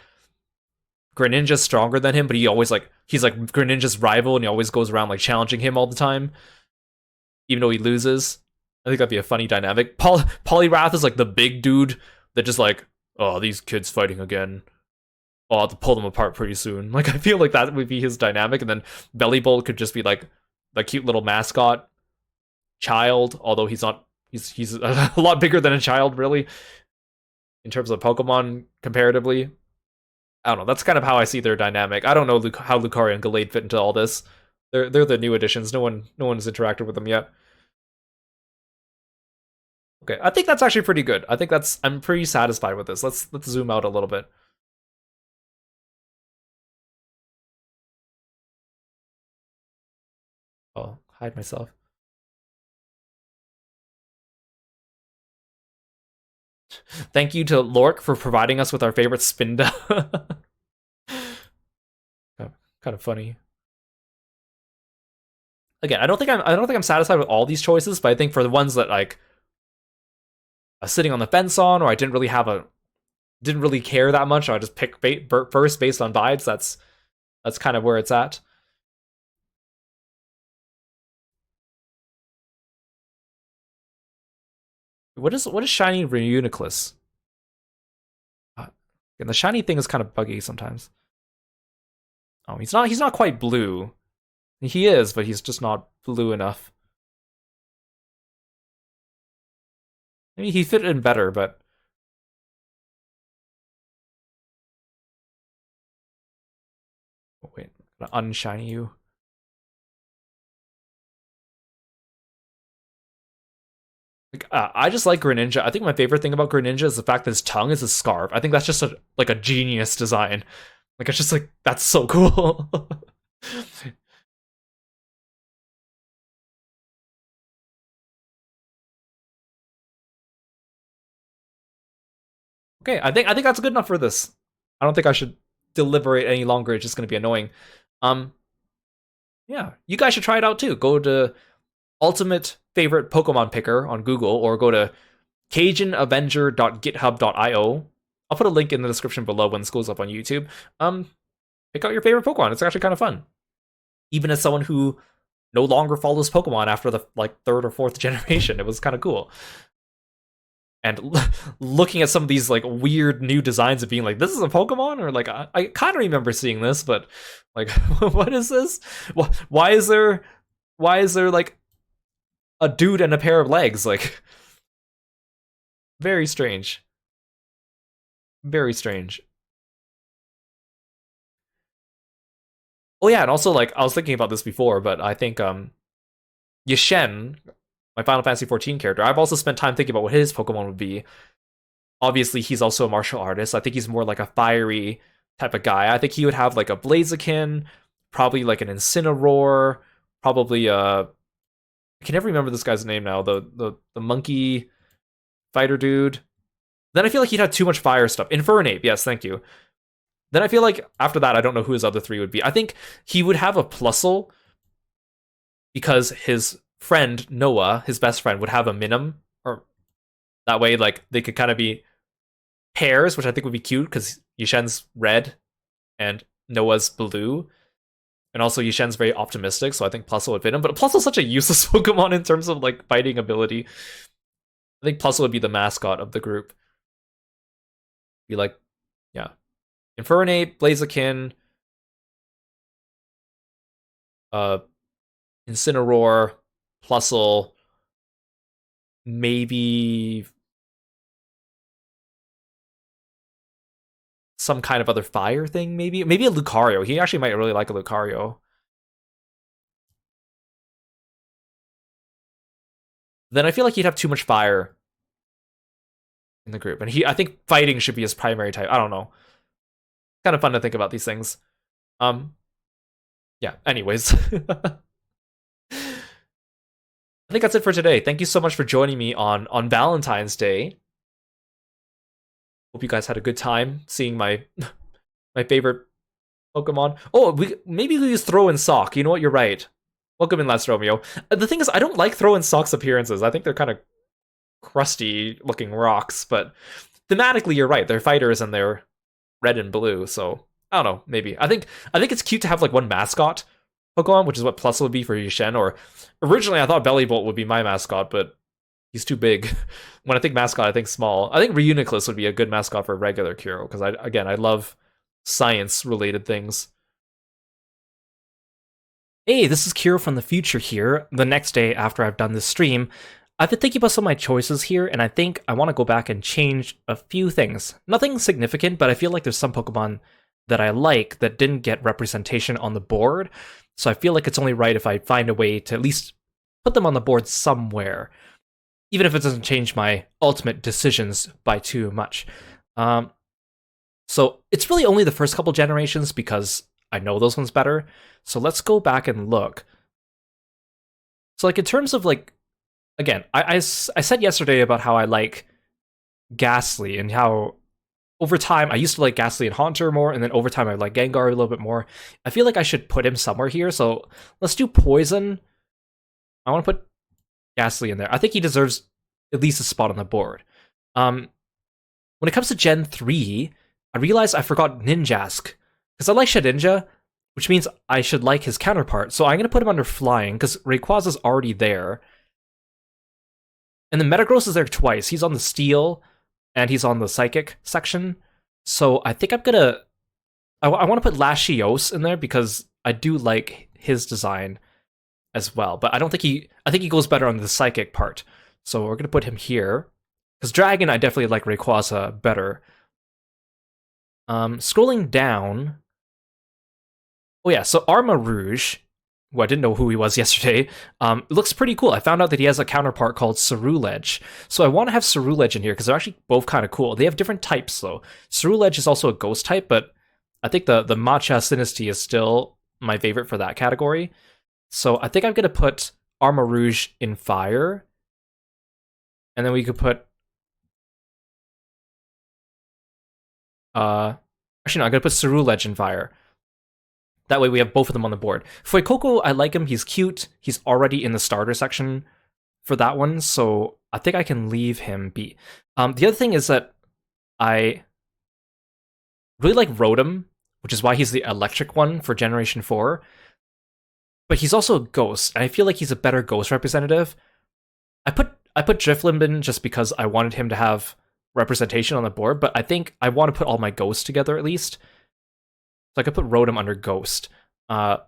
Greninja's stronger than him, but he's like Greninja's rival, and he always goes around like challenging him all the time, even though he loses. I think that'd be a funny dynamic. Poliwrath is like the big dude that just like, oh, these kids fighting again. I'll have to pull them apart pretty soon. Like I feel like that would be his dynamic, and then Bellybolt could just be like the cute little mascot child, although he's not. He's a lot bigger than a child, really, in terms of Pokemon comparatively. I don't know. That's kind of how I see their dynamic. I don't know how Lucario and Gallade fit into all this. They're the new additions. No one's interacted with them yet. Okay, I think that's actually pretty good. I'm pretty satisfied with this. Let's zoom out a little bit. I'll hide myself. Thank you to Lork for providing us with our favorite Spinda. Kind of funny. Again, I don't think I'm satisfied with all these choices, but I think for the ones that like I was sitting on the fence on, or I didn't really care that much, or I just pick first based on vibes. That's kind of where it's at. What is shiny Reuniclus? And the shiny thing is kind of buggy sometimes. Oh, he's not quite blue. He is, but he's just not blue enough. Maybe he fit in better, but oh, wait, I'm gonna unshiny you. Like, I just like Greninja. I think my favorite thing about Greninja is the fact that his tongue is a scarf. I think that's just like a genius design. Like it's just like that's so cool. Okay, I think that's good enough for this. I don't think I should deliberate any longer. It's just going to be annoying. Um, yeah, you guys should try it out too. Go to Ultimate Favorite Pokemon Picker on Google, or go to CajunAvenger.github.io. I'll put a link in the description below when this goes up on YouTube. Pick out your favorite Pokemon. It's actually kind of fun. Even as someone who no longer follows Pokemon after the like third or fourth generation, it was kind of cool. And looking at some of these like weird new designs of being like, this is a Pokemon, or like I kind of remember seeing this, but like, what is this? Why is there like a dude and a pair of legs? Like, very strange, very strange. Oh yeah, and also like I was thinking about this before, but I think Yishen, my Final Fantasy 14 character, I've also spent time thinking about what his Pokemon would be. Obviously, he's also a martial artist. I think he's more like a fiery type of guy. I think he would have like a Blaziken, probably like an Incineroar, probably I can never remember this guy's name now. The monkey fighter dude. Then I feel like he'd have too much fire stuff. Infernape, yes, thank you. Then I feel like after that, I don't know who his other three would be. I think he would have a Plusle because his friend Noah, his best friend, would have a Minim, or that way, like they could kind of be pairs, which I think would be cute because Yishen's red and Noah's blue. And also Yishen's very optimistic, so I think Plusle would fit him. But Plusle's such a useless Pokemon in terms of like fighting ability. I think Plusle would be the mascot of the group. Be like, yeah, Infernape, Blaziken, uh, Incineroar, Plusle, maybe some kind of other fire thing, maybe a Lucario. He actually might really like a Lucario. Then I feel like he'd have too much fire in the group, and I think fighting should be his primary type. I don't know. Kind of fun to think about these things. Yeah. Anyways, I think that's it for today. Thank you so much for joining me on Valentine's Day. Hope you guys had a good time seeing my my favorite Pokemon. Oh, maybe we use Throw and Sock. You know what? You're right. Welcome in, Last Romeo. The thing is, I don't like Throw and Sock's appearances. I think they're kind of crusty looking rocks, but thematically, you're right. They're fighters and they're red and blue. So I don't know. Maybe I think it's cute to have like one mascot Pokemon, which is what Plus would be for Yushen. Or originally, I thought Bellybolt would be my mascot, but he's too big. When I think mascot, I think small. I think Reuniclus would be a good mascot for regular Kuro, because I love science-related things. Hey, this is Kiro from the future here. The next day after I've done this stream, I've been thinking about some of my choices here, and I think I want to go back and change a few things. Nothing significant, but I feel like there's some Pokemon that I like that didn't get representation on the board, so I feel like it's only right if I find a way to at least put them on the board somewhere, even if it doesn't change my ultimate decisions by too much. So it's really only the first couple generations because I know those ones better. So let's go back and look. So like in terms of like, again, I said yesterday about how I like Ghastly and how over time I used to like Ghastly and Haunter more, and then over time I like Gengar a little bit more. I feel like I should put him somewhere here. So let's do Poison. I want to put Ghastly in there. I think he deserves at least a spot on the board. When it comes to Gen 3, I realized I forgot Ninjask, because I like Shedinja, which means I should like his counterpart. So I'm going to put him under Flying, because Rayquaza's already there. And then Metagross is there twice. He's on the Steel, and he's on the Psychic section. So I think I'm gonna... I want to put Latios in there because I do like his design as well. But I don't think he... I think he goes better on the Psychic part. So we're gonna put him here. Because Dragon, I definitely like Rayquaza better. Scrolling down... Oh yeah, so Armarouge, who I didn't know who he was yesterday, looks pretty cool. I found out that he has a counterpart called Ceruledge. So I want to have Ceruledge in here because they're actually both kind of cool. They have different types though. Ceruledge is also a ghost type, but I think the Matcha Sinistea is still my favorite for that category. So I think I'm going to put Armarouge in fire. And then we could put... actually no, I'm going to put Ceruledge in fire. That way we have both of them on the board. Fuecoco, I like him. He's cute. He's already in the starter section for that one, so I think I can leave him be. The other thing is that I really like Rotom, which is why he's the electric one for Generation 4. But he's also a ghost, and I feel like he's a better ghost representative. I put Driflimbin just because I wanted him to have representation on the board, but I think I want to put all my ghosts together at least. So I could put Rotom under Ghost. The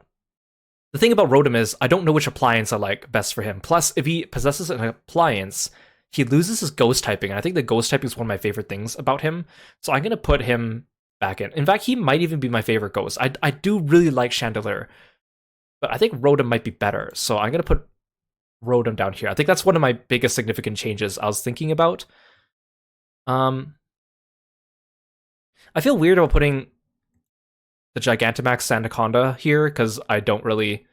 thing about Rotom is I don't know which appliance I like best for him. Plus, if he possesses an appliance, he loses his Ghost typing. And I think the Ghost typing is one of my favorite things about him. So I'm going to put him back in. In fact, he might even be my favorite Ghost. I do really like Chandelure. But I think Rotom might be better. So I'm going to put Rotom down here. I think that's one of my biggest significant changes I was thinking about. I feel weird about putting the Gigantamax Sandaconda here, because I don't really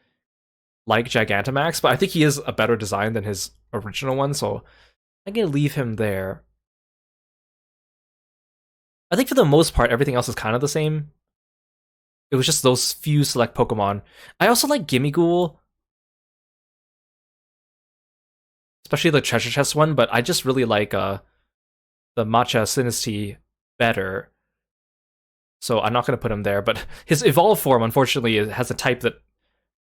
like Gigantamax, but I think he is a better design than his original one, so I'm going to leave him there. I think for the most part, everything else is kind of the same. It was just those few select Pokemon. I also like Gimmighoul, especially the Treasure Chest one, but I just really like the Matcha Sinistea better. So I'm not going to put him there, but his evolved form, unfortunately, has a type that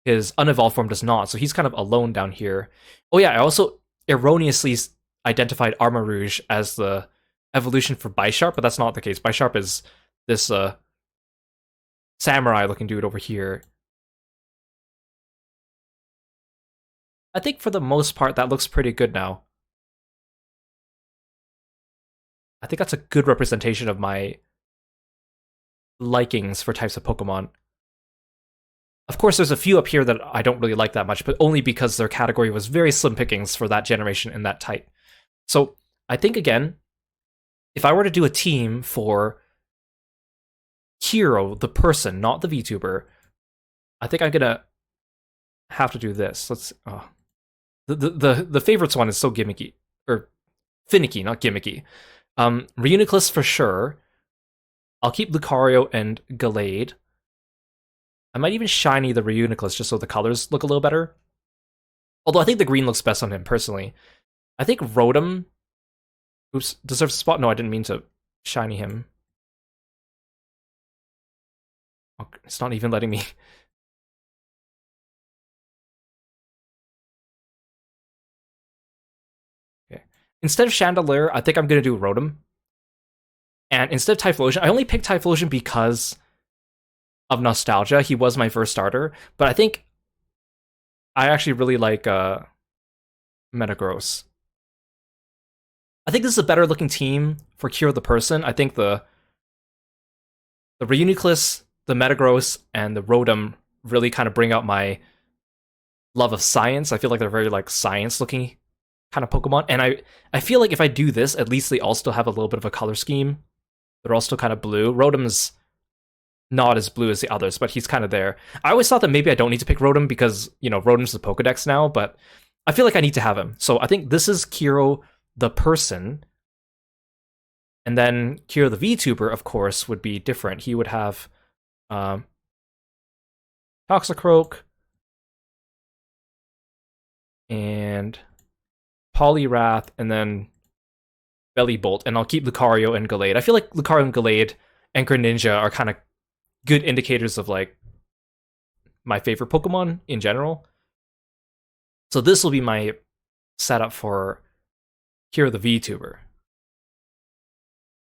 his unevolved form does not, so he's kind of alone down here. Oh yeah, I also erroneously identified Armarouge as the evolution for Bisharp, but that's not the case. Bisharp is this samurai-looking dude over here. I think for the most part, that looks pretty good now. I think that's a good representation of my likings for types of Pokemon. Of course, there's a few up here that I don't really like that much, but only because their category was very slim pickings for that generation and that type. So I think, again, if I were to do a team for Hero, the person, not the VTuber, I think I'm gonna have to do this. Let's the favorites one is so gimmicky, or finicky, not gimmicky. Reuniclus for sure. I'll keep Lucario and Gallade. I might even shiny the Reuniclus just so the colors look a little better. Although I think the green looks best on him, personally. I think Rotom... Oops, deserves a spot. No, I didn't mean to shiny him. Oh, it's not even letting me... Okay. Instead of Chandelure, I think I'm going to do Rotom. And instead of Typhlosion, I only picked Typhlosion because of nostalgia. He was my first starter, but I think I actually really like Metagross. I think this is a better looking team for Cure the Person. I think the Reuniclus, the Metagross, and the Rotom really kind of bring out my love of science. I feel like they're very like science looking kind of Pokemon, and I feel like if I do this, at least they all still have a little bit of a color scheme. They're all still kind of blue. Rotom's not as blue as the others, but he's kind of there. I always thought that maybe I don't need to pick Rotom because, you know, Rotom's the Pokedex now, but I feel like I need to have him. So I think this is Kiro the Person. And then Kiro the VTuber, of course, would be different. He would have Toxicroak and Poliwrath, and then Bellybolt, and I'll keep Lucario and Gallade. I feel like Lucario and Gallade and Greninja are kind of good indicators of like my favorite Pokemon in general. So this will be my setup for Kira the VTuber.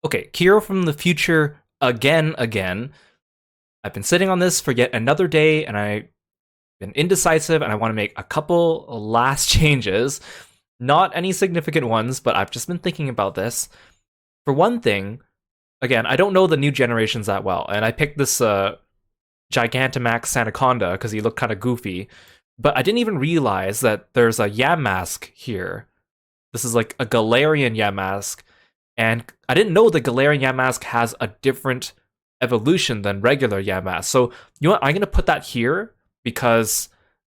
Okay, Kira from the future again. I've been sitting on this for yet another day, and I've been indecisive, and I want to make a couple last changes. Not any significant ones, but I've just been thinking about this. For one thing, again, I don't know the new generations that well, and I picked this Gigantamax Sanaconda because he looked kind of goofy, but I didn't even realize that there's a Yamask here. This is like a Galarian Yamask, and I didn't know the Galarian Yamask has a different evolution than regular Yamask. So, you know what? I'm going to put that here because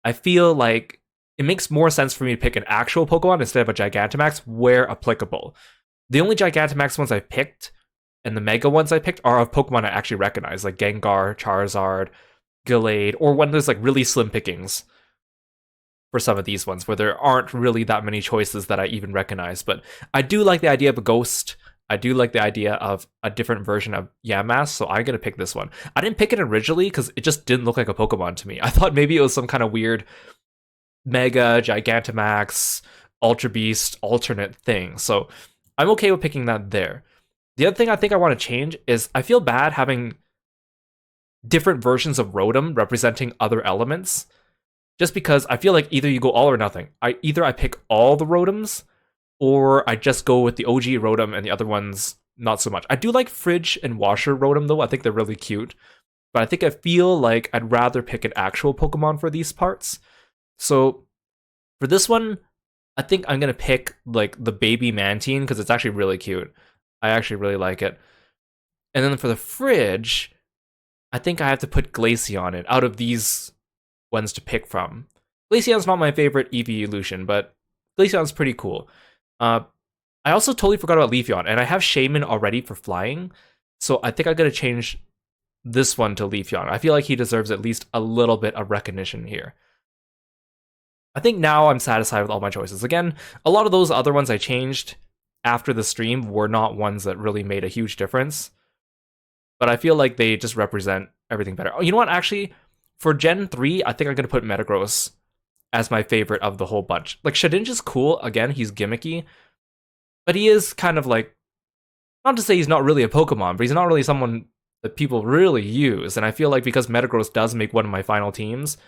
I feel like it makes more sense for me to pick an actual Pokemon instead of a Gigantamax where applicable. The only Gigantamax ones I picked and the Mega ones I picked are of Pokemon I actually recognize, like Gengar, Charizard, Gallade, or when there's like really slim pickings for some of these ones where there aren't really that many choices that I even recognize. But I do like the idea of a ghost. I do like the idea of a different version of Yamask, so I'm going to pick this one. I didn't pick it originally because it just didn't look like a Pokemon to me. I thought maybe it was some kind of weird Mega, Gigantamax, Ultra Beast, alternate thing. So I'm okay with picking that there. The other thing I think I want to change is I feel bad having different versions of Rotom representing other elements. Just because I feel like either you go all or nothing. Either I pick all the Rotoms, or I just go with the OG Rotom and the other ones not so much. I do like Fridge and Washer Rotom though. I think they're really cute. But I think I feel like I'd rather pick an actual Pokemon for these parts. So for this one, I think I'm going to pick like the baby Mantine because it's actually really cute. I actually really like it. And then for the Fridge, I think I have to put Glaceon in out of these ones to pick from. Glaceon's not my favorite evolution, but Glaceon's pretty cool. I also totally forgot about Leafeon, and I have Shaman already for flying, so I think I'm going to change this one to Leafeon. I feel like he deserves at least a little bit of recognition here. I think now I'm satisfied with all my choices. Again, a lot of those other ones I changed after the stream were not ones that really made a huge difference, but I feel like they just represent everything better. Oh, you know what? Actually, for Gen 3, I think I'm going to put Metagross as my favorite of the whole bunch. Like, Shedinja's cool. Again, he's gimmicky. But he is kind of like... Not to say he's not really a Pokemon, but he's not really someone that people really use. And I feel like because Metagross does make one of my final teams,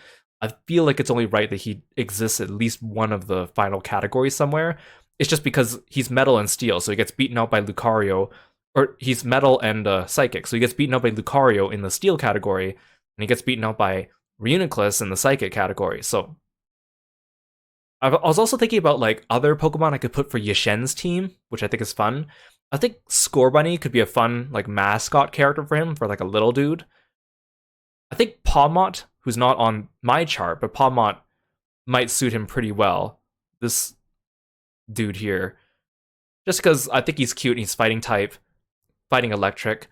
I feel like it's only right that he exists at least one of the final categories somewhere. It's just because he's Metal and Steel, so he gets beaten out by Lucario. Or he's Metal and Psychic, so he gets beaten out by Lucario in the Steel category, and he gets beaten out by Reuniclus in the Psychic category. So I was also thinking about like other Pokemon I could put for Yashen's team, which I think is fun. I think Scorbunny could be a fun like mascot character for him, for like a little dude. I think Pawmot, who's not on my chart, but Pawmot might suit him pretty well. This dude here. Just because I think he's cute and he's fighting type, fighting electric.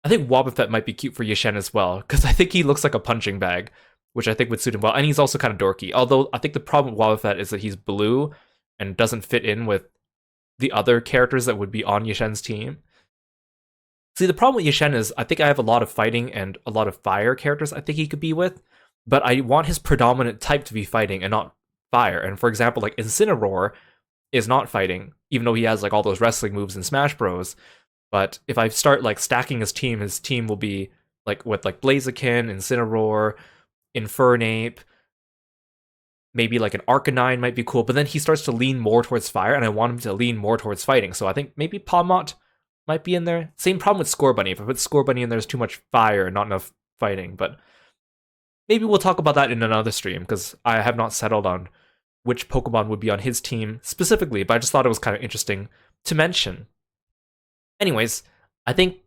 I think Wobbuffet might be cute for Yashen as well, because I think he looks like a punching bag, which I think would suit him well. And he's also kind of dorky. Although I think the problem with Wobbuffet is that he's blue and doesn't fit in with the other characters that would be on Yashen's team. See, the problem with Yashen is I think I have a lot of fighting and a lot of fire characters I think he could be with, but I want his predominant type to be fighting and not fire. And for example, like Incineroar is not fighting, even though he has like all those wrestling moves in Smash Bros. But if I start like stacking his team will be like with like Blaziken, Incineroar, Infernape, maybe like an Arcanine might be cool, but then he starts to lean more towards fire, and I want him to lean more towards fighting. So I think maybe Pawmot might be in there. Same problem with Scorbunny. If I put Scorbunny in, there's too much fire and not enough fighting, but maybe we'll talk about that in another stream, because I have not settled on which Pokemon would be on his team specifically, but I just thought it was kind of interesting to mention. Anyways, I think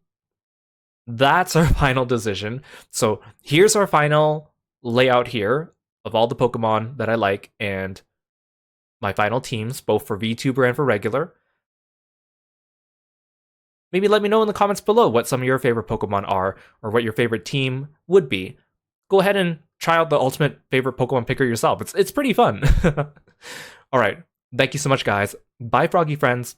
that's our final decision. So here's our final layout here of all the Pokemon that I like and my final teams, both for VTuber and for regular. Maybe let me know in the comments below what some of your favorite Pokemon are, or what your favorite team would be. Go ahead and try out the ultimate favorite Pokemon picker yourself. It's pretty fun. All right. Thank you so much, guys. Bye, Froggy friends.